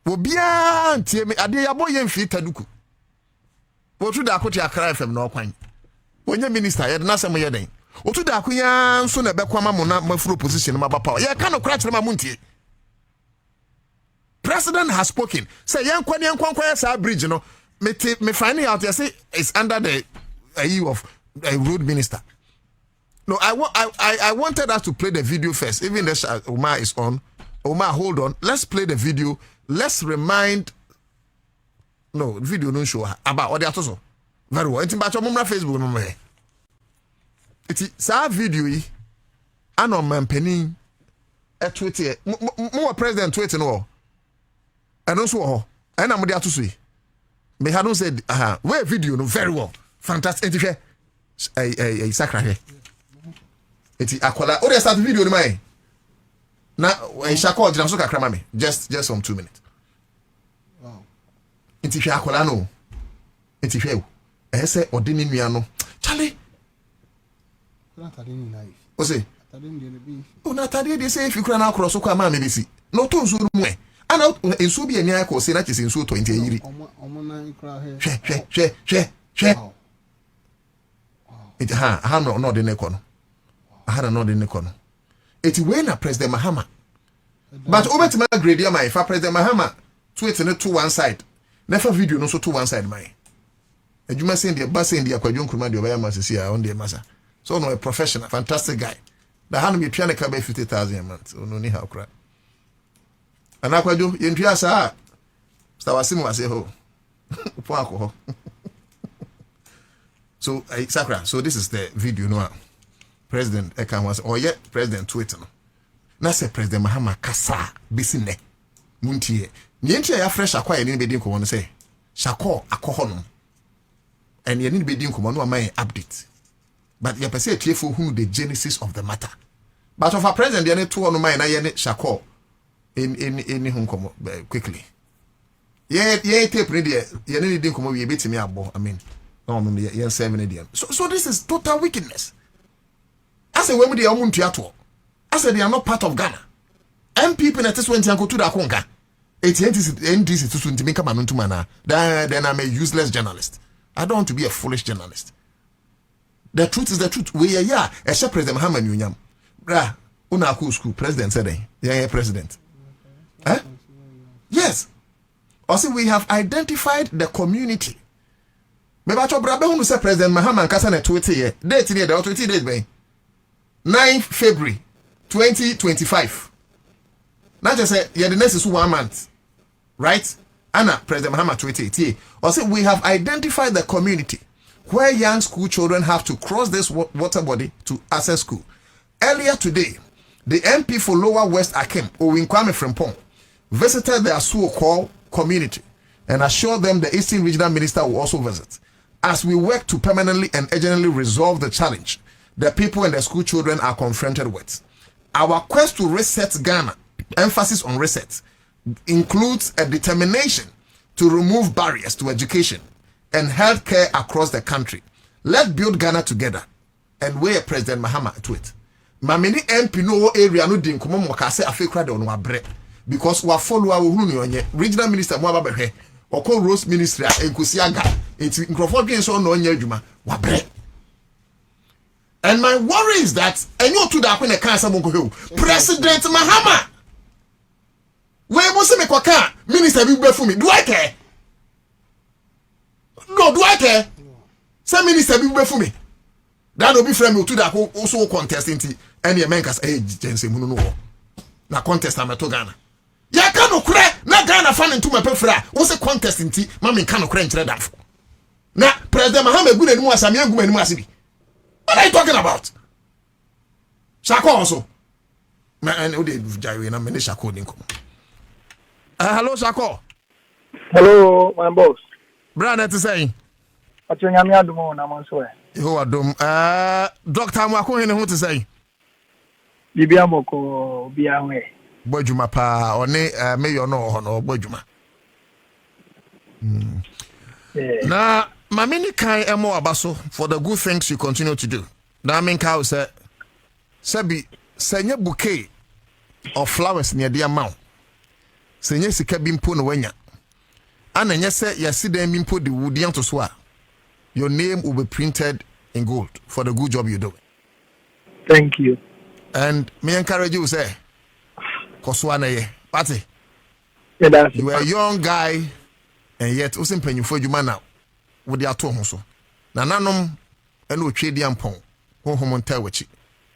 Obia ntie me ade yabo ye mfi taduku. Otu da akoti akra FM no kwan. Onye minister ye na sem ye den. Otu da akoya nso na bekwama mo na mafuro position ma bapa. Ye ka no kra kire ma muntie. President has spoken. Say yankwa sa bridge no me finding out you say it's under the EU of road minister. No, I wanted us to play the video first. Even the Omar is on. Omar, hold on. Let's play the video. Let's remind. No, the video no show about what they are so. Very well. It's about your Facebook no me. It's sa video yi. Ano mampeni e Twitter. Mo president Twitter no. And also, and I'm there to see. Me had not said, where video no very well, fantastic. A sacra here. It's aquala. Oh, they start video in my. Now, I shall call Jinasoka Kramami. Just some 2 minutes. Wow. It's aquala no. It's you. I say, or didn't me Charlie. What's it? Oh, Natalie, they say if you can now cross Okama, maybe see. No two zoom way. And out in Subia Nyako say that is in so 20 years. It ha no the nekono. I had another nekono. It's when a President Mahama. But over to my grade, my if President Mahama tweet no to one side. Never video no so to one side my. And you must send the bus in the Aquajun Kumadi over Massia on the Massa. So no a professional, fantastic guy. The hand me piano can be 50,000 a month. So no need how crap. And Aquajo, Yentia sa. Stawasimu was a ho. So, Sakra, so this is the video no. President Ekan was or yet President Twitter. Na say President Mahama Kasa Bisine. Muntie. Yentia ya fresh akwa ni be din ko won say. Shako akoho no. And ye ni be din ko no am update. But ye person tiefo who the genesis of the matter. But of a president ye to no man na ye Shako. In home come quickly. Yeah, tape ready. You need to come over me abo. I mean, no, yeah, 7 a.m. So this is total wickedness. I say when we are on to I said they are not part of Ghana. MPP na this when go to the Konga. It's NDC to make a man to mana. Then I'm a useless journalist. I don't want to be a foolish journalist. The truth is the truth. We are yeah. Except President Mahama Nyam. Bra, una school president said yeah, president. Huh? Yes. Also, we have identified the community. Maybe I told Brabe who said President Mahama and Kassan at 20 years. Date near the 20 days, 9th February 2025. Not just say the next is 1 month, right? Anna, President Mahama 28. Or say we have identified the community where young school children have to cross this water body to access school. Earlier today, the MP for Lower West Akim, Owin Kwame Frimpong, visited their so-called community and assured them the Eastern Regional Minister will also visit. As we work to permanently and urgently resolve the challenge the people and the school children are confronted with. Our quest to reset Ghana, emphasis on reset, includes a determination to remove barriers to education and healthcare across the country. Let's build Ghana together and wear President Mahama to it. Mamini MP no area no din komo mokase afekra de ono abre because wa follow our hunu regional minister mo ababe oko Rose ministry enkosi aga enti nkrofo dwen so no nya adwuma wa bre. And my worry is that enyo to da kwene kan sabon ko President Mahama we mo se me kwaka minister bi be for me do I care? No, do I care? Say minister bi be for me. That no be friend me to da ko also contest enti any Americans jense munu no na contest am to Ghana. Ya ka no kure na Ghana fan into my pefra wo se contest enti ma me ka no kure nkyere dafo. Na President Mahama egu n'animu asame egu m'animu asibi. What are you talking about? Shako also. And we Jaiwe na me Shako ninko. Hello Shako. Hello my boss. Brother to say. Atunyami adumo na monso e. Yo adum. Doctor Mwako hene ho to say. Bibia moko bia ho e. Bojuma pa one mayor no ho no bojuma. Na mamini kai emo abaso for the good things you continue to do. Na mean ka say sabi senye bouquet of flowers near the amount. Senye sika bimpo no wanya. Ana nye se yasi dem bimpo the woodian to swa. Your name will be printed in gold for the good job you do. Thank you. And me encourage you say koswana ye. Pati. Yeah, you are a young guy and yet usim penyu for you now. With the ato so na nanom eno twedi ampon honhom nta wachi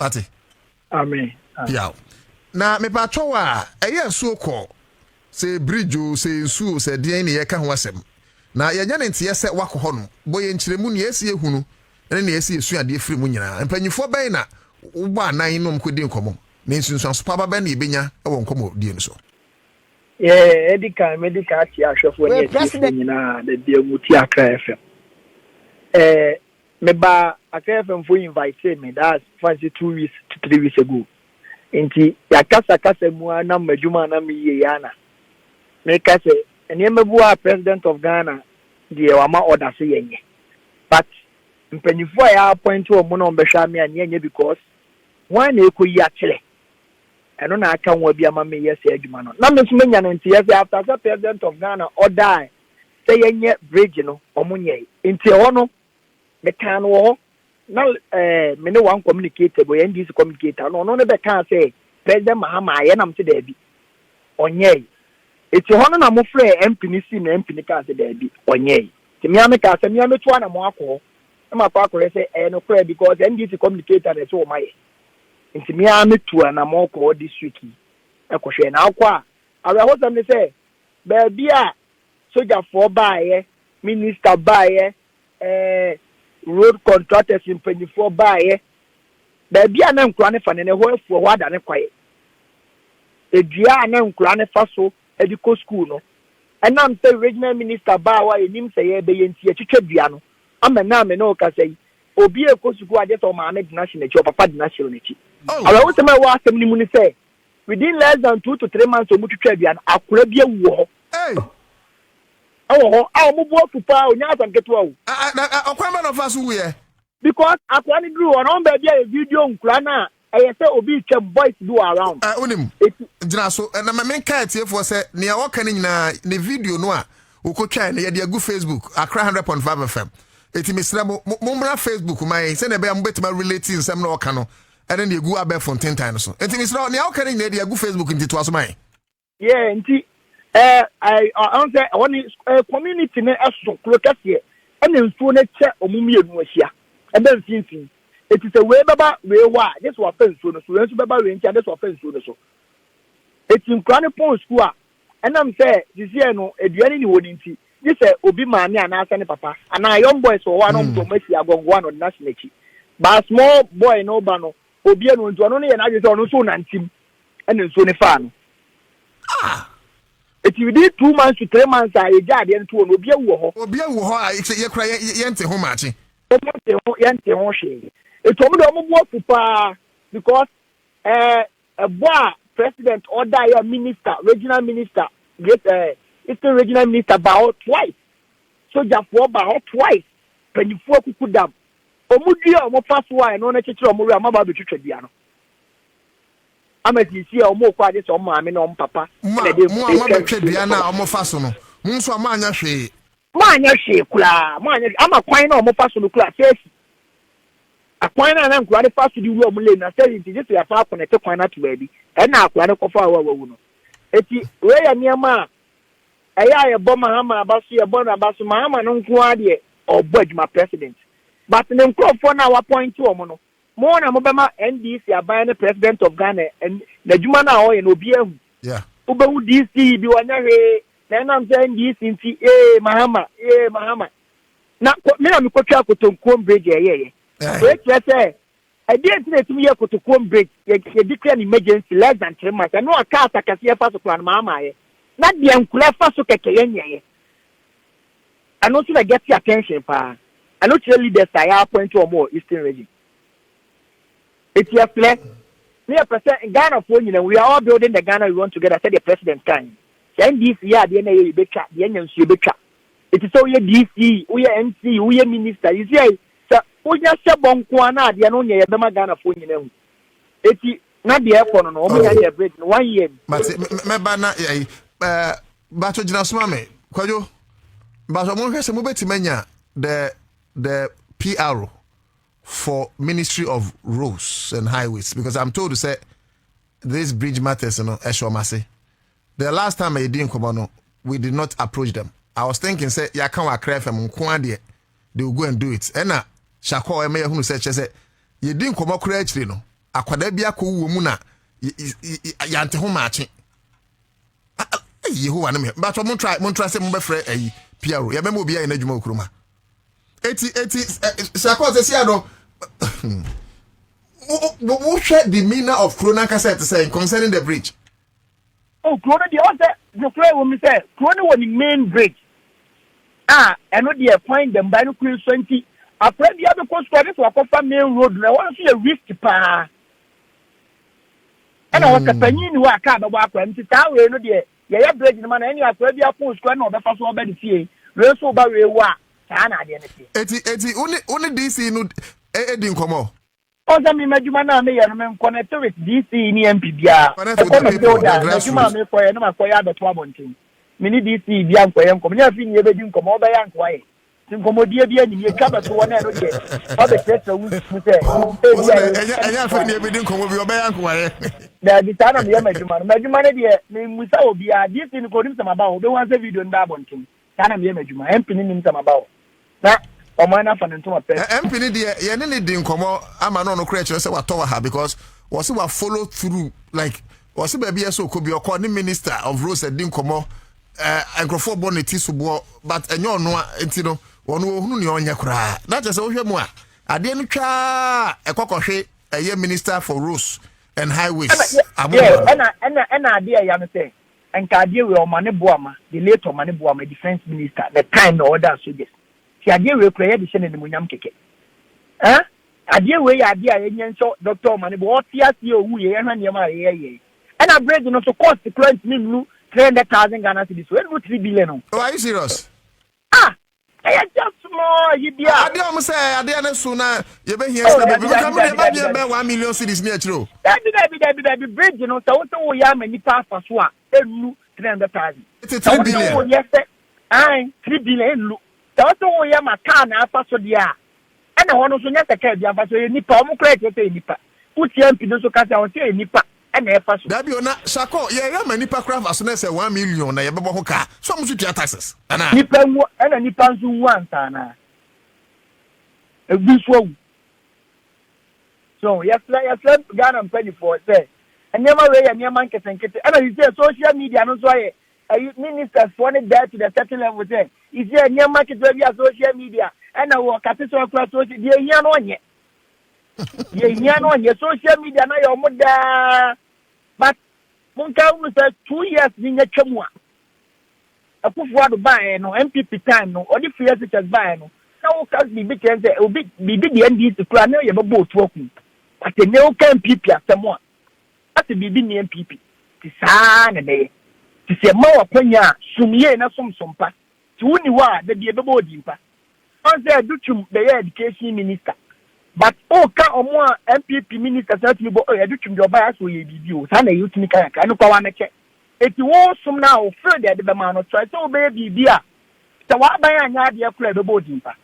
ate amen yeah na me pa twa wa eye so ko se bridge o se nsu se de ne ye ka ho asem na ye nya ne nte ye se wakoho no boye nkyeremu ne esi ehunu ene ne esi esu ade efiri mu nyina empanyifo ben na ugba anan nom ko di nkomo ne nsunsu so pa ba ben ne benya e won komo die no so medical ati ahwefo ne ati nyina de de muti akra FM me ba akra FM for invite me that's fancy 2 weeks to 3 weeks ago enti ya kasa mu na madwuma na me ye yana me kase ene mebu president of Ghana de wa ma order se yenye but mpanyifo ya appoint wo mo na ombehwa me anye because one na ekoyi akele eno na aka nwa bia ma me yes adwuma no na me so menya no nti yes after the president of Ghana or die say yenye bridge no omunye nti ho no me kan wo na me ne one communicator boy NDC communicator no ne be kan say President Mahama aye na mte da bi onye eti ho no na mo frɛ MP ni si na MP ni ka say da bi onye ti me ameka say me ametu na mo akọ e ma pa akọ say no pray because NDC communicator dey so my nti me ametu na mo akọ this week e ko hwe na akọ a ho sam ne say ba bia soldier for baaye minister baaye road contractors in 24 baaye ba bia na nkura ne fa ne ho afu ho ada ne kwaye edua na nkura ne fa so edico school no enam say regional minister baawa enim say ye be yenti atwitwa dua no amena me no ka say obi eko school aje to ma me national chi papa national chi ala wo tema wa asem ni mu ni say within less than 2 to 3 months omu twitwa dua no akura bia wu ho mo bo fupa onya asanketo awu okwamba no fa so wu ye because akwa ni dru on ba bia video nkura na I say obi twem voice do around onim gina so na me ka tie for say ne ya woka ni nyina ne video no a ukotwa na ye de agu Facebook Accra 100.5 FM eti misra mo mra Facebook mai say na be am betima relating nsem na woka no ene ne agu abe fonten time so eti misra ne ya woka ni nyina de agu Facebook nti to aso mai yeah nti I say one community ne aso krokase ene nsuo ne che omumie nu ahia ebe mfimfin it is a way baba way wa this was offense so no so baba we ntia this offense so it's in chronic post school and I'm say this year no eduane ni woni nti this obi maami anasa ne papa and a young boy so one on to mercy agongwa no national chi but small boy no ba no obi eno nti ono ne ye na adwe so ono so nantim and so ne fa no it will be 2 months to 3 months I got into an obia wo ye kra yente ho machi yente ho hwe it told me do mo pupa because a boy president order your minister regional minister get it's the regional minister about twice so just for about twice 24 kukudam omudua omo faswa no na chechiro omo ria maba be twetwa no amati omo kwa de so omo ame na omo papa na de mo betwa na omo faso no nso ama anya hwe kula ma anya ama kwan na omo faso no kula sesi akwan na nkura de faso di wu omo le na sesi ti je ya fa connect kwan na to baby na akura de kofa wa no eti we ya niama aya bo Mahama abaso ye bo na abaso Mahama no nko ade obo adwuma president but the microphone na wa point to omo no mo na mo bema NDC aban ne president of Ghana and na adwuma na o ye no obi ahu yeah ubewu DC bi wanya he na na mze NDC nti Mahama na me na mikotwa akotonkom bridge ye we tete I didn't say to me akotonkom bridge ye declare an emergency less than 3 months no aka atakase ye fa so plan Mahama ye na de ankula fa so keke ye I know to get your attention pa I know to leaders I point to more Eastern region. It's your plan. Me a percent Ghana for you know we are all building the Ghana we want together. Said the president can. Then this year the NA be chat, the NMC be chat. It is so we DC, we MC, we minister. You see, so we just say bon kwana the no ye be ma Ghana for you know. It's not the airport no. We are break 1 year. But me ba na but to jina suma me. Kwajo. But mo hwese mo beti manya the PR for Ministry of Roads and Highways because I'm told to say this bridge matters no eshomase. The last time I did in we did not approach them. I was thinking say ya kan wa kra fam nko ade they will go and do it. And Shako eme hunu say ye din komo kra akire no akwada bia ko wo mu na ya nte ho maachi. Yehowa na me but mo try say mo be frɛ ayi PR ya be mo bia ina dwuma okroma. Eti Shako say sia no what share the meaning of Corona cassette saying concerning the bridge? Oh, Corona the play when me say Corona was the main bridge. And not the point them by no 20. I pray the other coast for this was main road. I want to see a risk pa. And I was a penny who I can't about when to town we no there. Yeah, bridge man any I pray the post square no the first one by the sea. We so by we wa. Eti only DC no edin komo. Oza mi majuma na me ya no connect with DC ni MP bia. Majuma me for ya no makoya abeto abontin. Me ni DC bia nkoye nkom. Nya fi ni ebedi nkom obeya nkoye. Nkomodie bia ni me ka beto wona no de. Obe tete wu se. Enya fi ni ebedi nkom bi obeya nkoye. Na di tana me majuma. Majuma ne de me musa obi a DC ni ko dim sama ba obe wan se video nda abontin. Tana me majuma. MP ni nim sama ba na omana fanento ma pe MP ni de ye ne di nkomo ama no kra kire se wa towa ha because was we follow through like was be bia so ko bi okọ ni minister of roads di nkomo enkrofo boneti subo but enyo no enti no wono ohunu ne onye kra na je se wo hwe mu a ade no twa ekokohwe eye minister for roads and highways and ade ya no say enka ade we omane boama the late omane boama defense minister the time no order soldiers si ade we kura ye de hye ne munyam keke ade we ya ade a yenyen so doctor omane bo otia si owu ye hwa ne ma ye and a bridge no so cost current me nu 300,000 Ghana cedis we no 3 billion no. Oh, are you serious? I just small you dia ade am say ade na so na ye be here say be come dey be 1 million cedis me achiro that bridge no so wo ya mani pa fa so a enu 300,000 it's 3 billion yes 3 billion enu so wo ya ma car na fa so dia ana ho no so nya seka bia fa so ye nipa o mo kra tete nipa utie mpi no so ka say o tie nipa ana e fa so da bi ona Shako ye ya mani pa craft so na say 1 million na ye bebo ho ka so mo so tia taxes ana nipa mu ana nipa nso wan ta na ebi so So yes Ghana penny for say and never way and near man and you say social media no so ministers for it there to the certain level there. Is there near market via social media and I work at social yeah no yet. Yeah no yet social media na your mother but Monka say 2 years in your chamwa. A put for the buy no MPP time no or the free as buy no. Now can be big and say be the NDC to plan your boat working. But the no can PP as someone. That's the BB MPP. The son and they. To say more penya, sumye na sompa. To uni wa the diabo dimpa. On say do the education minister. But ka omo MPP minister say to bo do your bias we bibi. Sana youth ni kan no kwa wana che. Eti wo sum na o feel the be man no try so be bibi a. Se wa ban anya de akura be bo dimpa.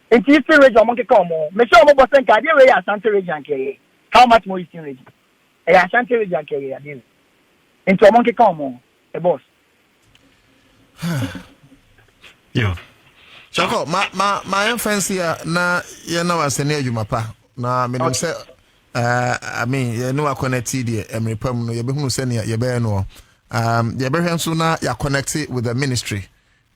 Enti Eastern region mo ke ka omo. Me sure omo bo sen ka de we Asante region ke. How much more Eastern region? Asante region ke ya de. Enti omo ke ka omo. Boss. Yo. Chako, my fancy na was near you mapa. Na me say I mean you know connected the Emripam no you be hu say you be no. You be hwan so na you connected with the ministry.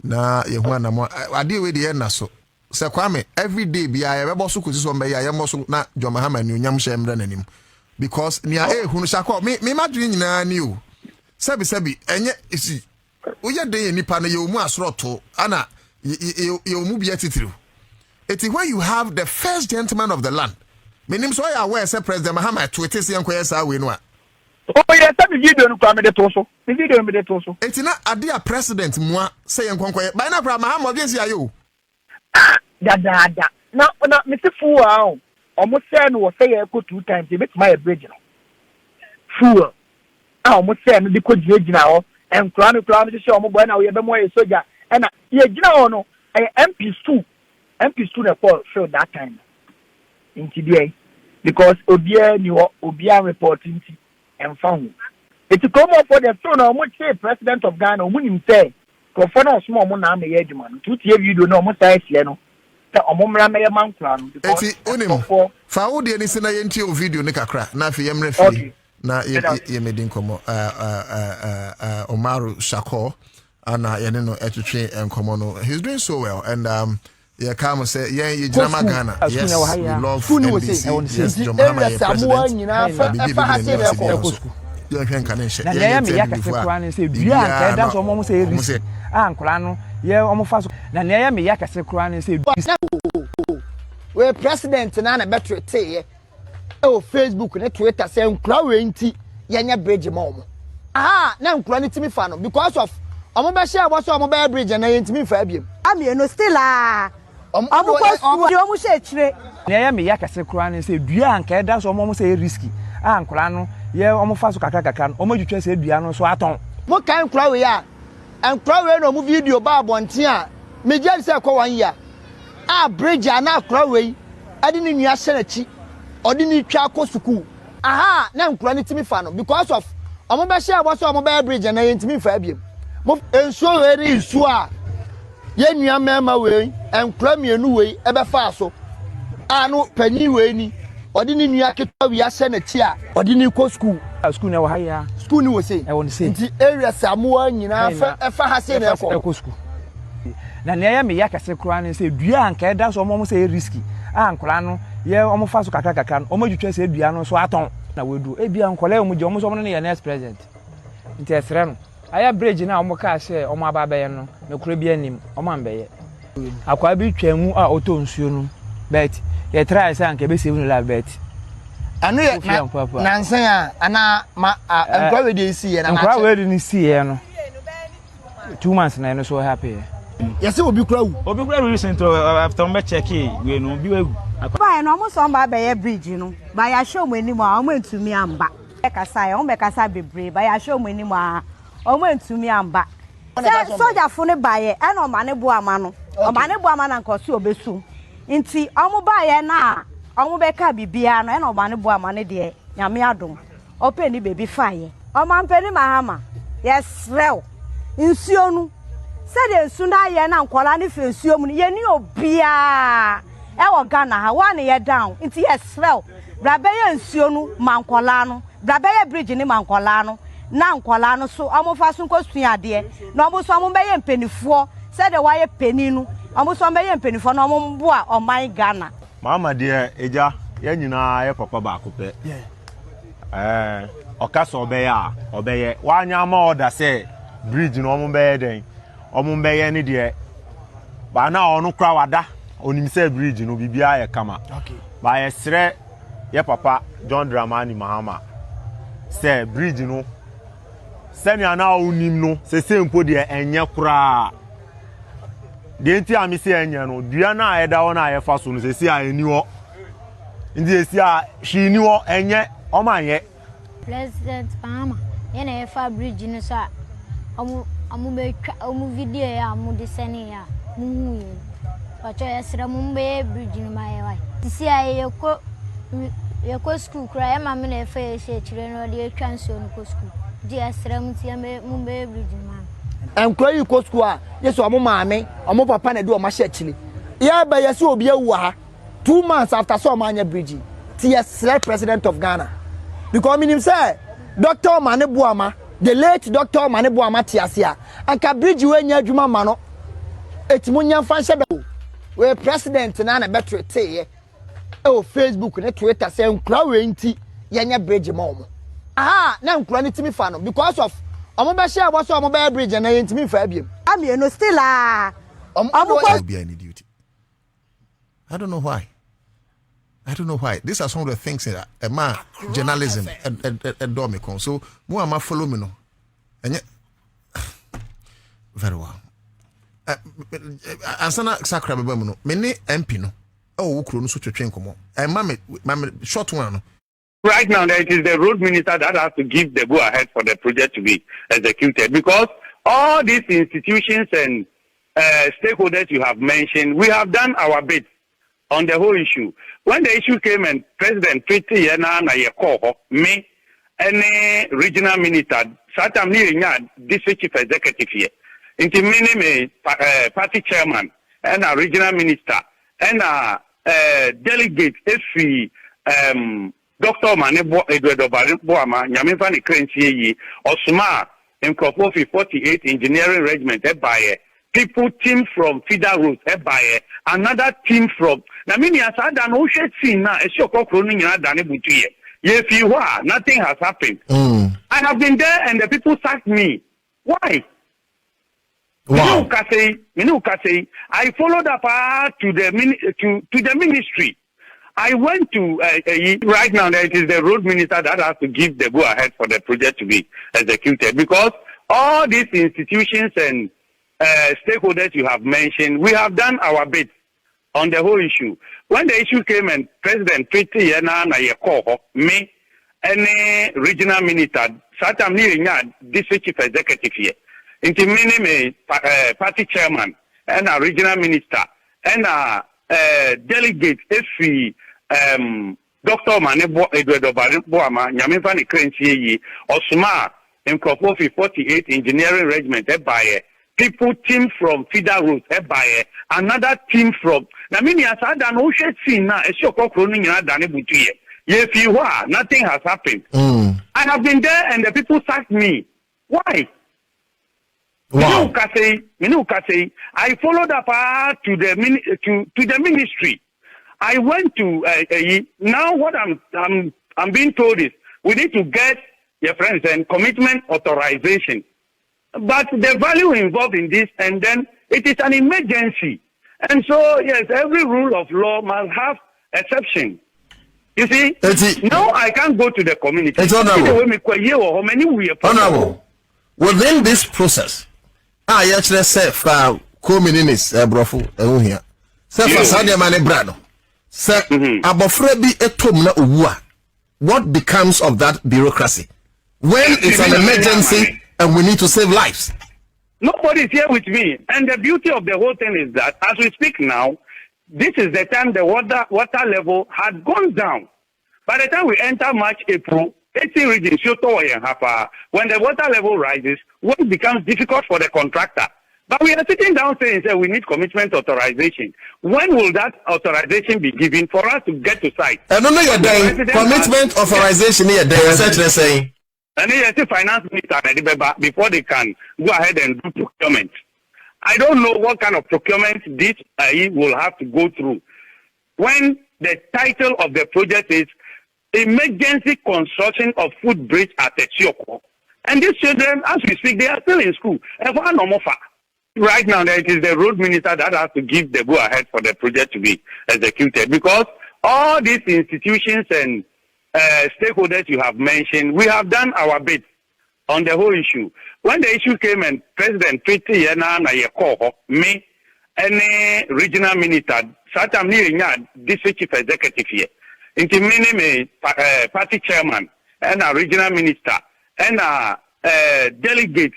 Na you hu na mo ade we de na so. Say Kwame every day bia you be boss ko so be ya mo so na John Mahama ni onyam hye mra nanim. Because nia hu no Chako me madwin nyina ni o. Sabi enye isi oya dey nipa na ye omu asroto ana ye omu bia titiri eti when you have the first gentleman of the land menim so ya aware say President Mahama tweet say enkoye sa we no a oh yes sabi video no kwa me de to so eti na ade a president mua say enkonkoye by na pra Mahama obie si ayo dada na me se fu a omo say no wo say e ko 2 times e bit my bridge no fu mo say no di ko gina ho en kra no se o mo boy na we be mo e soldier and ye gina ho no MP2 na for show that time in TDA because obia ni obia reporting en fa ho it come up for the so na mo say president of Ghana o munim say ko for na so mo na me ye adwuma no to tie video no mo say sie no ta o mo mra me ye man kra no because eti onim fa wo de ni se na ye ntie o video ne kakra na fe ye mra fi na ye medin komo Omaru Shako ana ye no etwetwe enkomo no he's doing so well and yeah come say yeah you Ghana Ghana yes we love NBC yes John Mahama president yeah can connection na ya me yakase kwa ne say dua anka da so mo say risk ankora no ye omo fa so na ya me yakase kwa ne say we president na better say o Facebook na Twitter say nkura we nti yenya bridge mo aha na nkura ni timi fa no because of omo be share bo so omo be bridge na yentimi fa abiem ami no still omo ko omo she chire na ya me yakase kura ne say dua anka da so omo say risky ankora no ye omo fa so kakaka no omo jutwe say dua no so aton mo kan nkura we ya nkura we no mo video ba abonten a me jari say ko 1 year bridge na nkura we ade ni nua hye na chi odi ni twa ko suku aha na nkura ni timi fa no because of omo be share bo so omo be bridge na yentimi fa abiem mo enso we ri nsu a ye nua mema we nkura mienu we e be fa so anu pani we ni odi ni nua ketwa wi ahye na chi a odi ni ko school na wa haya school ni wo sei e won sei nti area samoa nyina fa ha sei na ko school na ya me yakase kura ne say dua anka da so omo say risky ankora no ye omo fa so kakaka no omo jutwe say dua no so aton na wedu ebia nkola omo je omo so no ne next president nti esre no aya bridge na omo ka se omo ababaye no me kura bi anim omo ambeye akwa bi twamu a oto nsuo no bet ye try say anka be save no la bet anu ye na nsan a ana ma nkwa we dey see ye na nkwa we dey ni see ye no 2 months na no so happy yes obi kura recent after me check we no bi wagu ba no mo so ba be bridge no ba ya show mo ani mo a mo ntumi amba e kasa ya o me kasa bebre ba ya show mo ani mo a o mo ntumi amba soja fo ne ba ye e no ma ne bo ama no o ma ne bo ama na nko so obesu nti o mo ba ye na o mo be ka bibia no e no ma ne bo ama ne de nyame adom o pe ni baby faye o ma mpeni Mahama yes real nsuo nu said the suna ye na nkola ne fe nsuo mu ye ni obia e wo Ghana ha wa ne ye down nti yes real Brabeye nsuo no mankola no. Brabeye bridge ni mankola no. Na nkola no so amofa so nkosua ade. Na omo so amombeye mpenifuo. Said the wire penny no. Omo so amombeye mpenifuo na omo mboa o man Ghana. Mama dear eja ye nyina ye papa ba ko pe. Okasa obeye wanya ma order say bridge no omo beye den. Omo beye ni de ba na onu kra wada onim say bridge no bibia ye kama. Okay. Ba ye sre ye papa John Dramani Mahama say bridge no seni ana onim no se sempo de enye kra. De enti ami se enye no dua na ayeda wo na ayefa so no se si ani wo. Ndi esi a shi ni wo enye o ma ye. President Mahama ye na yefa bridge no so amu be video ya amu de seni ya mu ye. Pacho yesra mu be bridge no ma ye wa. Sisi aye ko school kra ya ma me na yefa ye she chire no de atwa nso no ko school. Di yesra mu ti mu be bridge ma. Enkura yi ko school a yeso omo maame omo papa na de o ma hye chile ya ba yesi obi awu ha 2 months after so manya bridge ti yesra president of Ghana because minim say Dr. Mane Buama the late Dr. Mane Buama tiasia anka bridge we nya adwuma ma no etimunya fa hye do we president na na betre te o Facebook na Twitter say enkura we nti yenya bridge ma omo aha na enkura ni timi fa no because of omo be share boso omo be bridge na yentimi fa biem ami no still omo be any duty. I don't know why. These are some of the things that journalism and domicon. So more am follow me no. And very well. Ansana sakra be no. Many MP no. Oh, ukro no so twetwen komo. Mama short one no. Right now, it is the road minister that has to give the go-ahead for the project to be executed because all these institutions and stakeholders you have mentioned, we have done our bit on the whole issue. When the issue came and President tweeted, me, any regional minister, Satam district chief executive here, into me, party chairman, and a regional minister, and a delegate, every Dr. Manebo Eduardo Boama, Nyamifani Krenchi, Osma, in Kofofi 48 Engineering Regiment, by people team from Fida Route, by another team from Namini Asad and Oshet Sina, a shock of running in Adanibuti. Yes, you are, nothing has happened. I have been there and the people sacked me. Why? Wow. I followed up to the ministry. I went to right now. It is the road minister that has to give the go-ahead for the project to be executed because all these institutions and stakeholders you have mentioned, we have done our bit on the whole issue. When the issue came and President tweeted, me, any regional minister, Satam district chief executive here, into me, party chairman, and a regional minister, and a delegate, every Dr. Manebo Eduardo Boama, Nyamifani Krenchi, Osma, in Kofofi 48 Engineering Regiment, by people team from Fida Route, by another team from Namini Asad and Oshet Sina, a shock of running in Adanibuti. Yes, you are, nothing has happened. I have been there and the people sacked me. Why? Wow. I followed up to the ministry. I went to now what I'm being told is we need to get your friends and commitment authorization. But the value involved in this, and then it is an emergency. And so yes, every rule of law must have exception. You see, now I can't go to the community. It's honorable. Within this process, I actually say for co-ministers, brofo, here. Say for Sadia Mane Brado. Say abofrebi etom na uwa. What becomes of that bureaucracy when it's an emergency and we need to save lives? Nobody is here with me, and the beauty of the whole thing is that as we speak now, this is the time the water level had gone down. By the time we enter March, April, 18 regions, when the water level rises, what becomes difficult for the contractor. But we are sitting down saying that we need commitment authorization. When will that authorization be given for us to get to site? I don't know your day. Commitment authorization here. They are saying. And yes, the finance minister before they can go ahead and do procurement. I don't know what kind of procurement this will have to go through. When the title of the project is Emergency Construction of Footbridge at Echioko. And these children, as we speak, they are still in school. Right now, it is the road minister that has to give the go-ahead for the project to be executed, because all these institutions and stakeholders you have mentioned, we have done our bit on the whole issue. When the issue came and President Twiti me, any regional minister, Satam district chief executive here, into many party chairman and a regional minister and a delegate,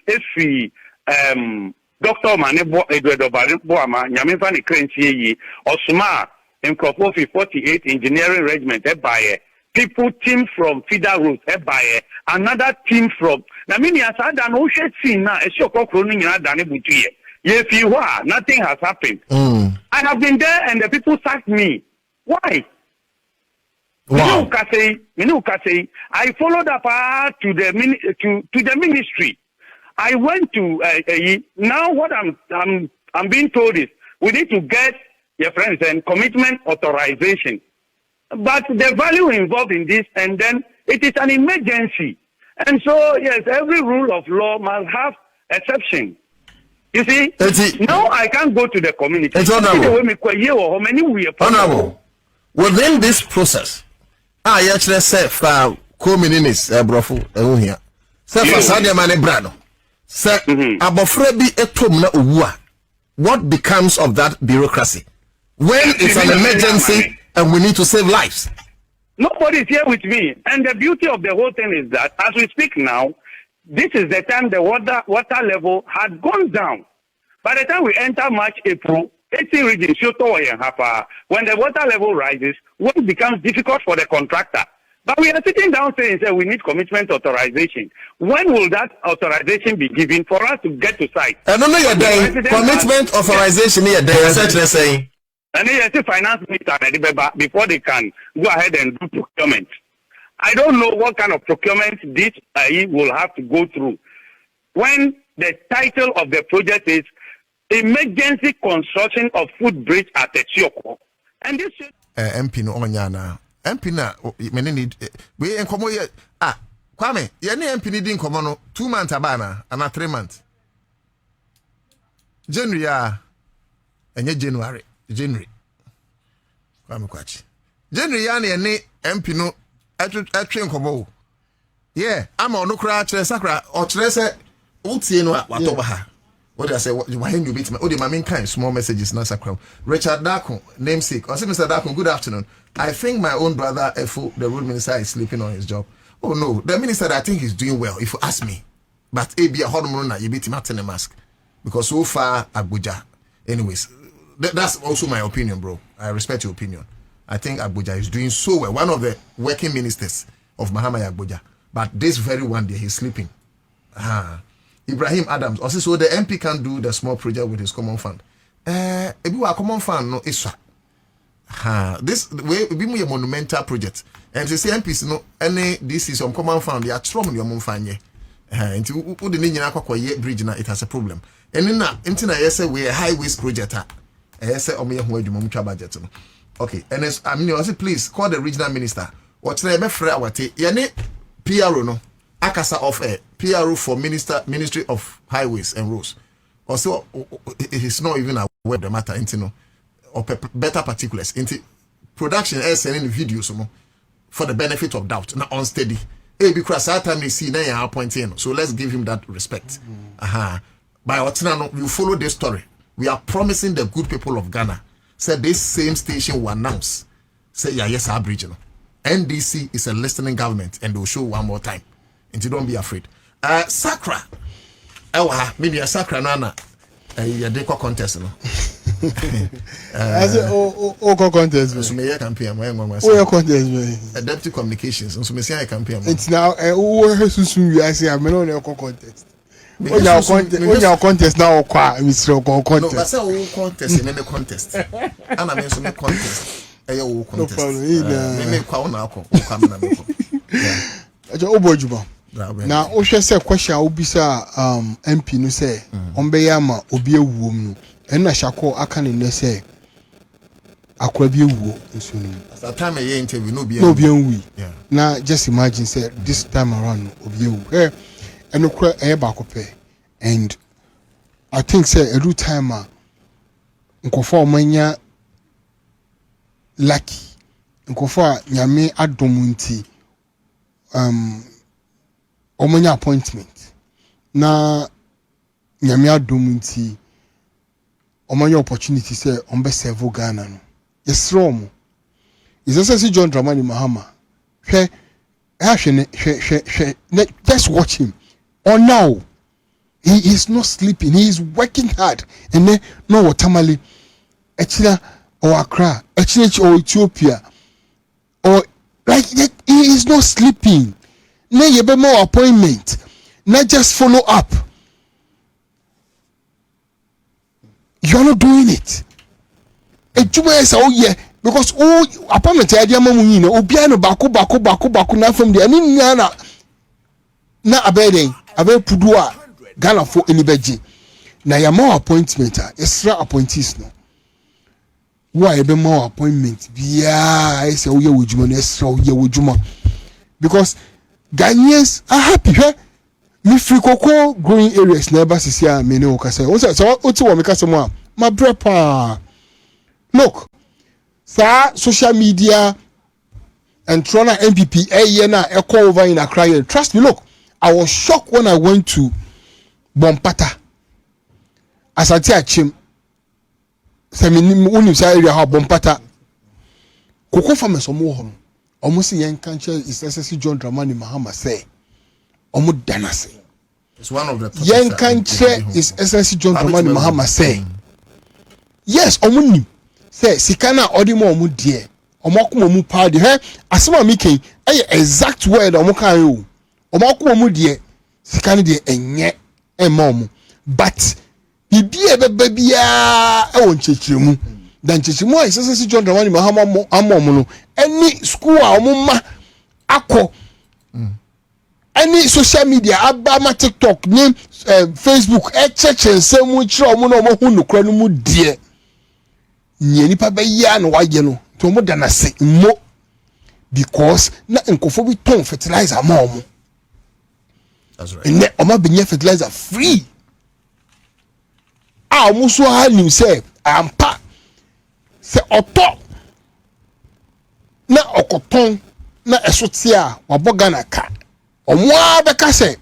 Dr. Manebo Edward Boama, Yamifani Krenchi, Osuma, and Kofofi 48 Engineering Regiment, by people team from Fida Route, by another team from Namini Asad and Oshet Sina, a shock of running in Adanibuti. If you are, nothing has happened. I have been there and the people sacked me. Why? Wow. I followed up to the ministry. I went to now what I'm being told is we need to get your friends and commitment authorization. But the value involved in this, and then it is an emergency. And so yes, every rule of law must have exception. You see, now I can't go to the community. It's honorable. Within this process, I actually say for co-ministers, brofu, here. Say for Sadia Mane Brano. Say abofrebi etom na uwa. What becomes of that bureaucracy when it's an emergency and we need to save lives? Nobody is here with me, and the beauty of the whole thing is that as we speak now, this is the time the water level had gone down. By the time we enter March, April, 18 regions, when the water level rises, work becomes difficult for the contractor. But we are sitting down saying that we need commitment authorization. When will that authorization be given for us to get to site? I don't know your day. Commitment authorization here. They are saying. And yes, the finance minister before they can go ahead and do procurement. I don't know what kind of procurement this will have to go through. When the title of the project is Emergency Construction of Footbridge at Echioko. And this MP no onyana. MP na many need we enkomo ye Kwame, ye ne MP ni di nkomo no 2 months abana and 3 months. January enye January. Kwame kwachi. January ya ne ne MP no atwe nkomo. Yeah, ama onu kra kire sakra o kire se utie no wato ba ha. What I say, why you beat me? Oh, the main kind small messages, not sacrum. Richard Dako, namesake. I say, Mr. Dako, good afternoon. I think my own brother, Efo, the road minister, is sleeping on his job. Oh no, the minister, I think he's doing well, if you ask me. But be a hormone, you beat him out in a mask. Because so far, Abuja. Anyways, that's also my opinion, bro. I respect your opinion. I think Abuja is doing so well. One of the working ministers of Mahama Abuja. But this very one day, he's sleeping. Ibrahim Adams also, so the MP can do the small project with his common fund. If you are common fund, no, it's this way be a monumental project. And the MPs no any this is some common fund, they are strong your fund. And to put the name bridge now, it has a problem. And in that, yes, we a highways project. Yes, budget. Okay, and as I mean, also please call the regional minister. What's the name of Yane PRO no? Akasa of a PRO for Ministry of Highways and Roads. Also, it's not even aware of the matter, or better particulars. Into production is sending videos for the benefit of doubt, not unsteady. Because that time they see now pointing. So let's give him that respect. By Otinano, you follow this story. We are promising the good people of Ghana. Said this same station will announce. Say yes, Aboriginal. NDC is a listening government, and they'll show one more time. And you don't be afraid. Sakra. Maybe a Sakra Nana. A deco contest. No? As a contest. So may I campaign. Oh, contest. A deputy communications. So may I campaign. It's now. I say I'm not a contest. Onya contest now okwa Mr. Contest. No, that's a contest in any contest. And I mean some contest. Ayo contest. Me kwa na akọ, o ka na me ko. Ajo obojuba. Na o hwe say question obisa MP no say ombe ya ma obi ewuom no. Enna shako aka ne say akwa bi ewuo nso no. As a time a interview no be enwi. Na just imagine say this time around obi ewu. And and I think say every time nkofo manya lucky nkofo nyame adomunti omanya appointment na nyame adomunti omanya opportunity say ombe serve Ghana no yesrom is also John Dramani Mahama just watch him. Or now, he is not sleeping. He is working hard. And then, no, Tamale, Echina or Accra, Echina or Ethiopia, or like he is not sleeping. Now you have more appointment. Not just follow up. You are not doing it. Ejuma is oh yeah because appointment idea mamu yino obiano baku na from there ni na abeden abe pudua Ghana for enibeji na ya more appointment extra appointees no why ebe more appointment bia I say oye wojuma no extra oye wojuma because Ghanaians are happy me free koko growing areas na eba sisia me ne okase o say so oti wo me kase mo ma brepa look social media and Trona MPP na echo over in Accra. Trust me, look, I was shocked when I went to Bompata. As I tell him, area how Bompata. Koko farmers omo almost young country is SSC John Dramani Mahama say. Omo danase. It's one of the young country is SSC John Dramani Mahama say. Yes, omo say sikana odimo omu die omako omu party asema mi ken exact word omu kan yo omako omu die sikana die enye ema but bibie bebe bia e won chechiremu dan chechiremu a sese John Dramani Mahama amomu no any school a omu ma akọ any social media abama TikTok ni Facebook cheche nsemu chiro omu no omu hu nokra no mu die nyeni pa be ya no waje no to mo da na se mo because na nkofo bi ton fertilizer ma omo that's right ne omo be fertilizer free omo so ha nim say ampa se oto na okoton na esote a waboga na ka omo abeka say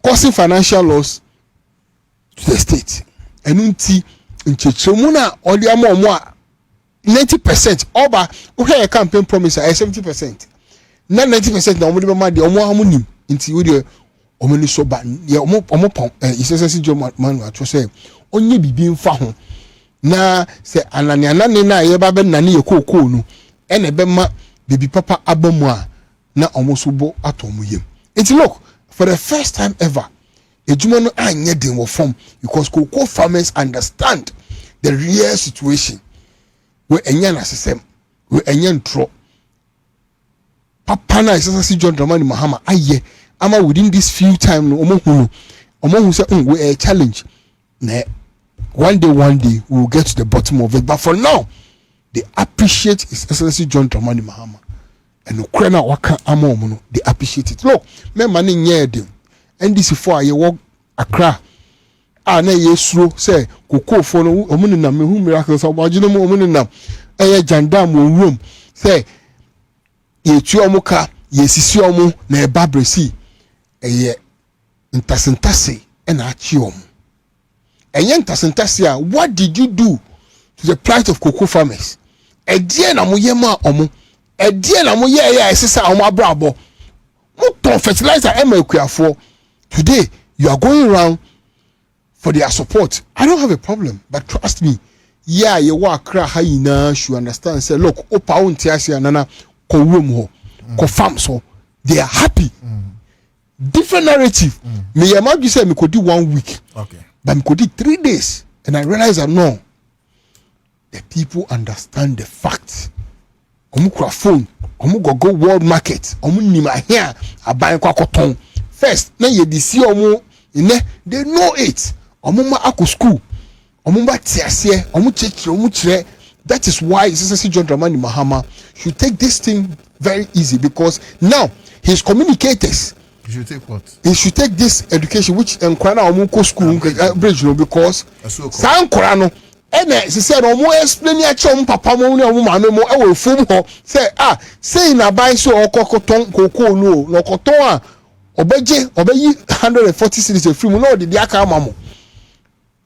causing financial loss to the state enunti nchechemu na odi amomo a 90% oba we campaign promise 70% na 90% na omo de ma de omo amunim nti we de omo ni so ba ye omo pon isese jo man ato say onye bibi mfa ho na se anane na ye ba be nane ye kokoo no ene be ma bibi papa abamu a na omo so bo ato omo yem nti look for the first time ever ejuma no anye den wo form because cocoa farmers understand the real situation we enya na sesem we enya ntro papa na isasa John Dramani Mahama aye ama within this few time no omo hu say we a challenge na one day we will get to the bottom of it but for now they appreciate his excellency John Dramani Mahama and Ukraine waka ama omo no they appreciate it look me man nye dem NDC for aye work Accra na yesuro say kokofo no omu na mehu miracle so gbajino mu omu na jandam wonwom say yetu omu ka yesisi omu na eba bresi ntasentase na achi omu ntasentase what did you do to the plight of cocoa farmers edie na mo yema omu edie na mo ye esesa omu abrabo mo ton fertilizer emakuafo today you are going around for their support. I don't have a problem, but trust me, yeah, you walk cry high should understand. Say, look, opa untiasi anana ko room ho, ko farm so they are happy. different narrative. Me you say me could do 1 week. Okay. But me could do 3 days. And I realize that no. The people understand the facts. Omu kwa phone, omu go world market, omu nima here, aban kwa koton. First, na ye disi omu, they know it. Omu ma ako school, omu ma tiasye, omu cheche, omu chire. That is why President John Dramani Mahama should take this thing very easy, because now his communicators. You should take what? He should take this education, which Nkrana omu ko school bridge, because San Korano. Ene se say no mo explain ya che papa mo ne mo mame mo e wo fom ho say say na ban so okokoton koko no koton a obeji 140 cities free mo no de aka ama mo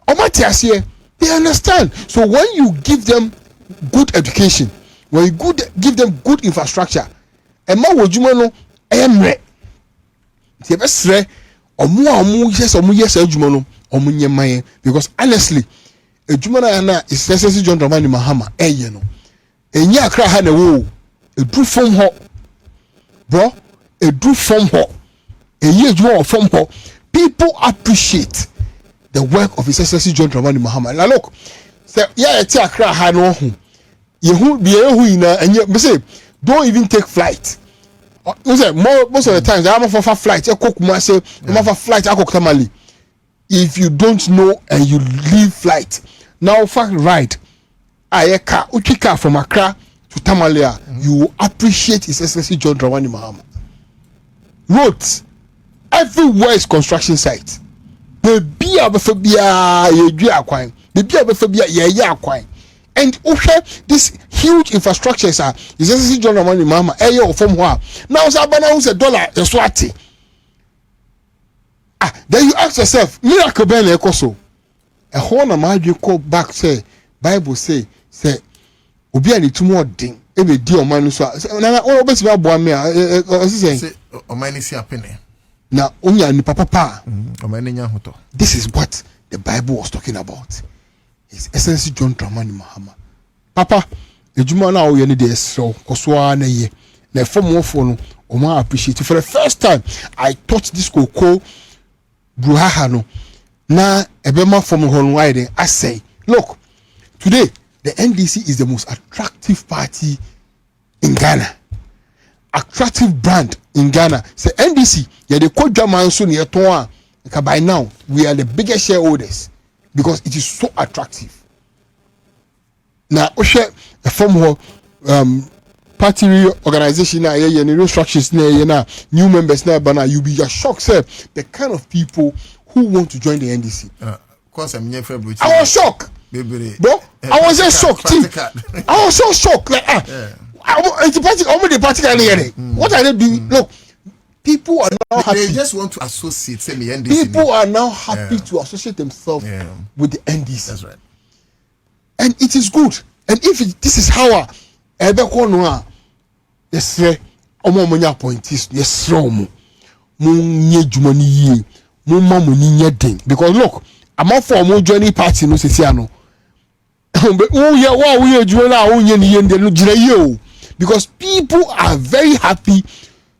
omati ase they understand. So when you give them good education, when you give them good infrastructure, e ma wojuma no e mre ti be sre omo yes adwuma no omo nyemaye, because honestly ejuma na is President John Dramani Mahama no enya akra ha na wo edru fom ho bro, edru fom ho eyi ejuma fom ho. People appreciate the work of President John Dramani Mahama. Now look, say yeah ti akra ha no ho yehu bi ehu ina enye me say don't even take flight. You say most of the times I'm for flight e kokuma say I'm for flight akokamali. If you don't know and you leave flight now, fact right, Ayeka Uchika from Accra to Tamalia, you will appreciate His Excellency John Dramani Mahama. Roads, everywhere is construction site. The beer bephobia and this huge infrastructures are His Excellency John Dramani Mahama. Ayo from where now Sabana who's $1 the swati. Then you ask yourself, miracle ben ekoso. A whole amount call back say Bible say obi ani tumo din e be di o manu so na o be ti ba bo me o say o mani si apene na onya ni papa o mani nya hoto. This is what the Bible was talking about. His Excellency John Dramani Mahama. Papa ejuma na o ye ni de so koso na ye na fom wofo no o ma appreciate. For the first time I touched this koko bruhaha no na ebema from Honwaide. I say, look, today the NDC is the most attractive party in Ghana, attractive brand in Ghana. Say NDC, yeah, the code German soon here by now we are the biggest shareholders because it is so attractive. Now, Oshe a form party organization na yeah, new structures na new members na bana, you be just shocked, sir, the kind of people who want to join the NDC. I was shocked. Bro, I was just shocked. I was so shocked. Like, the party what are they doing? Look, people are now happy. They just want to associate NDC. People are now happy to associate themselves with the NDC. That's right. And it is good. And if this is how yes, omo appointees, yes, because look, I'm not for more journey party no sesiano. Because people are very happy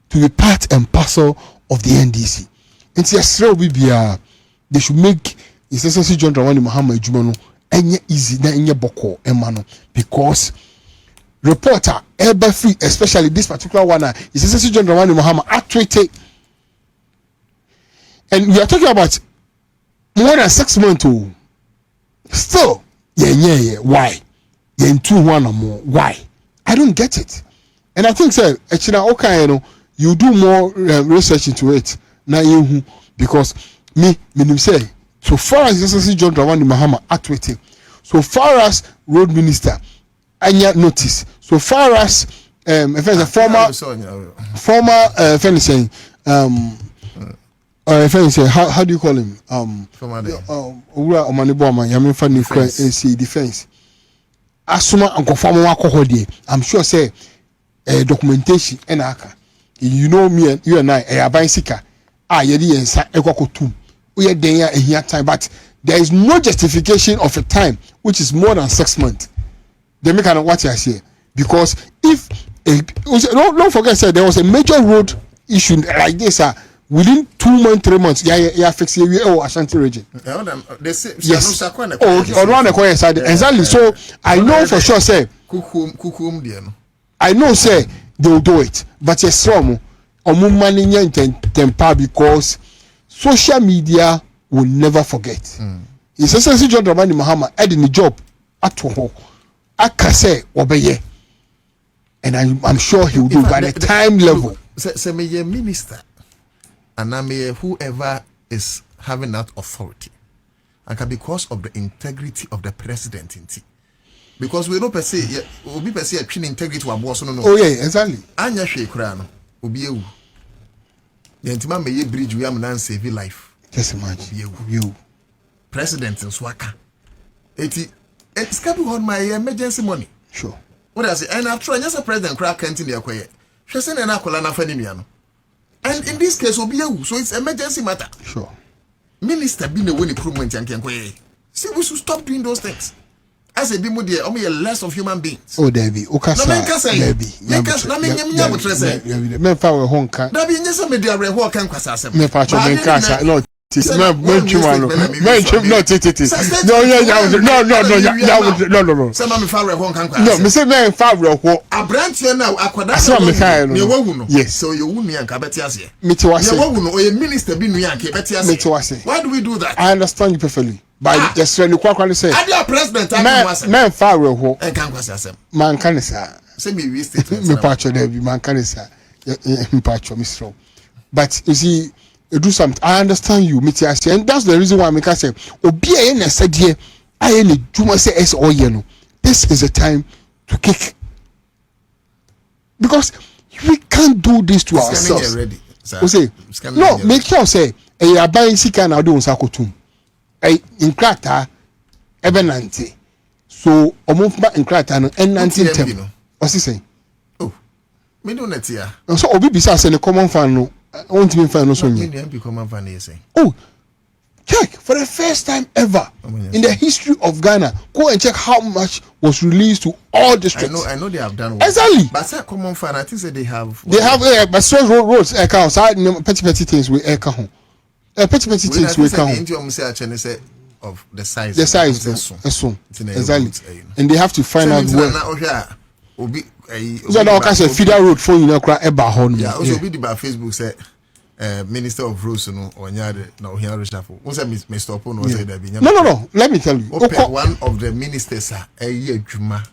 to be part and parcel of the NDC. And yes, they should make His Excellency John Dramani Mahama Ejumano enye easy na enye boko emano, because reporter ever free, especially this particular one, His Excellency John Dramani Mahama actually. And we are talking about more than 6 months old. Still, yeah. Why? Yeah, 2-1 or more. Why? I don't get it. And I think, sir, actually, okay, you do more research into it now, because me say, so far as Excellency John Dramani Mahama actuating, so far as road minister, Anya notice, so far as how do you call him? Defense. Asuma and I'm sure say documentation and aka. You know me and you and I buying sika. Yedi and sa ekwakotum. We are there here time, but there is no justification of a time which is more than 6 months. They make an what I say, because if don't forget, sir, there was a major road issue like this. within 2 months, 3 months, yeah, fix it. Oh, Ashanti region. Yes. Oh, okay. Around the corner side. Exactly. So I know for sure, say. I know, say they will do it, but yes, some money temper because social media will never forget. It's essentially John Dramani Mahama had in the job at home. I can say obey, and I'm sure he will do by the time level. Say me a minister, and I may whoever is having that authority, and because of the integrity of the president in tea. Because we don't per se, we be per se a integrity to our boss. No. Oh yeah, exactly. Anya Shekrano, Ubi you. The Antima may bridge we am save life. Just imagine you. President in Swaka. It's coming on my emergency money. Sure. What I say, and after just a president crack can't in the acquire. She said, and I call an afenimiano. And in this case, will be you, so it's emergency matter. Sure. Minister being the one improvement and can see, we should stop doing those things. As a bimo dear, only a less of human beings. Oh, Debbie, Okasa, Debbie, men power honka. Debbie, yes, I made a reward can pass us. Men patch of Mencasa, no. No. Some far wrong can no, Mr. Man, Fabro, a branch now, yes, so you wouldn't and Cabetias. Mitwas, a minister being Cabetias. Why do we do that? I understand you perfectly. By just when you quite say, I president, man, Fabro, and can pass us. Man, can say me, we stay me patch of Debbie, man, can say, patch of Mr. But you see, you do something. I understand you, Mitiasi, and that's the reason why I say, Obia and said, "Dear, I only do my say as all you know. This is a time to kick because we can't do this to ourselves." No, make sure say, "A are buying sika now do sakotum." In Krata, Ebenanti. So, a movement in Krata and 1910. What's he saying? Oh, me don't let you. So, Obi Bisa and a common fan. No. I want to be fan also. Oh, check for the first time ever in the history of Ghana. Go and check how much was released to all districts. I know they have done exactly. But say common fan, I think they have. They have, but so roads accounts. I petty things with account. Petty things with account. Of the size. The size, exactly. And they have to find out where. So now can say feeder road for you know cry eba hon. Yeah, also be by Facebook say Minister of Roads no onyade na ohia reshuffle. Won say Mr. Opo no say that be. No. Let me tell you. One of the ministers ye adwuma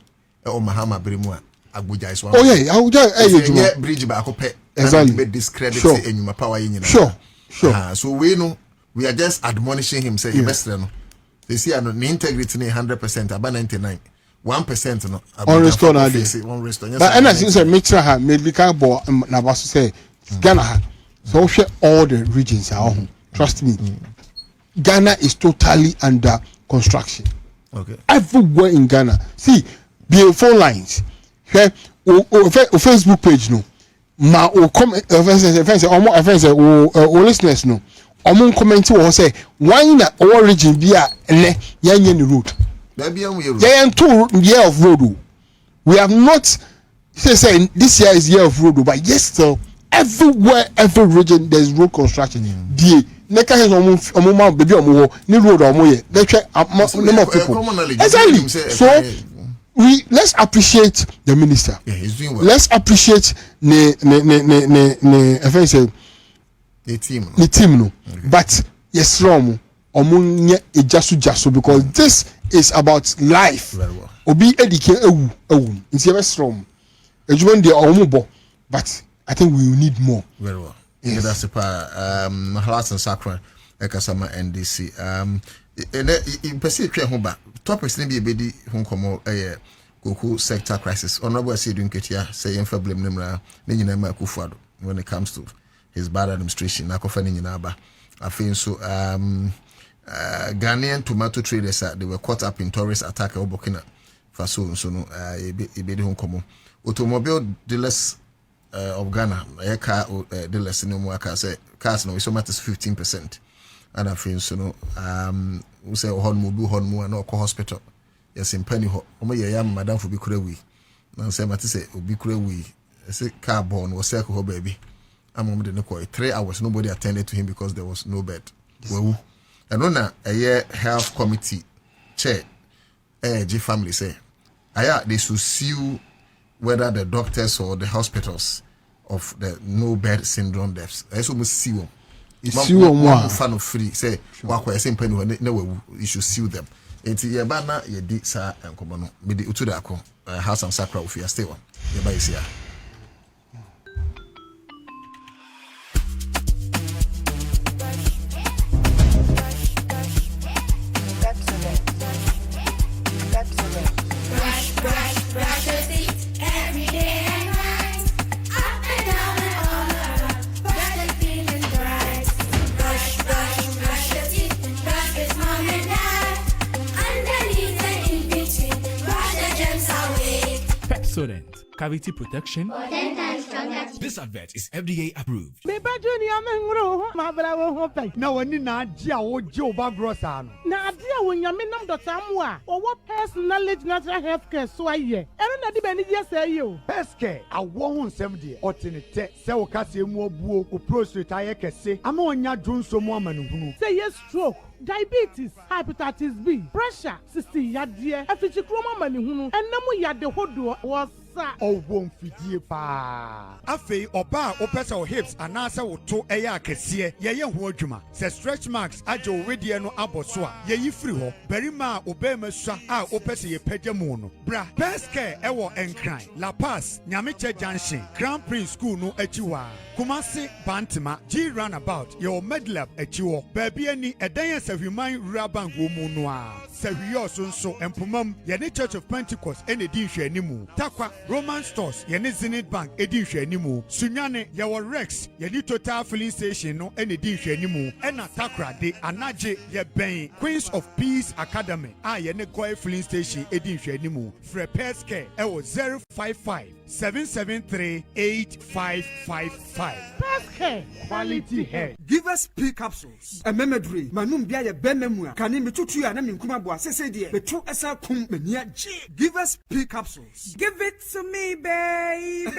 o Mahama Bremu a Abuja is one. Oh yeah, Abuja adwuma. Bridge ba akope. Exactly. Be discredit say enyuma power yin. Sure. So we are just admonishing him say yebestre no. They see the integrity 100% about 99. 1% no on restore na dey but and as you say mitra ha maybe can bo na baso say Ghana ha so share all the regions are trust me Ghana is totally under construction. Okay, everywhere in Ghana see the phone lines here Facebook page no ma o comment o listeners no omo comment o say why na our region be a ene yanye ni road. Yeah, and 2 years of road. We have not say this year is year of road, but yes, still everywhere, every region there's road construction. The neka has almost baby ni road number of people. Exactly. So let's appreciate the minister. Yeah, he's doing well. Let's appreciate the team no. But yes, wrong. Jasu because this is about life. Very well. Obi edike ewu. It's very strong. But I think we need more. Very well. Yes. That's the part. Mahalas and Sakra, Ekasama NDC. In Pacific Hoba, topics need be a bedi Honkomo, Goku sector crisis. Honorable Sidun Ketia, saying for blame Nimra, Ninama Kufado, when it comes to his bad administration, Nakofani Naba. I think so. Ghanaian tomato traders they were caught up in terrorist attack in Burkina Faso. So no, automobile dealers of Ghana, car dealers in the car say cars no, so much as 15%. And I think so no, we say Honmu and no hospital. Yes, in Penny Ho, yam Madame for Bikurewi. Now say Matisse Bikurewi, say car born was circle baby. among the 3 hours nobody attended to him because there was no bed. Well, and on a year health committee chair G family say they should sue whether the doctors or the hospitals of the no bed syndrome deaths. I also must sue them. One fan of free say wakwa same penny when you should sue them. Enti ye ba na ye di sa enkomo no me di utu da ko house and sacra of your stay one. Ye ba isia. Cavity protection. This advert is FDA approved. Na wani na adia wo je oba grosa no. Na adia wo nyame nam dota mu a owo personality natural health care so aye. Eno na di bani je say yo. Peske awo hu nsem de otenete se wo kase mu obuo o prostate aye kese ama onya dwonso mu amanuhunu. Say yes stroke, diabetes, hepatitis B, pressure, sisi yade, afichi kroma manihunu, enamu yade hodo was oh won't fidie pa. Afei oba opesa o hips anasa wo to eya akese ye ho adwuma. Se stretch marks aje o wedie no aboso a ye yi free ho. Berima obema sua a opesa ye pagya mu no. Bra, best care ewo enkran. La Paz, Nyameche Junction, Grand Prince School no achiwa. Kumasi Bantima, G Runabout, your Medlab achiwo. Baby ani edan Sahuman Rural wo mu no a. Sahuyo so empomam ye ne Church of Pentecost ene di hwe animu. Takwa Roman Stores, Yeni Zenith Bank, Edi Shenimu, Sunyane, Yawa Rex, Yeni Total Filling Station, no, and Edi Shenimu, and Takra de Anaje, Yeben, Queens of Peace Academy, Yeni Koi Filling Station, Edi Shenimu, Frepes Care, Ewo 055 773 8555. Paske quality hair. Give us P capsules. A memory. Manum bia benemua. Kani mitutu ya na minkuma bwa sese die. Betu esa kum menia G. Give us P capsules. Give it to me, baby.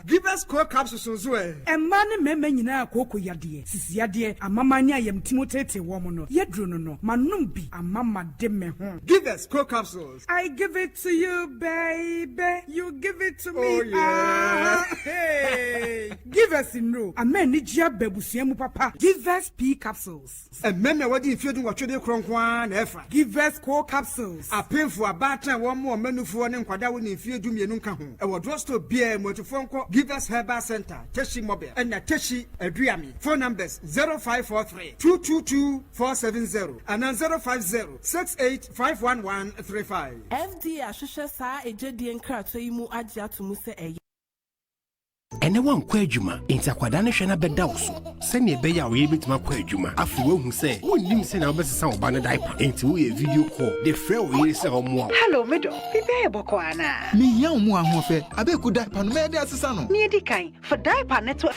Give us core capsules as well. A man meme nyina akoko yade. Sisi yade amama ni ayem timotete wo mo no. Yedro no no. Manum bi amama de me ho. Give us core capsules. I give it to you, baby. You give it to me. Oh, yeah. Hey. Give us in no. A man ni jia bebusiemu papa. Give us P capsules. A man wadi ifedu wa chode kronkwan efa. Give us core capsules. A painful abata one more menufu ne nkwada wo ne ifedu mienu nka ho. E wo drosto bia motofonko. Give us Herbal Center. Teshi Mobile. And na Teshi Aduami. Phone numbers 0543 222 470 and 050 68 FD Ashusha sa ejedi enkrato yi mu agye atomu se eye. Ene wan kwa adwuma enti akwada ne hwe na beda wo so se ne be ya wo yebetima kwa adwuma afi wo hu se wonnim se na obesesa wo ba ne diaper enti wo ye video call de frɛ wo yire se omo hello medo bibe boko ana me ya omo ahofe abeku diaper no me de asesa no ne di kan for diaper network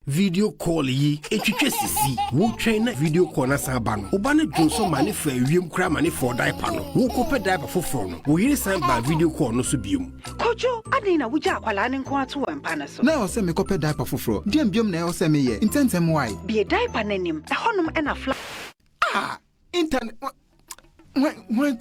video call yi etwetwe sisi wo twɛn na video call na san ba no wo ba ne dwonso ma ne fa wiem kra ma ne for diaper no wo ko pe diaper foforo no wo yire san ba video call no so biom kojo adin na wuja akwala ne nko ato wampa na so na o se me ko pe diaper foforo dem biom na o se me ye intentem why be diaper nanim ehonum ena fla internet when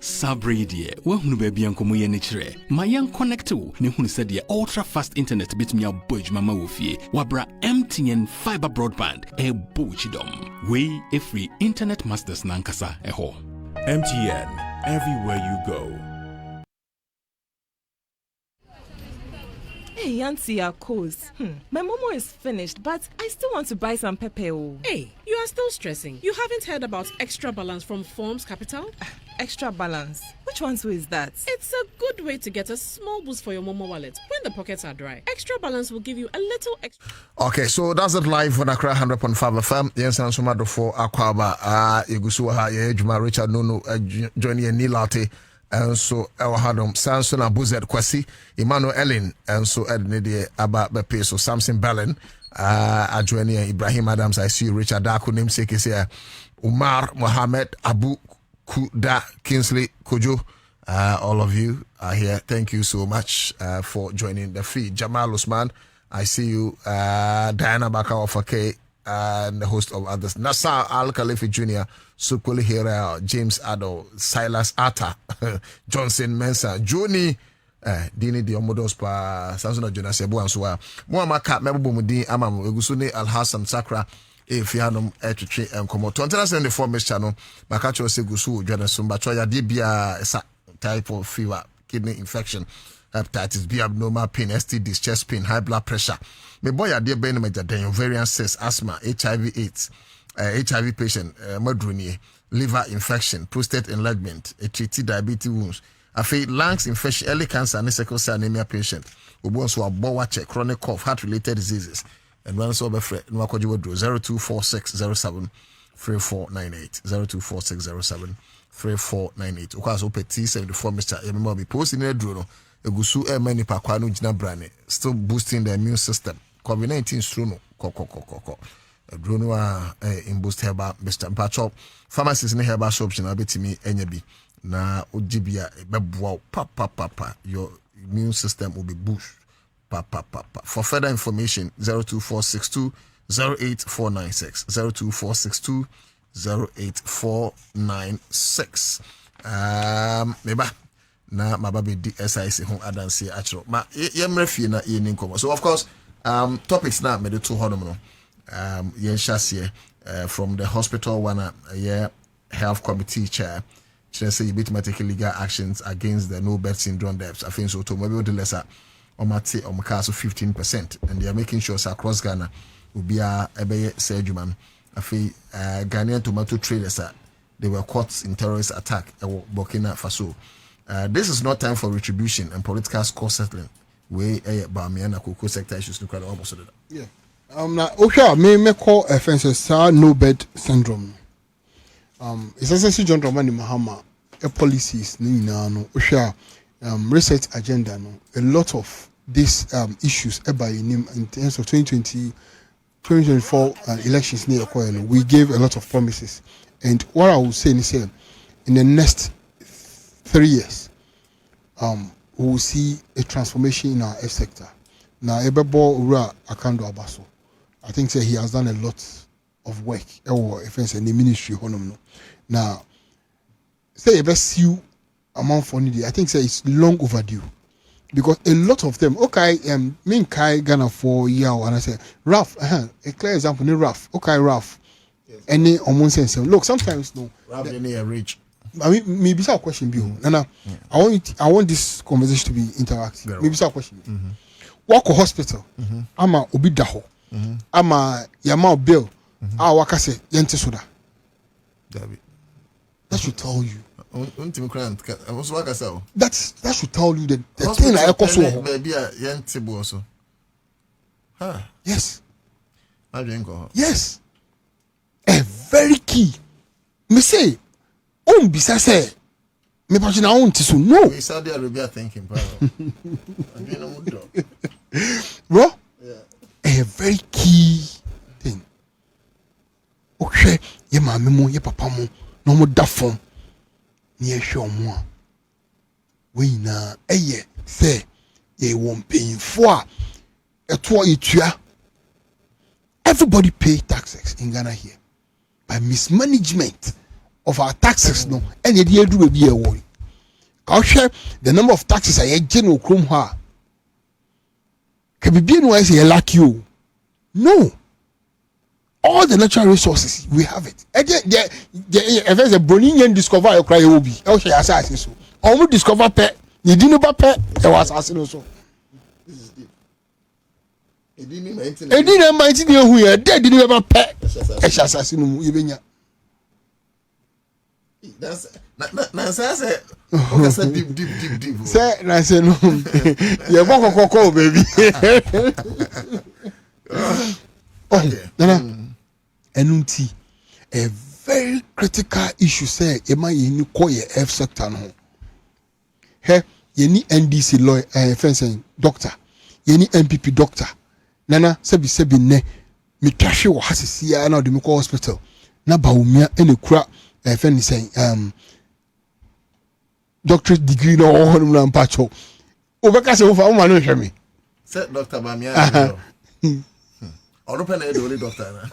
Sabri dear, wahunu baby ankomo ye nechire. Ma yan connect wo ne hunu se de ultra fast internet bitmi aboj mama wo fie. Wabra MTN fiber broadband e bochidom. We e free internet masters nankasa e ho. MTN, everywhere you go. Hey, Auntie, our course. My momo is finished, but I still want to buy some pepper. Hey, you are still stressing. You haven't heard about Extra Balance from Forms Capital? Extra Balance? Which one is that? It's a good way to get a small boost for your momo wallet when the pockets are dry. Extra Balance will give you a little extra. Okay, so that's it live on Accra 100.5 FM. Yes, and so much for Akwaba. Igusuha, Yejuma, Richard Nono, Johnny and Nilate. And so our hadom Samson Abuzet Kwasi, Emmanuel Ellen, and so Ednede Abba Bepe, so Samson Bellen, Adjoinia Ibrahim Adams, I see Richard Daku namesake is here, Umar Mohammed Abu Kuda Kingsley Kojo, All of you are here. Thank you so much for joining the feed. Jamal Usman, I see you. Diana Bakawa Fake, and the host of others. Nassar Al Khalifi Jr., Sukuli Hira, James Addo, Silas Atta, Johnson Mensa, Joni, Dini Diomodos Pa, Samson Jonas Ebu and Swa, Muamaka, Mabumudi, Amam, Egusuni Al Hassan Sakra, Fianum, Etri, and Komo. 2074 Miss Channel, Makacho Segusu, Jonas Sumbachoya, Dibia, type of fever, kidney infection, hepatitis B, abnormal pain, STDs, chest pain, high blood pressure. My boy, dear Ben, major ovarian cyst, asthma, HIV/AIDS, HIV patient, Madruni, liver infection, prostate enlargement, HT diabetes wounds, lungs infection, early cancer, and sickle cell anemia patient. We also have bowatch, chronic cough, heart-related diseases, and one so be fret. No 024607 3498 024607 3498. Because open T74 Mr. Emma be posting a drone. Egusu many pakwano jina brane still boosting the immune system. COVID-19 struno koko. Drone wa in boost herba Mr. Mpacho. Pharmacies in herba shops na betimi enyebi na ojibia bebwa papa. Your immune system will be boost. Papa. For further information 02462 08496 02462 08496. Neba na mababe di SIC ho adanse achro ma yemrefie na yeni nkomo. So of course topics na me de to honom no yen shase from the hospital one health committee chair say you bit take legal actions against the no bet syndrome debts. I think so to maybe the lesser omate omakaso 15%, and they are making sure across Ghana will be a ebe sejuman. I feel Ghanaian tomato traders they were caught in terrorist attack at Burkina Faso. This is not time for retribution and political score settling. We Bamiana Cocoa sector issues look at almost that. Yeah. Now okay, me call offenses no bed syndrome. It's essentially John Dramani Mahama policies no research agenda no. A lot of these issues in terms of 2024 elections near occurring, we gave a lot of promises, and what I will say is in the next 3 years, we will see a transformation in our F sector. Now, Ebebo Ura Akando Abaso, I think he has done a lot of work in the ministry. Now, say a best few amount for needy, I think it's long overdue. Because a lot of them, okay, me Kai Ghana for year, and I say, Raf, a clear example, Raf, okay, Raf, any almost sense. Look, sometimes no, Raf any rich. I mean, maybe some question, Bill. Nana, I want this conversation to be interactive. Maybe some question. Walk a hospital, ama obidaho, ama yama bill, wakase yente soda. That should tell you. That should tell you the thing I also. Yes. Yes. A very key. Me say, bisa say, me patch na own tisu no. We Saudi Arabia thinking, bro. Bro. Yeah. A very key thing. Okay, ye mama mo, ye papa mo, no mo da form. Near show more. We na say ye won't pay for a tour. Everybody pay taxes in Ghana here by mismanagement of our taxes. No, and the idea do be a worry. I'll share the number of taxes I general chrome ha. Can be being wise here like you. No. All the natural resources we have it. If there's a Brownian discover your cry will be. I'll share assassin so. Almost discover pet. You didn't know pet. There was assassin also. It didn't mind who you are dead. Didn't ever pet. Assassin. That's deep. Say, I say no. You're cocoa, baby. Enunti, a very critical issue. Say, Emma, you call your F sector no. Hey, you need NDC lawyer, fencing doctor. You need MPP doctor. Nana, sebi ne. Me cash you has a CI now the Miko hospital. Na baumia any crap. Fencing doctorate degree no on na mpacho. Obeka se ofa o ma no hwe me. Say Dr. Bamia. Orupe na the only doctor na.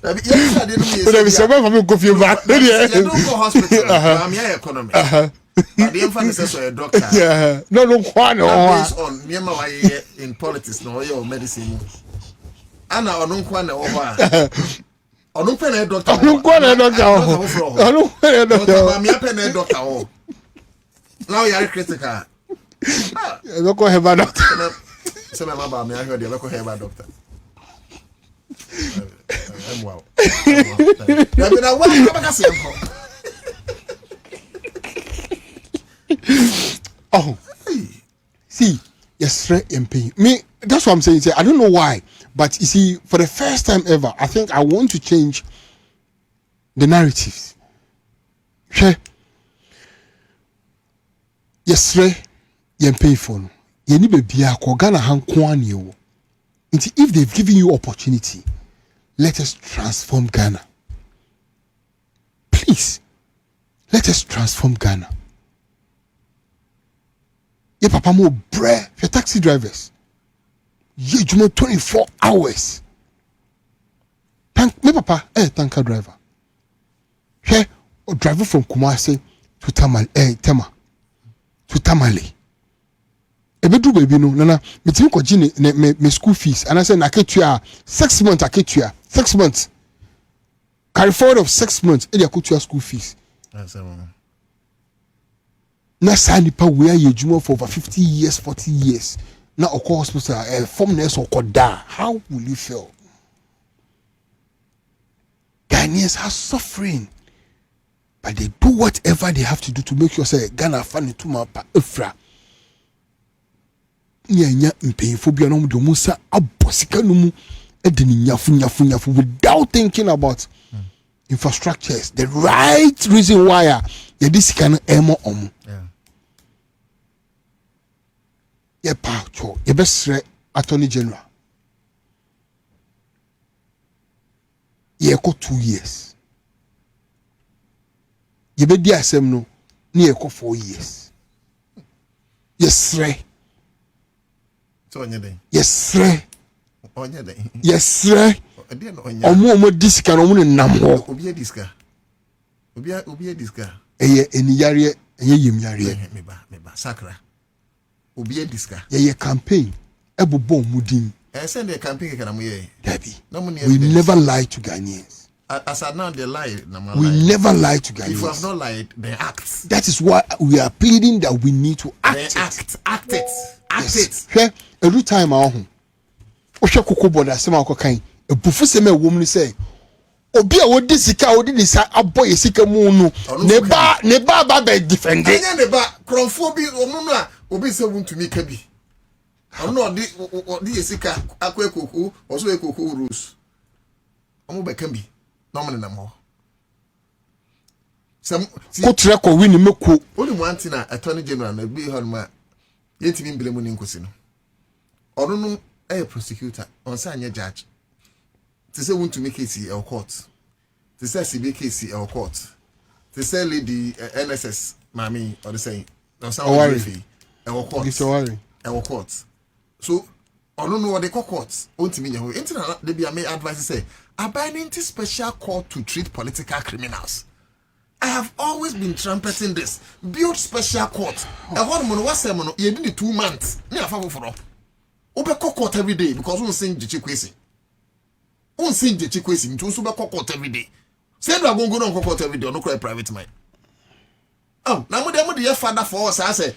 Yes, I didn't mean. But we say for me go feel bad. You don't go hospital. Bamia economy. But the emphasis on a doctor. Yeah. No kwa no. Based on niema wa in politics no your medicine. Ana onu kwa na oba. Onu pe na doctor. Onu kwa na doctor. Onu pe na doctor. Bamia pe na doctor. Now you are critical. No go have a doctor. Say my mama me I heard you go have a doctor. I'm wow. Na me na wa ka ka say oh, see, yes, and pain. Me, that's what I'm saying. I don't know why, but you see, for the first time ever, I think I want to change the narratives. Okay. Yes, and painful. You need to be a Kogana Hankwan you. If they've given you opportunity, let us transform Ghana. Please, let us transform Ghana. Ye papa mo bre your taxi drivers. Ye jumo 24 hours. Me papa tanker driver. He o driver from Kumasi to Tema to Tamale. Ebedu baby no nana me timi ko gine me school fees and I say na ketua 6 months aketua 6 months. Carry forward of 6 months e dey aketua school fees. That's it. Na sa nipa we are juma for over 50 years 40 years na okọ hospital form nurse okoda. How will you feel? Ghanaians are suffering, but they do whatever they have to do to make sure say Ghana fan to ma pa efra nya mpeyifo bia no do musa abosika no mu e de nyafu without thinking about infrastructures, the right reason why this kind of emo ye pa cho ye besre attorney general ye ko 2 years ye be di asem no ni ye ko 4 years yes re so onye den yes re onye den yes re omo disika no mo nam ho obi disika obi disika eye eniyare eye yemyare me ba sakra obi disika ye campaign ebobo mudin send the campaign kana mo ye Debbie we never lie to Ghanaians as I now they lie we never lie to Ghanaians. If you have not lied they act. That is why we are pleading that we need to act it yes. Every time I home ohwe kokobod asem akokan ebufu sem e wom ni say obi a wodi sika wodi ni sa aboye sika mu no ne ba defend anya ne ba kronfo bi onu no a obi se wuntumi ka bi onu odi sika akwa ekoku oso ekoku rules omo be kan bi no mo nam ho sam ko tre ko wini meko only one thing attorney general na bi ho ma yetimi mblemu ni nkosi no onu no prosecutor on say anya judge to say want to make case in court to say CB case in court to say lady NSS mami or the saying no sound fee court so I don't know what they call courts want to mean internet they be may advise say abiding to special court to treat political criminals. I have always been trumpeting this build special court a one mono was semono you did 2 months me afa for obe court every day because we sing jichikwesi on sing jichikwesi ntu so be court every day say do agongo no court every day no cry private mind oh na mo de your father for us I say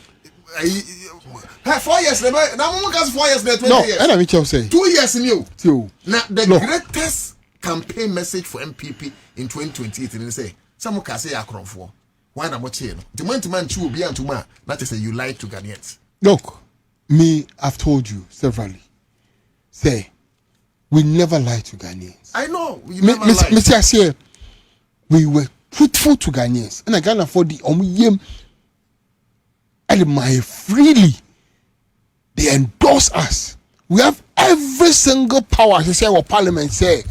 4 years na mo gas 4 years na 20 years no and I tell say 2 years new now the greatest campaign message for MPP in 2028 and say some can say akronfo why na mo che no the man chu obi antuma that is say you lie to Ghanaians. Look, me I've told you severally say we never lie to Ghanaians. I know we never lie. Mr. Asier, we were truthful to Ghanaians and I can afford the yem admire freely. They endorse us. We have every single power to say what parliament say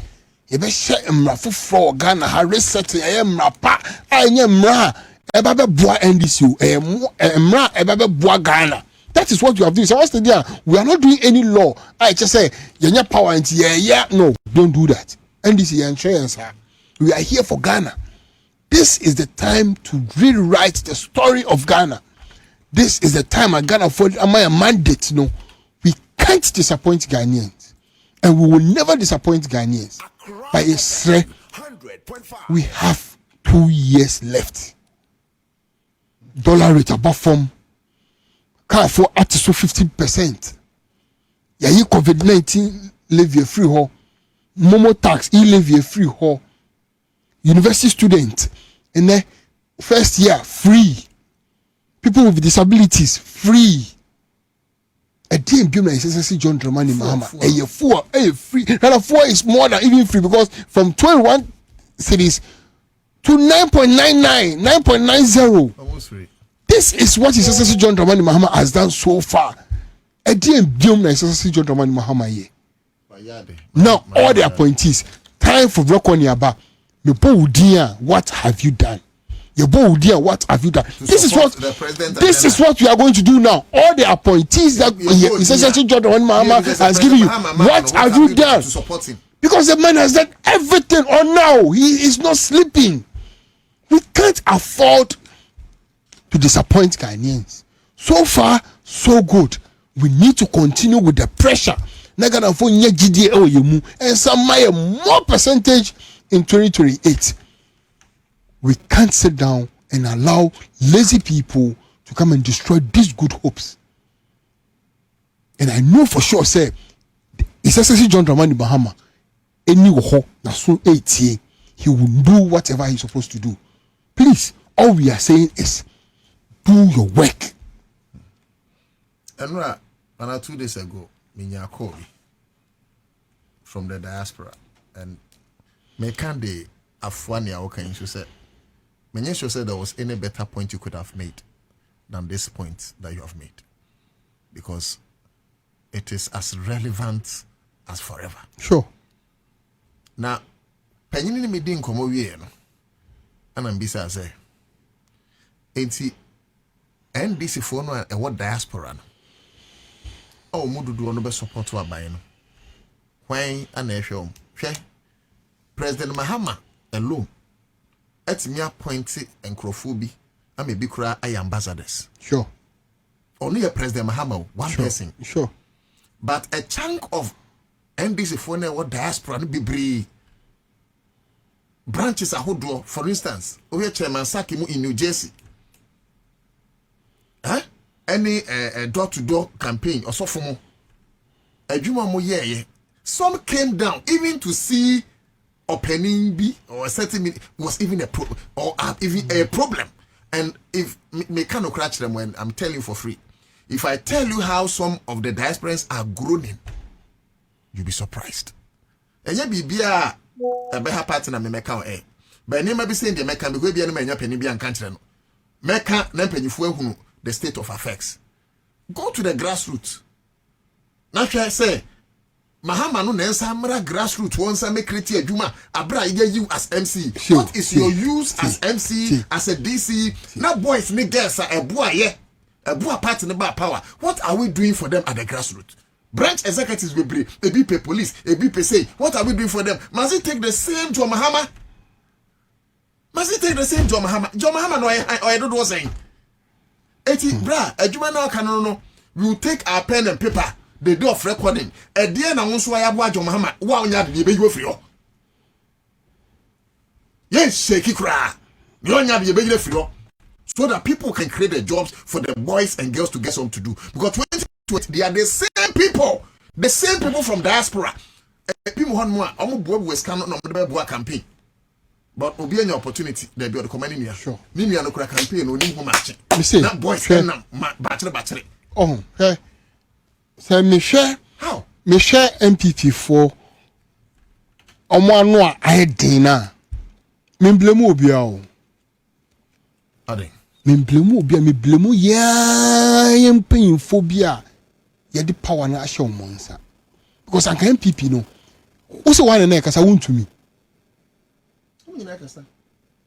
be share mra foforo Ghana ha reset e mra pa anye mra e ba be boa NDC mra e ba be boa Ghana. That is what you have done. So what's the deal? We are not doing any law. I just say your power and no, don't do that. NDC insurance. We are here for Ghana. This is the time to rewrite the story of Ghana. This is the time at Ghana for my mandate. No, we can't disappoint Ghanaians, and we will never disappoint Ghanaians. By a threat, we have 2 years left. Dollar rate above from car for up to 15%. Yeah, you COVID-19 levy free ho. Momo tax levy free ho. University student in the first year free. People with disabilities free. A team given SSC John Dramani Mahama. A free. And 4 is more than even free because from 21 cities to 9.99, 9.90. Almost free. This is what his SSC John Dramani Mahama has done so far. A team given SSC John Dramani Mahama here. Now all the appointees, time for Brokoniaba. What have you done? What have you done? This is what we are going to do now. All the appointees that essentially John Dramani Mahama has given you. What have you done? Because the man has done everything. Or now he is not sleeping. We can't afford to disappoint Ghanaians. So far, so good. We need to continue with the pressure. And some more percentage in 2028. We can't sit down and allow lazy people to come and destroy these good hopes. And I know for sure, say, it's SSC John Dramani Mahama, any ho na soon 8 he will do whatever he's supposed to do. Please, all we are saying is do your work. And 2 days ago, Minya called from the diaspora and Mekande Afwania Okan said, Menyesho said there was any better point you could have made than this point that you have made. Because it is as relevant as forever. Sure. Now, Penny me didn't come over here, and I'm busy as a NDC for no and what diaspora. Oh, Mudu do no support to a buying. Why an issue? President Mahama alone. At me appointed and Crofobi, I may be cry ambassadors. Sure. Only a President Mahama, one person. Sure. But a chunk of NDC for what diaspora be bree. Branches are hoodoo, for instance, over Chairman Sakimu in New Jersey. Any door-to-door campaign or so for more. A Juma Moye, some came down even to see opening B or a certain was even a problem. And if me cannot crash them when I'm telling you for free. If I tell you how some of the diasporans are groaning, you'll be surprised. And you be a better partner me meka eh. But name be saying the meka because be any menya penny be an country no. Meka na penyifu ehunu the state of affairs. Go to the grassroots. Now I say Mahama no nensa mra grassroots once make create adwuma abra you as MC. What is your use as MC as a DC? Now boys need girls a boy yeah. A boy party in power. What are we doing for them at the grassroots? Branch executives will be a BP police, a BP say, what are we doing for them? Must it take the same John Mahama? Must it take the same John Mahama? John Mahama no I don't know saying. Eti bra, a Juma no can no. We will take our pen and paper, the day of recording. A dear na won't swaya boy John Mahama. Wow, ya be you for you. Yes, shaky cry. You only be a for you. So that people can create the jobs for the boys and girls to get something to do. Because 2020, they are the same people from diaspora. People want more. I'm going to West Canada no campaign. But will be any opportunity there be the commanding here. Sure. Nimi no campaign no need match. That boys can battery. Oh, hey. So me share how? Me share MPP for omo anu a ayedina. Me blame obi a o. Ade. Me blame obi a me blame ya yempin phobia. Ye di power na ahye omonsa. Because an MPP no. Who say one na kasa won to me.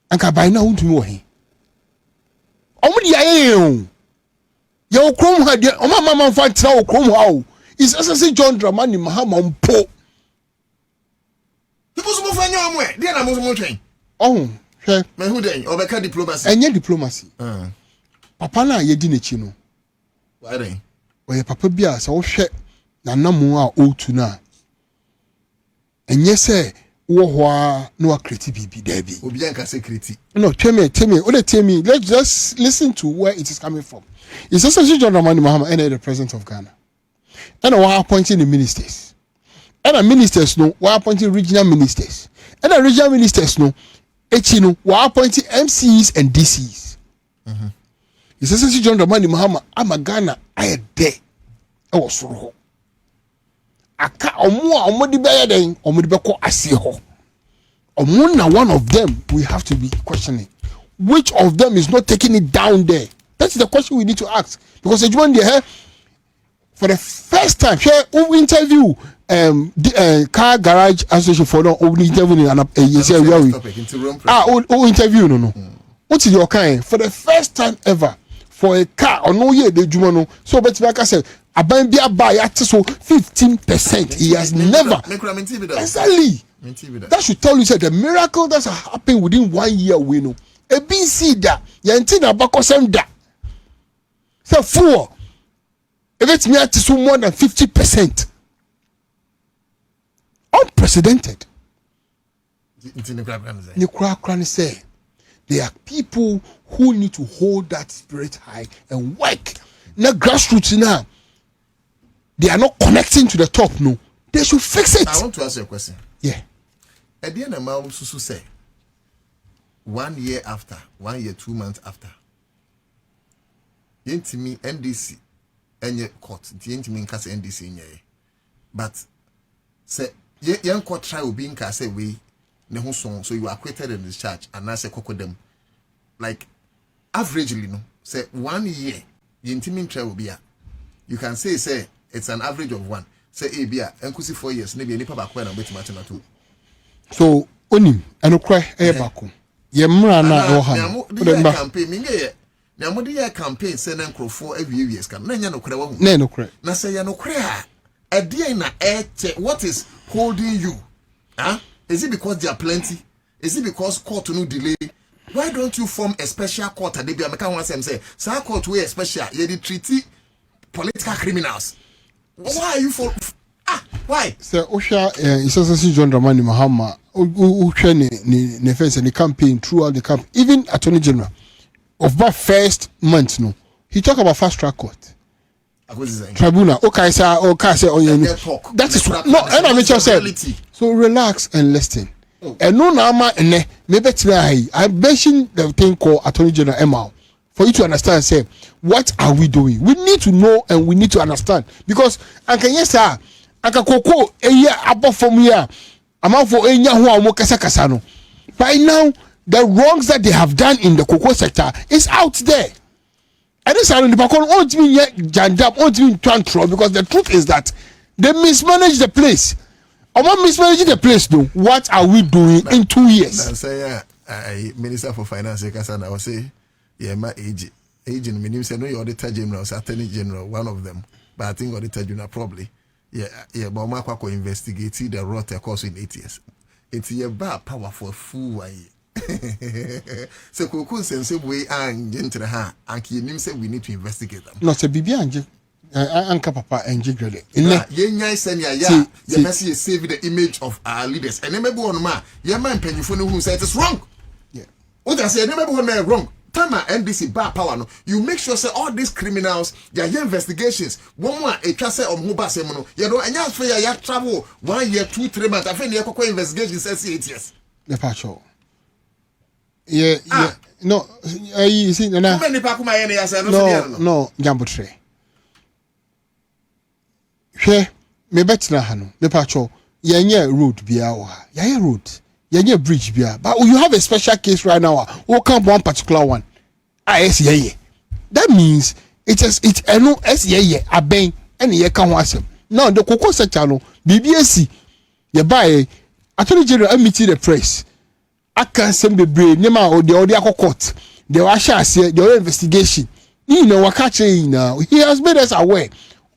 anka by now untumi wo he omo di aye ye okrom ha de omo mama mfa ntra okrom ha o is SSC John Dramani Mahama mpo people so fa nya omo e de na mo so mo twen oh hwe me hu den obeka diplomacy enye diplomacy papa na ye di n'echi no why then oye papa bia se wo hwe na namu a otu na enye se wo ho a no akreti bibi da bi obi anka security no tell me let's just listen to where it is coming from. It's also John Dramani Mahama and the president of Ghana and we are appointing the ministers and the ministers no we are appointing regional ministers and the regional ministers no echino we are appointing MCs and DCs. It's also John Dramani Mahama ama Ghana aye de e wo soro aka omo di be den omo di be ko ase ho omo na one of them we have to be questioning which of them is not taking it down there. That's the question we need to ask because for the first time here we interview car garage association for no interview interview no what is your kind for the first time ever for a car or no year the jumano so but like I said aban bia buy at so 15% he has never exactly that should tell you the miracle that's happened within 1 year we know a BC da yantina bakosem da so four if it's me at so more than 50% unprecedented. You say there are people who need to hold that spirit high and work. Now grassroots now, they are not connecting to the top. No, they should fix it. I want to ask you a question. Yeah. At the end of my Susu say 1 year after, 1 year, 2 months after, yentimi NDC enye court, yentimi nkase NDC nye. But say yen court try obi nka say we ne ho so you are acquitted and discharged and now say kokodem like averagely no say 1 year yentimi try obi a you can say it's an average of 1 say e bia enkusi 4 years na bia nipa ba ko na betima tena to so onim enokra e bako ye mra na o ha no campaign minge na mo dey campaign say na nkrofo awie ska na nya nokra wa hu na nokra na say ya nokra a dey na what is holding you is it because there are plenty is it because court no delay why don't you form a special court at the American one say sa court we special you dey treat political criminals why are you for why say Osha SSC John Dramani Mahama who ne face the campaign throughout the camp even Attorney General of that first month no he talk about fast track court tribunal okay say that is no and I make you say so relax and listen and no na ama ene maybe try I mention the thing called Attorney General Emma for you to understand say what are we doing we need to know and we need to understand because anka yes sir anka koko eye abofom here amafo enya ho a mo kasa no by now the wrongs that they have done in the cocoa sector is out there. And this are the Pakon ultimately jandap ultimately tantrum because the truth is that they mismanage the place. About mismanaging the place though, what are we doing in 2 years? I say Minister for Finance Kasana I say yeah my agent meaning say no your Auditor General, Attorney General, one of them. But I think Auditor General probably but Makwa investigate the rot course in 8 years. It's a bad powerful fool way. So Coco sense way and gentle ha and you say we need to investigate them. No, say Bibi Anka Papa and Jigrade. Yenya senya ya messy save the image of our leaders. And remember one ma, your man penny for who said it's wrong. Yeah. What I say, remember one man wrong. Tama NDC bar power no. You make sure say all these criminals, their investigations. One more a trust of Muba Semono. You know, and you for your travel 1 year, 2, 3 months. I think you have investigation says 8 years. The patrol. Yeah. No, you see, no, Jambotre. Here, me better hano. The patrol. Yanya road biawa. Yanya road. Yanya bridge bia. But you have a special case right now. Who come one particular one? Yes, yeah. That means it's no yeah. Aben any ye can wasem. Now the cocoa sector no BBSC. You buy Attorney General admitted the press. aka nsɛm bebree nema o de akɔ court de wa hyɛ ase de investigation you know wakache now he has made us aware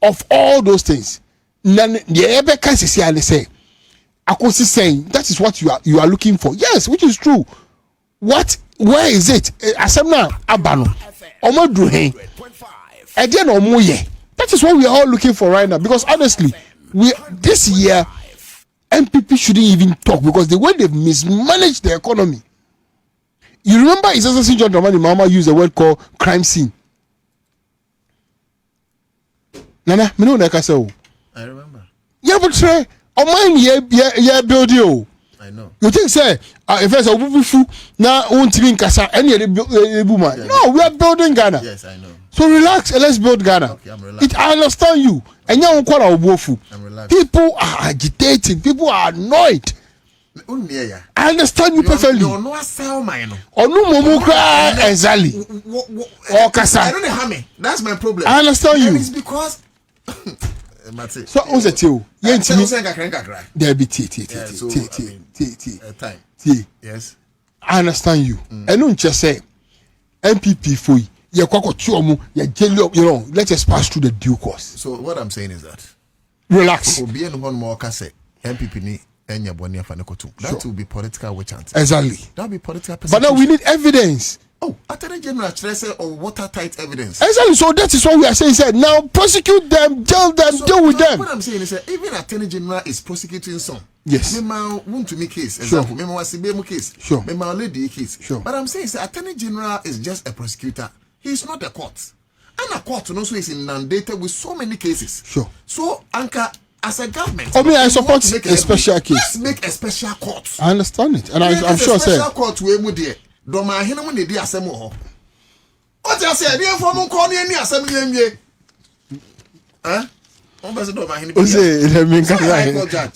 of all those things then the ebe can say akosi saying that is what you are looking for, yes, which is true. Where is it asemna abano omodru hen ede na omoye. That is what we are all looking for right now, because honestly this year MPP shouldn't even talk, because the way they've mismanaged the economy. You remember His Excellency John Dramani Mahama used a word called crime scene. Nana, me know that I remember. Yeah, but try. On mine, yeah, build you. I know. You think, say, if there's a wufu now, won't be in Kasa, any boomer. No, we are building Ghana. Yes, I know. So relax and let's build Ghana. Okay, I'm relaxed. I understand you. And you don't call our wofu. I'm relaxed. People are agitating. People are annoyed. I understand you perfectly. You know, sell mine. Oh no, Momukra and Zali. Or Kasa. I don't know how me. That's my problem. I understand you. And it's because. So who's it you? Yes. There be tea. Yes. I understand you. And don't just say MPP for you know, let us pass through the due course. So what I'm saying is that relax. MPP that will be political witch hunt. Exactly. That will be political persecution. But now we need evidence. Oh, Attorney General say or watertight evidence. Exactly. So that is what we are saying. Said now prosecute them, jail them, deal with them. What I'm saying is that even Attorney General is prosecuting some. Yes. Mema want to make case. Example, Mema Wasibemu case. Sure. Mema Lady case. Sure. But I'm saying is that Attorney General is just a prosecutor. He is not a court. And a court also is inundated with so many cases. Sure. So Anka, as a government, I support a special case. Let's make a special court. I understand it, and I'm sure. Special court we mu there. Doma hina mu ne di asem ho. What you say? Dey for mu call ni asem yemye. Huh? On base doma hina. Oh say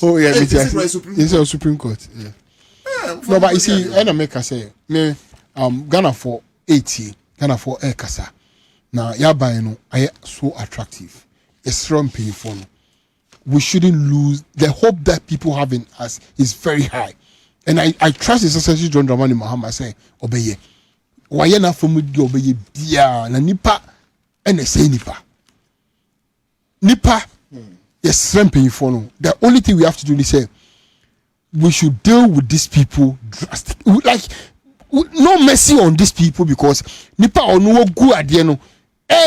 oh yeah, it's a Supreme Court. Yeah. No, but you see, I make us say me Ghana for 80, Ghana for air kasa. Now yaba no I so attractive. It's strong painful. We shouldn't lose the hope that people have in us is very high, and I trust His Excellency John Dramani Mahama say obeye waye na fomu di obeye bia na nipa ene say nipa yes ramping for no. The only thing we have to do is say we should deal with these people drastically, like no mercy on these people, because nipa onu ogu ade no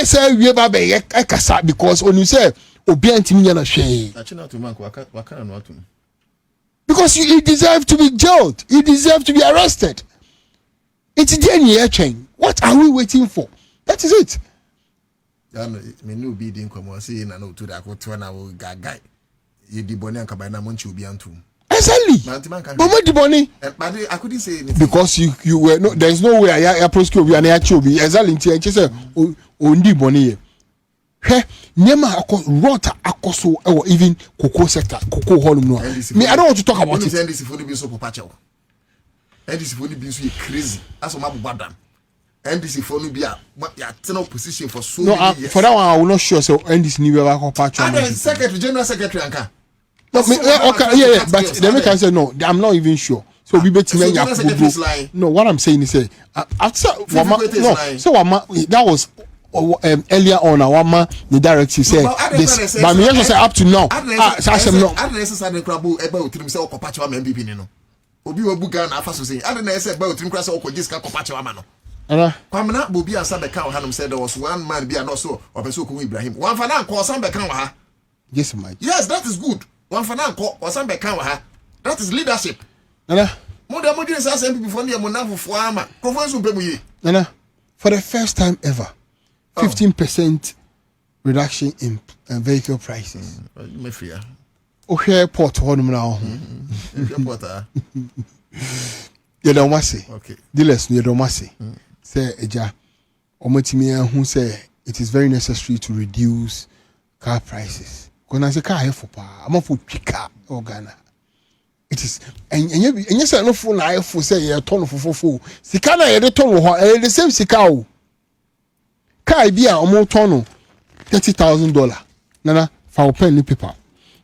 say we ba be kasa, because when you say because he deserves to be jailed, he deserves to be arrested. It's the chain. What are we waiting for? That is it. Exactly. But what the money? I couldn't say anything. Because you were no, there is no way I prosecute you and I choose you. Exactly. And she said, "Ondi money." Hey, Nema rota akoso or even cocoa sector, cocoa hall. No, me, I don't want to talk about it. NDC for the so papacho. NDC for the so crazy. That's what my bad. NDC for no be a position for so many years. For that one, I will not sure. So NDC new papacho. And Secretary, General Secretary, Anka. No, okay, yeah, but the American say no. I'm not even sure. So we bet no, what I'm saying is say after that was. Earlier on, our man, the directive said this, but me just say up to now. Yes, my. Yes, that is good. One for now, or some back that is leadership. For the first time ever. 15% reduction in vehicle prices. Okay, port one now. You don't want to say. Okay. Dealers, you don't want to say. Say, Eja, Omotimia, who say it is very necessary to reduce car prices. When I say car, I'm for car or Ghana. It is, and you say no phone. I for say a ton for Sikana, a ton of the same Sikao. Car be a more ton $30,000. Nana, for pen paper.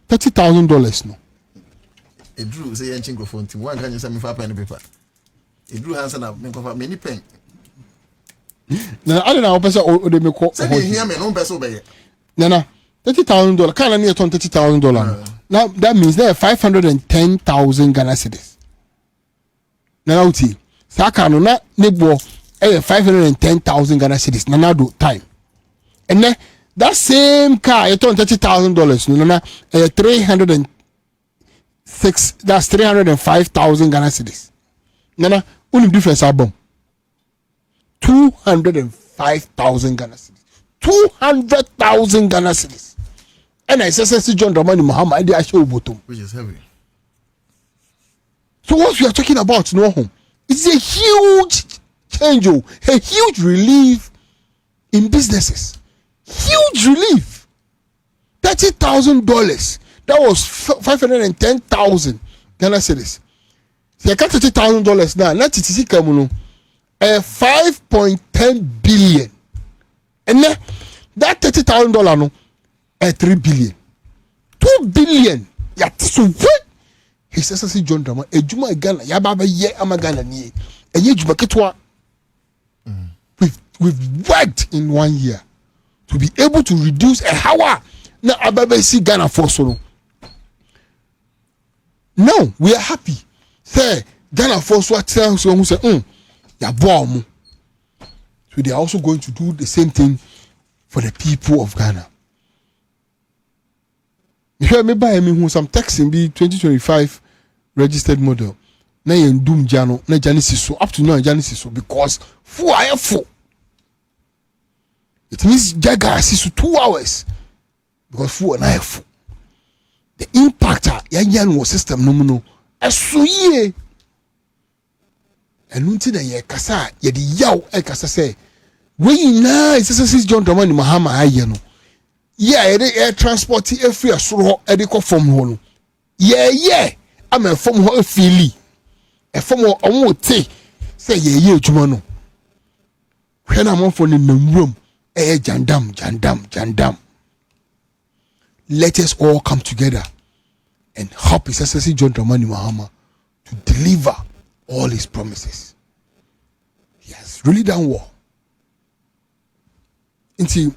$30,000 no. A Drew say chingo phone team. One can you send me for pen paper? It drew hands and many pen. Now I don't know person or they make call. Hear me, no person obey. Nana, $30,000. Kind of near $30,000. Now that means there are 510,000 Ghana cedis. Now uti, saka no na nebo 510,000 Ghana cedis. Nana do time. And then that same car, you turn $30,000. No, na 306. That's 305,000 Ghana cedis. Nana, only difference album. 205,000 Ghana cedis. 200,000 Ghana cedis. And I said, John Dramani Mahama, I did show bottom, which is heavy. So what we are talking about, no home, it's a huge change, a huge relief in businesses. Huge relief. $30,000. That was 510,000 Ghana cedis. So you got $30,000 now. Not it is equal 5.10 billion. And then that $30,000 no 3 billion. 2 billion. Ya so what? He says John Dramani, ejuma Ghana, ya baba ye ama Ghana ni. Enye juma ketwa. We've worked in 1 year to be able to reduce a hour. Now ababa see Ghana for solo. Now we are happy. Say Ghana for so tell so who say ya bomb. So they are also going to do the same thing for the people of Ghana. You hear me buy me who some taxing be 2025 registered model. Na yen doom jano na janisi so up to now janisi so because full I full. It means jaga so 2 hours because full and I full. The impact yan was system no esuye. And until the ye kasa ye di yaw e kasa say we na is John Dramani Mahama aye no. Yeah, air transport free asoro e de ko from ho no. Yeah. I'm a from ho fili. E from ho omo te say ye adwuma no. Hwe na mo for ne namwuram e jandam. Let us all come together and help His Excellency John Dramani Mahama to deliver all his promises. He has really done well. Inti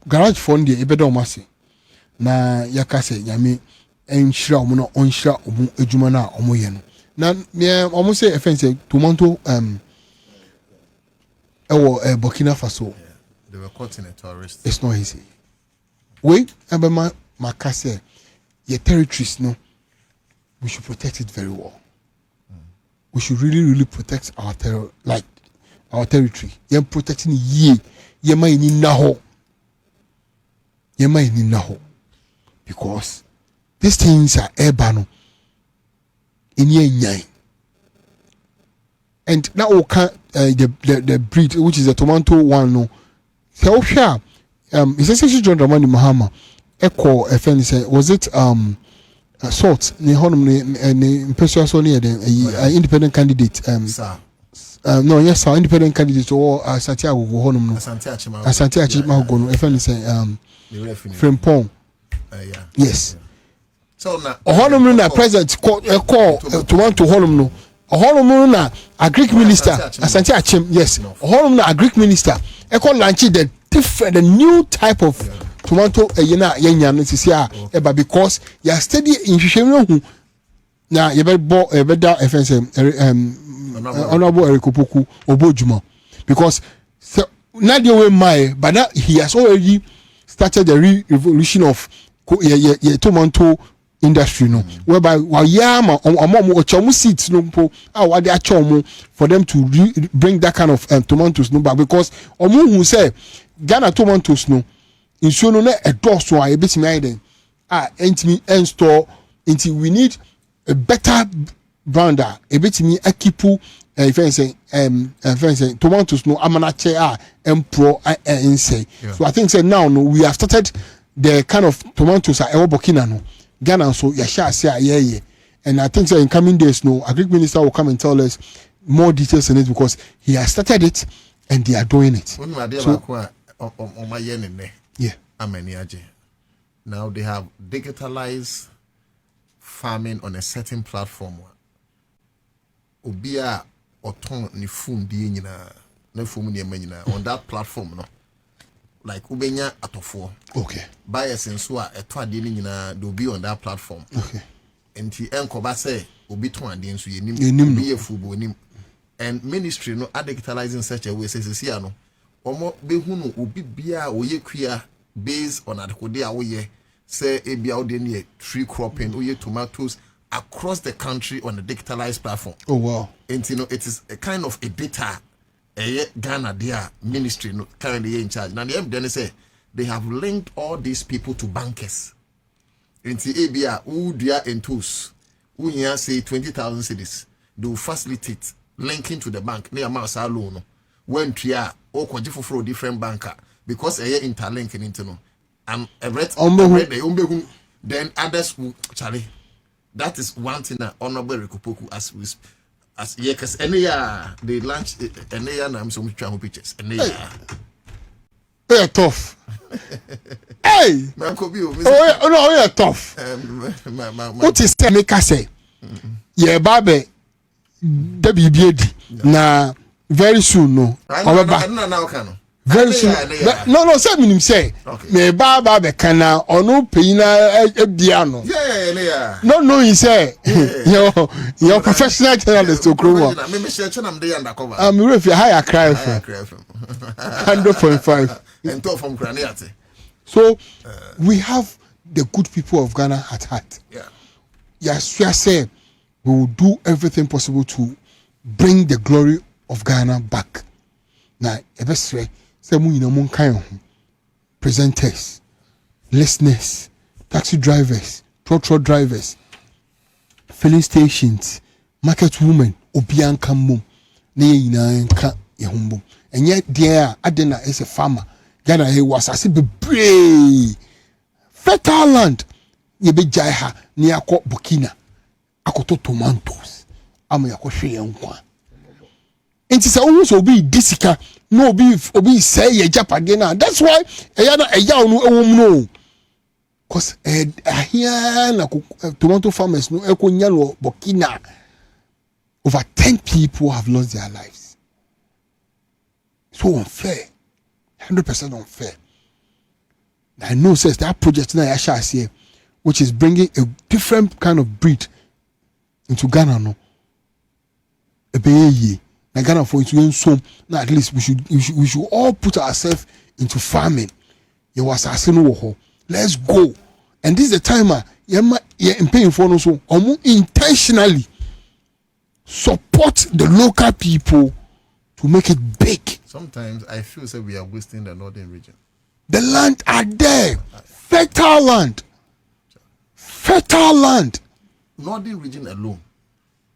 garage fund de ebedo omase na yakase nyame enhira omo no onhira omo adwuma na omo ye no na me omo say offense tomato Burkina Faso they were caught in a tourist. It's not easy. Wait, abema makase your territories no, we should protect it very well. We should really protect our territory. You're protecting Yema in naho. Because these things are urbano in ye. And now the breed, which is a tomato one no. So it's essentially John Dramani Mahama. Echo FN was it sort ni honum ni impetuous ni independent candidate no yes our independent candidate or Santiago honum no Santiago Chima go no FN say Frimpong yes so na honum na president call to want to honum no honum na a Greek minister Santiago Chim yes honum na a Greek minister e call launch the different the new type of tomato yena yenya no sisi eba because ya steady in hwehwem hu na ye be bo be da offense honorable Erikopoku obojuma because so na the way my but now he has already started the revolution of tomato industry no whereby wa yama omo chomu seats no po wa dey achomu for them to bring that kind of tomatoes no back because omo hu say Ghana tomatoes no insuo no na edoso a ebetimi ayden entimi store until we need a better brander ebetimi akipu tomatoes no amanache empro insay so I think say now no we have started the kind of tomatoes are Burkina no Ghana so ya sha say yeah and I think say in coming days no Agric Minister will come and tell us more details on it because he has started it and they are doing it so yeah. Now they have digitalized farming on a certain platform. Ubia oton ni phone die nyina na phone ni nyina on that platform no like ubenya atofo okay buyers nso a eto ade ni nyina do be on that platform okay enti enkoba say obi ton ade nso yenim be yefubo nim and ministry no digitalizing such a way says here no omo behunu obi bia oye kua based on adekode a wo ye say ebia wo de ne tree cropping oye tomatoes across the country on the digitalized platform. Oh wow. And you know it is a kind of a data Ghana their ministry no currently in charge. Now the evidence say they have linked all these people to bankers. Into ABA who dia entos who here say 20,000 cedis they will facilitate linking to the bank near Masa loan when tria or kwaji for different banker because interlinking into no and then others will Charlie. That is one thing that Honorable Rekupoku as because any they launch any year I'm so much travel pictures any year. Hey, tough. Hey, oh no, you're tough. What is that make us say? Yeah, babe, WBD na very soon no. Very soon. No, say me say. Me baba be kana onu pina ebiano. Yeah. No, he say. Your professional journalist to Kroma. Me share am dey undercover. I'm if you higher cry from 100.5. And talk from Graniate. So we have the good people of Ghana at heart. Yeah. Yes, we say we will do everything possible to bring the glory of Ghana back. Now, ebeswe say mu yina mun kan presenters, listeners, taxi drivers, truck drivers, filling stations, market women, obian kamum, ne yina nka yehumbo. And yet there Adena is a farmer. Ghana he was as be brave. Fertile land. Ye be jaiha ni akọ Burkina. Akoto tomatoes. Ama yakọ hwe yankwa. Enti se ohun so obi disika no obi say ye japade na. That's why eya na eya onu ewom no. Cause here na tomato farmers no ekonya no Burkina. Over 10 people have lost their lives. So unfair. 100% unfair. I know says that project now here, which is bringing a different kind of breed into Ghana no. Na Ghana for it so now at least we should all put ourselves into farming. You was let's go. And this is the time in paying for no so intentionally support the local people to make it big. Sometimes I feel that we are wasting the northern region. The land are there. Fertile land. Fertile land. Northern region alone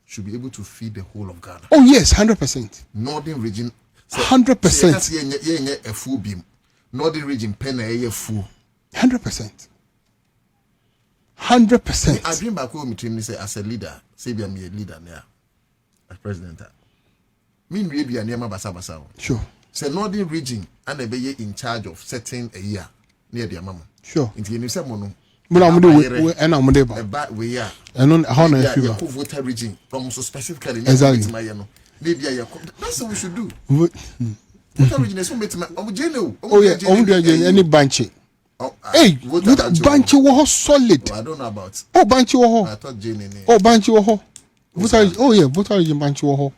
should be able to feed the whole of Ghana. Oh yes, 100%. Northern region 100%. A full beam. Northern region pen a full. 100%. 100%. I dream back home to me say as a leader, say be a leader now. As president. Mean we be a near basa. Sure. Say northern region and be in charge of setting a year near their mama. Sure. Into you say mono. But I'm a bad way ya. And on how na voter region from so specifically exactly. Maybe that's what we should do. Voter region is oh yeah, any banche. Hey, banche was solid. I don't know about. Oh, banche was. I thought Jane. Oh, banche was. Voter region banche was.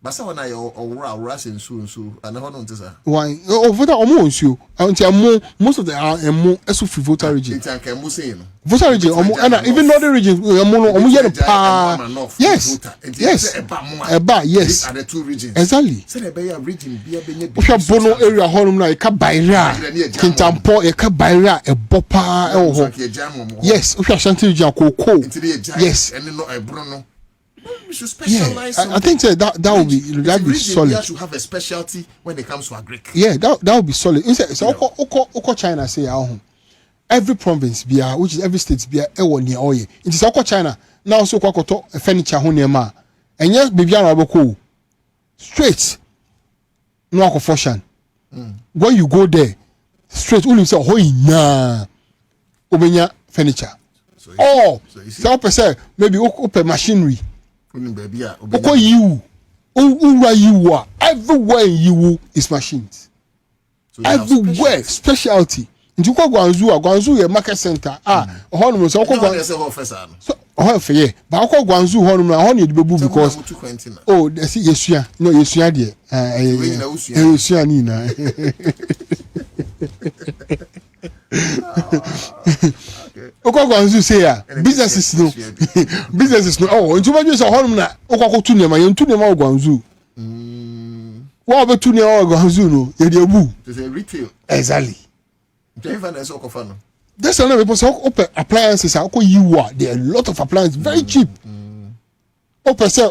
Basa wana yo ora sensu and how don't say why voter almost you most of the are so free voter region voter region and even northern region yes these are the two regions exactly say the be region bia benye bi bono area honum na e ka baira kintampo e ka baira e bopa e ho yes we Ashanti region koko yes we should specialize. I think that would be solid. They should have a specialty when it comes to agri. Yeah, that would be solid. So China say every province which is every state near oye. It is China now so furniture honema. And yes, baby are straight no fashion. When you go there, straight only say obenya furniture. So maybe open machinery. Baby, you Everywhere you is machines. So everywhere specialty. Nti kwa Guangzhou ye market center. Honum so kwa Guangzhou. But kwa Guangzhou honum na hon ye bebu because they see yesua. No yesua de. Yesua ni na. Okwa Guangzhou say ya businesses no. Businesses no. Oh, nti ma say honum na okwa ko tu nema ye tu nema Guangzhou. What about 2 years ago? You do retail. Exactly. That's another people say open appliances. There are a lot of appliances very cheap. Open say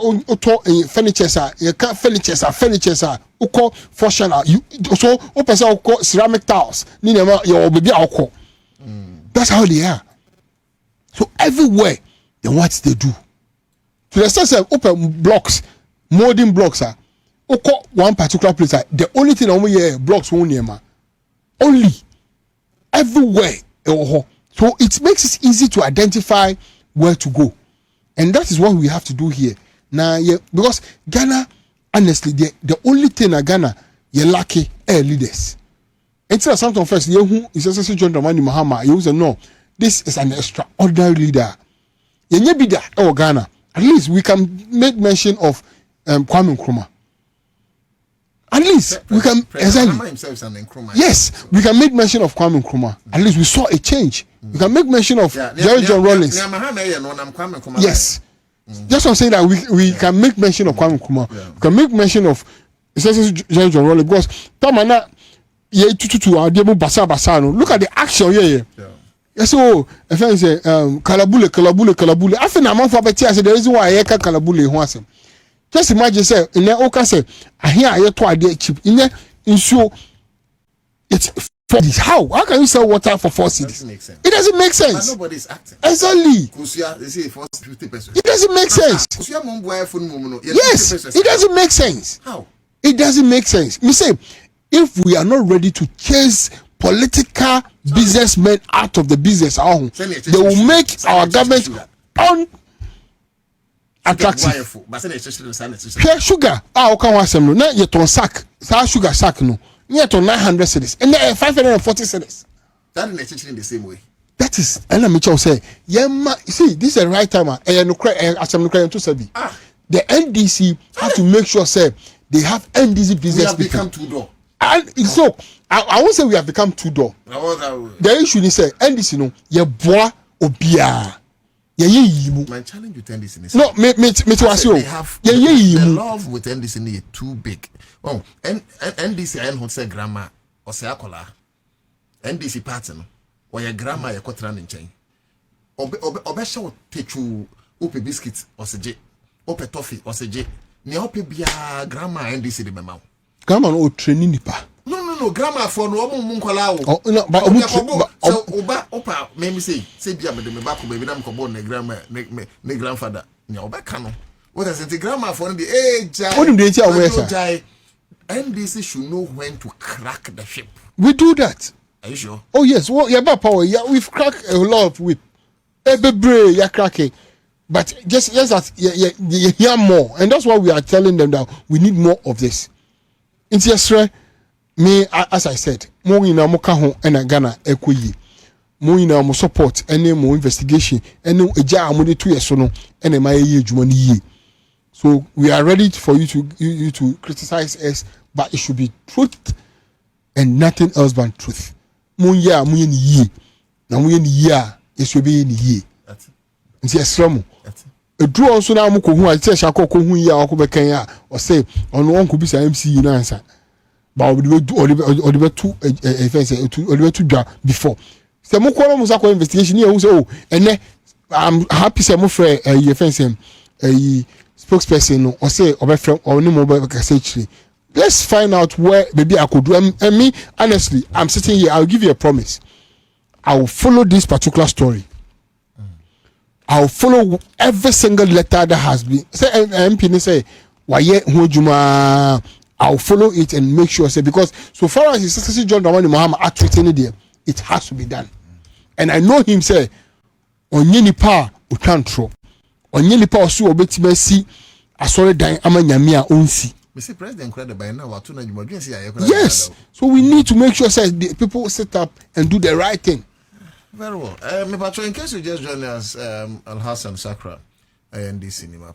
furniture. You can't furniture. Oko fashion. You so open say ceramic tiles. Your baby alcohol. That's how they are. So everywhere, then what they do. To the extent say open blocks, molding blocks are. One particular place, the only thing over here blocks only everywhere. So it makes it easy to identify where to go, and that is what we have to do here now. Because Ghana, honestly, the only thing in Ghana you're lucky leaders. Until something first, you is President John Dramani Mahama. You say no, this is an extraordinary leader. Ghana. At least we can make mention of Kwame Nkrumah. At least we can yes, we can make mention of Kwame Nkrumah. At least we saw a change. We can make mention of Jerry John Rawlings. Yes, that's what I'm saying, that we can make mention of Kwame Nkrumah. We can make mention of Jerry John Rawlings because Tamana look at the action here. Yes, so if I say Kalabule. I think I'm on for the reason why I can Kalabule. Just imagine say in the oka say I hear I to idea cheap in the insure it's for this. How can you sell water for 4 cities? It doesn't make sense. Nobody's acting. Exactly. It doesn't make sense. Yes, it doesn't make sense. How? It doesn't make sense. Me say if we are not ready to chase political businessmen out of the business, they will make our government attractive. Here sugar. Okay, one sem no. Na ye ton sack. Sa sugar sack no. Ye ton 900 cedis. And 540 cedis. That is actually in the same way. That is. And let me say. See, this is the right time. The NDC have to make sure say they have NDC business. We have become two-door. And so I won't say we have become two-door. The issue is say NDC no. Ye boa obia. My challenge with NDC is no, the love with NDC is too big. Oh, NDC I don't say grammar or say akola. NDC pattern or your grammar your kotran in chain. Obesha techu upe biscuits or seje, upe toffee or seje. Ni upe bia grammar NDC de mema. Grammar no training nipa. No, grammar for no munkola. Oh no, but opa me say bia me de back baby na mkobo ne grammar ne grandfather. Ni obeka no. What is the grammar for the age? What do they tell us? NDC should know when to crack the ship. We do that. Are you sure? Oh yes, well yeah, power. Yeah, we've cracked a lot of whip. Every yeah, cracking. But just that you hear more, and that's why we are telling them that we need more of this. It's just me, as I said, more in our Mokaho and Ghana Equi, more in our support, any more investigation, and no jar 2 years so no, and my age 1 year. So we are ready for you to criticize us, but it should be truth and nothing else but truth. Munya muyen ye, na muyen ya, it should be in ye. It's yes, Ramu. A draw also now Muko who I tell Shako who ya or Kenya or say on one could be some MC in answer. But we do Oliver 2 Oliver 2 before. So Mukolo Musako investigation here who say, oh, and then I'm happy some friend a fence him a spokesperson or say or friend or no mobile cassette. Let's find out where maybe I could do. And me, honestly, I'm sitting here. I'll give you a promise. I will follow this particular story. I'll follow every single letter that has been. Say MP say, why Juma? I'll follow it and make sure. Say because so far as His Excellency John Dramani Mahama actually there, it has to be done. And I know him say, on yeni pa utantro, on yeni pa osu obetimesi asore dan ama nyame a onsi. Mr. President credit by now what yes, so we need to make sure that people sit up and do the right thing. Very well. In case you just joined us, Al Hassan Sakra, IND Cinema.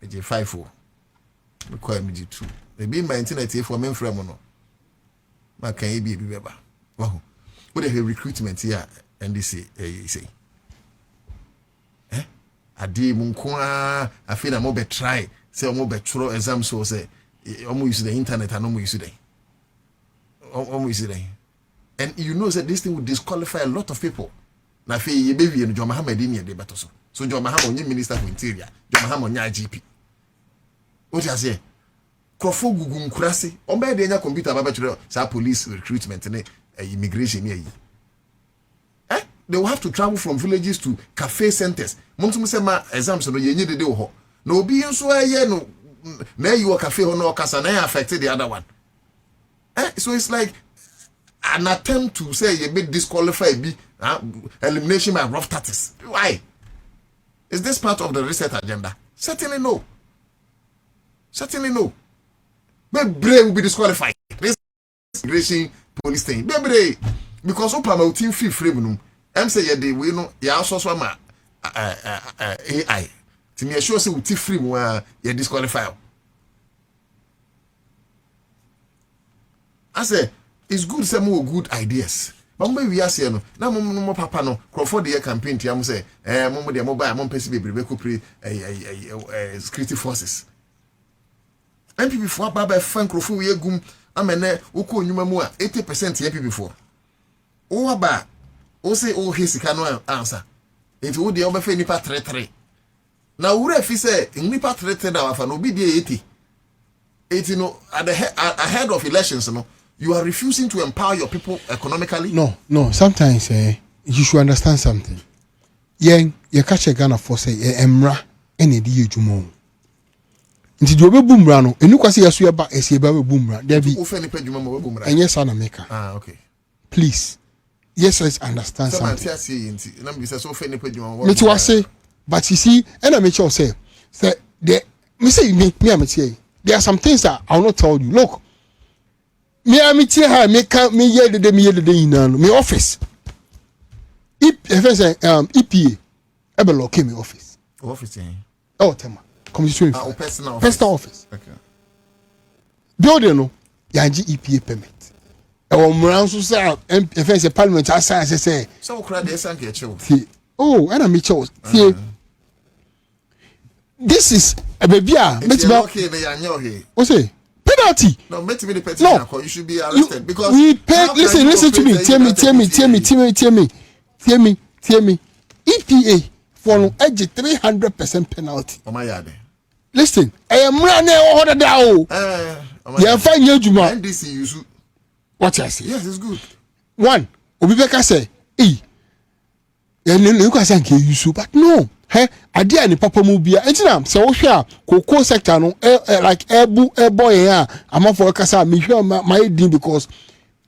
Meji 5-4. Require Meji 2. Maybe my internet here for men from no. Ma can you be beba? Wow. What the recruitment here and they say say. Adi munkwa afi na mo be try say mo be throw exam so say omo use the internet and omo use it. Omo use it. And you know that this thing will disqualify a lot of people. Na fe ye baby no John Mahama dey near dey better so. So John Mahama onye minister for interior, John Mahama onye IGP. What you say? Krofo gugu nkurase. Ombe dey nya computer baba chiro sa police recruitment ne immigration here. They will have to travel from villages to cafe centers. Montum say ma exams no ye nyede de ho. No obi nso aye no na you cafe ho no kasa na affected the other one. So it's like an attempt to say you be disqualified be elimination by rough tactics. Why? Is this part of the reset agenda? Certainly no. Certainly no. Bebre will be disqualified. This immigration police thing. Bebre because Opama team fee frame no. I'm say ye we no ya also so ma AI. To me sure say we free mo ye disqualify. I say it's good say more good ideas. But we are saying no mo papa no Crawford the campaign ti am say mo de mobile mo pesi bebre ko pre security forces. MPP for baba fan Crawford we gum amene uko nyuma mu a 80% MPP for. O aba o say o hisika no answer. Enti wo de obefa nipa 33. Na wura fi say nipa 33 da wafa no bi de 80. 80 no at the ahead of elections no. You are refusing to empower your people economically? No. Sometimes you should understand something. You catch a Ghana for say emra ene di ejumo. Nti di obe bumra no enu kwase yaso ya ba ese ba bumra. There be ofeni pe juma mo bumra. Enye sa na maker. Okay. Please. Yes, let's understand something. Someone say nti na me say so ofeni pe juma mo. Me ti wase but you see ena me sure say the me say me am say there are some things that I will not tell you. Look, me am here me ye de ina me office EPA ebe lock me office tema commission personal office okay building no yanji EPA permit e wo mran so say FNC parliament assign say so kra de sank e chew and me chew see this is a baby okay me yanyo he o say penalty. No, make me the petition. No, you should be arrested because we pay. Listen to me. Tell me. EPA for no edge 300% penalty. Oh my God. Listen, I am running over the down. Yeah, fine, you Juma. NDC you. What I say? Yes, it's good. One, Obibeka say, you can say you but no. Idea ni papa mu bia entina se wo hwe a cocoa sector no like boy here am for kasa me hwe my din because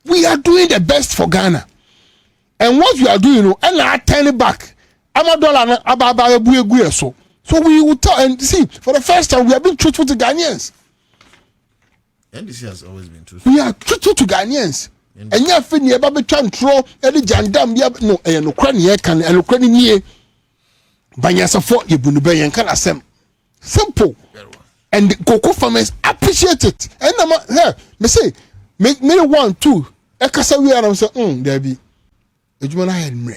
we are doing the best for Ghana and what we are doing no and I turn it back $1 na ababa bu egu so we will tell and see for the first time we have been truthful to Ghanaians. NDC has always been truthful. We are truthful to Ghanaians. And ya fi ni e ba be twa ntro e de jandam bia no e no kra ne e kan e no kra ni nie Banyasafo Yebunube Yankan Asem. Simple. And cocoa farmers appreciate it. And me say, make me 1, 2. Ekasa we are say, there be. Ejumana Henry.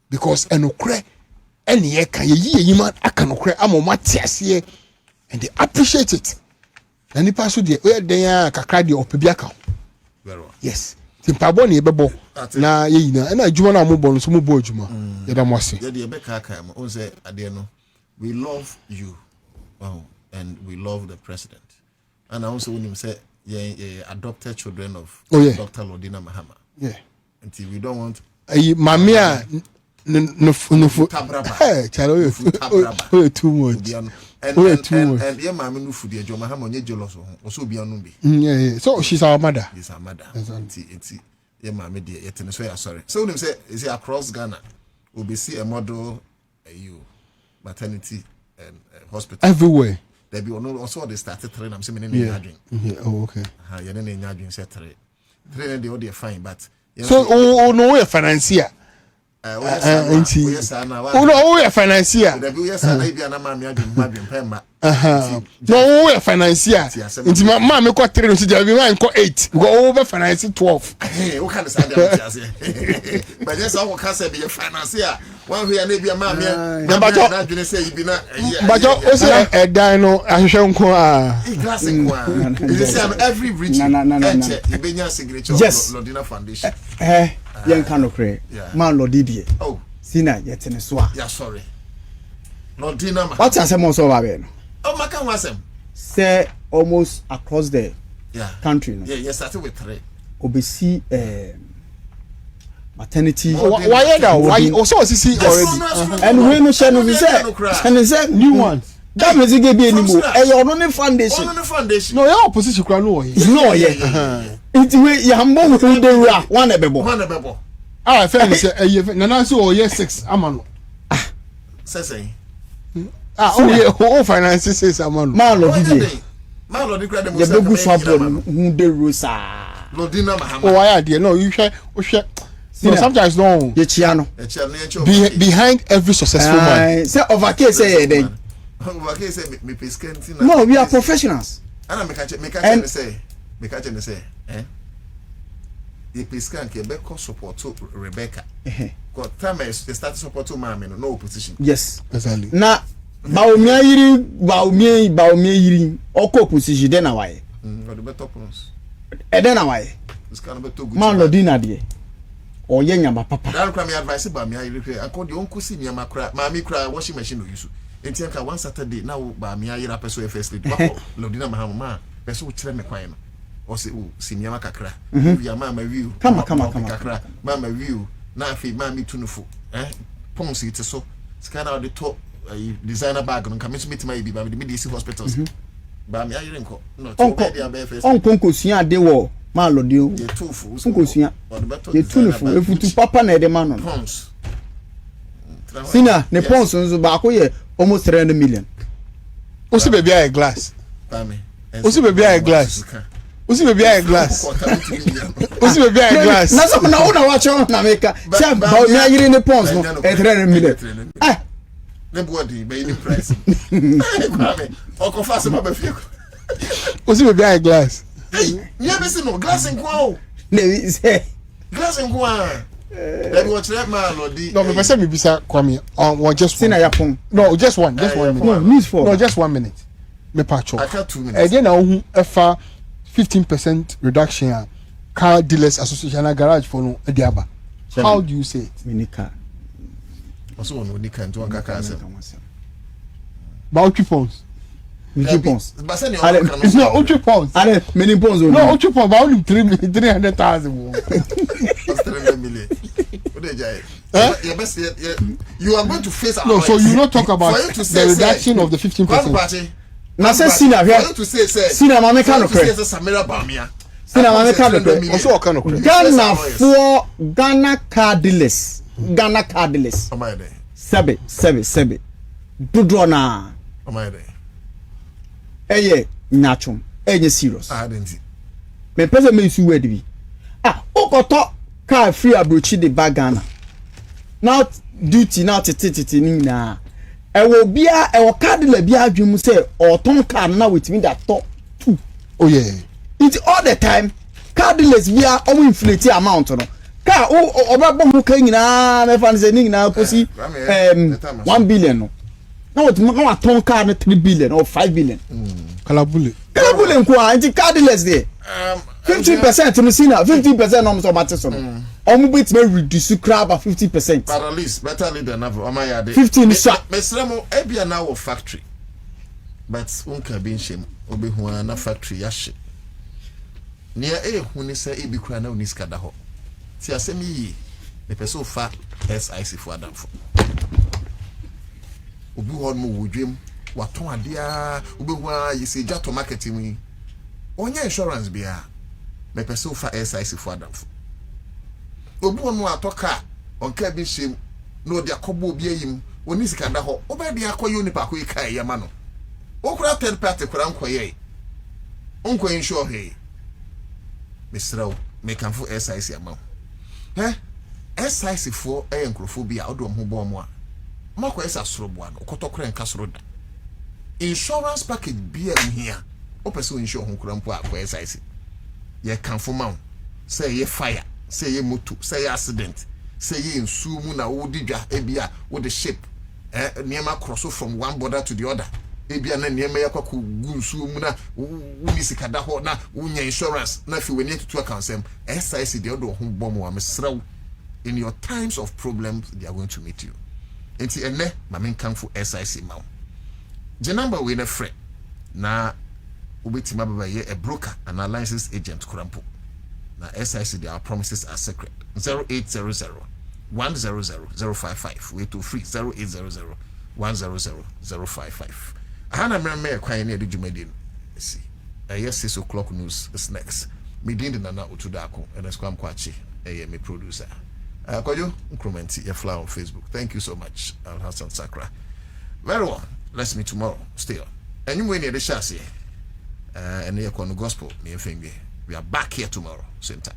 Because enokre any ye can ye man akanokre amomatiasie and they appreciate it. And the pass de where they are kakra de opebiaka. Yes. Timpabo ni ebebo na ye yina na adwuma na mo bɔ no so mo bɔ adwuma ye da mo ase ye de ebeka aka mo on say ade no we love you and we love the president and I also want him say adopted children of Dr. Lodina Mahama. Yeah. Until we don't want. Mamia nufu tabraba. Hey, chalo too much. And yeah, mammy nufu the John Mahama nye jealous also be on Yeah. So she's our mother. She's our mother. It's yeah, mammy dear. Yet sorry. So them say is across Ghana. We'll be see a model maternity and hospital everywhere. There be also they started training. I'm saying yeah. Oh, okay. Yeah, then they set training. They all fine, but so no we financier. No we financier. No we financier. Inti ma me ko 3 so dey be man ko 8. Go over finance 12. What kind of standard? But just how can say be financier. One way na bia ma me na dwene say you be na but o say e dan no ahwehwe nko glass nko you say every rich you be nya signature Lodina Foundation yen kan okre man Lodidie sina yetene so a yeah sorry Lodina ma what asem so ba be no oh maka wasem say almost across the country no yeah started with 3 obesi maternity why that why also see already and we no share no say new ones that means get be anymore e your no foundation no your opposition kra no it we yambo who dey ra one ebebo ah fair say na so o 6 amano say oh finances says amano man Lodidie man Lodidie kra dem say you go swap who dey rosa Lodina Mahama oh why there no you share no, sometimes no. Behind every successful man. Say overcase say then. Overcase say me pescantina. No, we are professionals. And me catch say, the pescan ke be support to Rebecca. Because time is start support to mama no opposition. Yes. Exactly. Na baumia yiri oko opposition then na why. The better plans. Then na why. This can be too good. Man Lodina die. Oye nyama papa. That can me advice ba me ayire I call the uncle see nyama kra maami kra washing machine no use. Enti anka one Saturday now ba me ayire apeso first lady. Ba Lodina Mahama ma peso kire me kwan no. O se o si nyama kakra. We mama view. Kama kakra. Mama view na afi maami tunufo. Ponsi it so. Scan out the top designer bag no come meet my bi ba me dey see hospitals. Ba me ayire nko. No to be there be first. Onko nkosia de wo ma Lodio ye tufu nkosia ye tufu efutu papa na de ma no sina ne pons nzo ba ko ye almost 300 million o si baby eye glass o si baby eye glass o si baby eye glass o si baby eye glass na so na una watch on na meka say ba mi ayire ne pons no 300 million the body be in price kwame o ko fa se ma ba fie o si baby eye glass yeah, me no glass and go. No, say glass and go. Let me watch that man, Lodi. No, me say me bisa Kwame. On just one. No, just one minute. No, news for. No, just 1 minute. Me pacho. I got 2 minutes. Again, now efa 15% reduction. Car dealers association garage for no ediaba. How do you say it? Minika. Also on Minika and to aka say. About 2 pounds. Pounds. It's not 2 pounds. Many pounds. No, 2 pounds. But only 300,000. That's 300 million. You are going to face. No, so you not talk about the reduction of the 15%. Now say Sina here. Sina mama can okre. Sina mama can okre. Also can okre. Ghana for Ghana cardless. Ghana cardless. Sebe. Dodo na. Eye nyachum enye serious me pese me isu word bi okoto car free abrochi de bagana now duty now titi ni na ewo bia ewo card la bia adwum say oton car na with me that top 2 oh yeah it all the time cardless bia o inflate amount no car obabo hu kan nyina me fan say ni nyina kosi 1 billion no. Now what my ton car 3 billion or 5 billion. Kalabule nko anti cardless there. 50% to Sina, 50% almost about this one. Almost may reduce crab at 50%. But at least better than never. 15 shot. Mesremo ebia na wo factory. But unka bin shame obi hu na factory yashi. Near when say e be kura na uni sika da ho. Ti asem yi me pese fa SIC for adam for. Obi ho mo wodwem waton ade a obi ho a yesi gya to market mi. Onye insurance bia me pese fa SIC for adam for. Obi ho no atoka onka bi shem no de akobo obi ayim oni sika da ho. Oba de akoyo nipa ko ikai yama no. Okura third party kura nkoye. Onko insure he. Misraw me kan fo SIC ama. SIC for enkrofobia odom ho bom a. Mako esa sorobo an okotokora nka soro da. Insurance package bia here. O person insure ho kura mpo akwa SIC. Ye kan fo ma. Say ye fire, say ye moto, say ye accident, say ye nsu mu na wo didwa ebia wo the ship. Niema cross from one border to the other. Ebia na niema yakwa nsu mu na wuni sikada ho na wunya insurance na fi weni tutu akansem. SIC de odo ho bom wa mesraw. In your times of problems, they are going to meet you. Enti ene mamen kanfo SIC ma. The number we na frɛ na ubetima baba ye a broker and a licensed agent kurampo. Na SIC their promises are secret. 0800 100 055 we to free 0800 100 055. Hana me kwan na edwumadi see. Yes 6 o'clock news is next. Me din na na otudako and eskwam kwachi me producer. Kwajo Nkrumenti your flower on Facebook. Thank you so much, Al Hassan Sakra. Very well. Let's meet tomorrow. Still. And you win the chassis. And here on the gospel. We are back here tomorrow. Same time.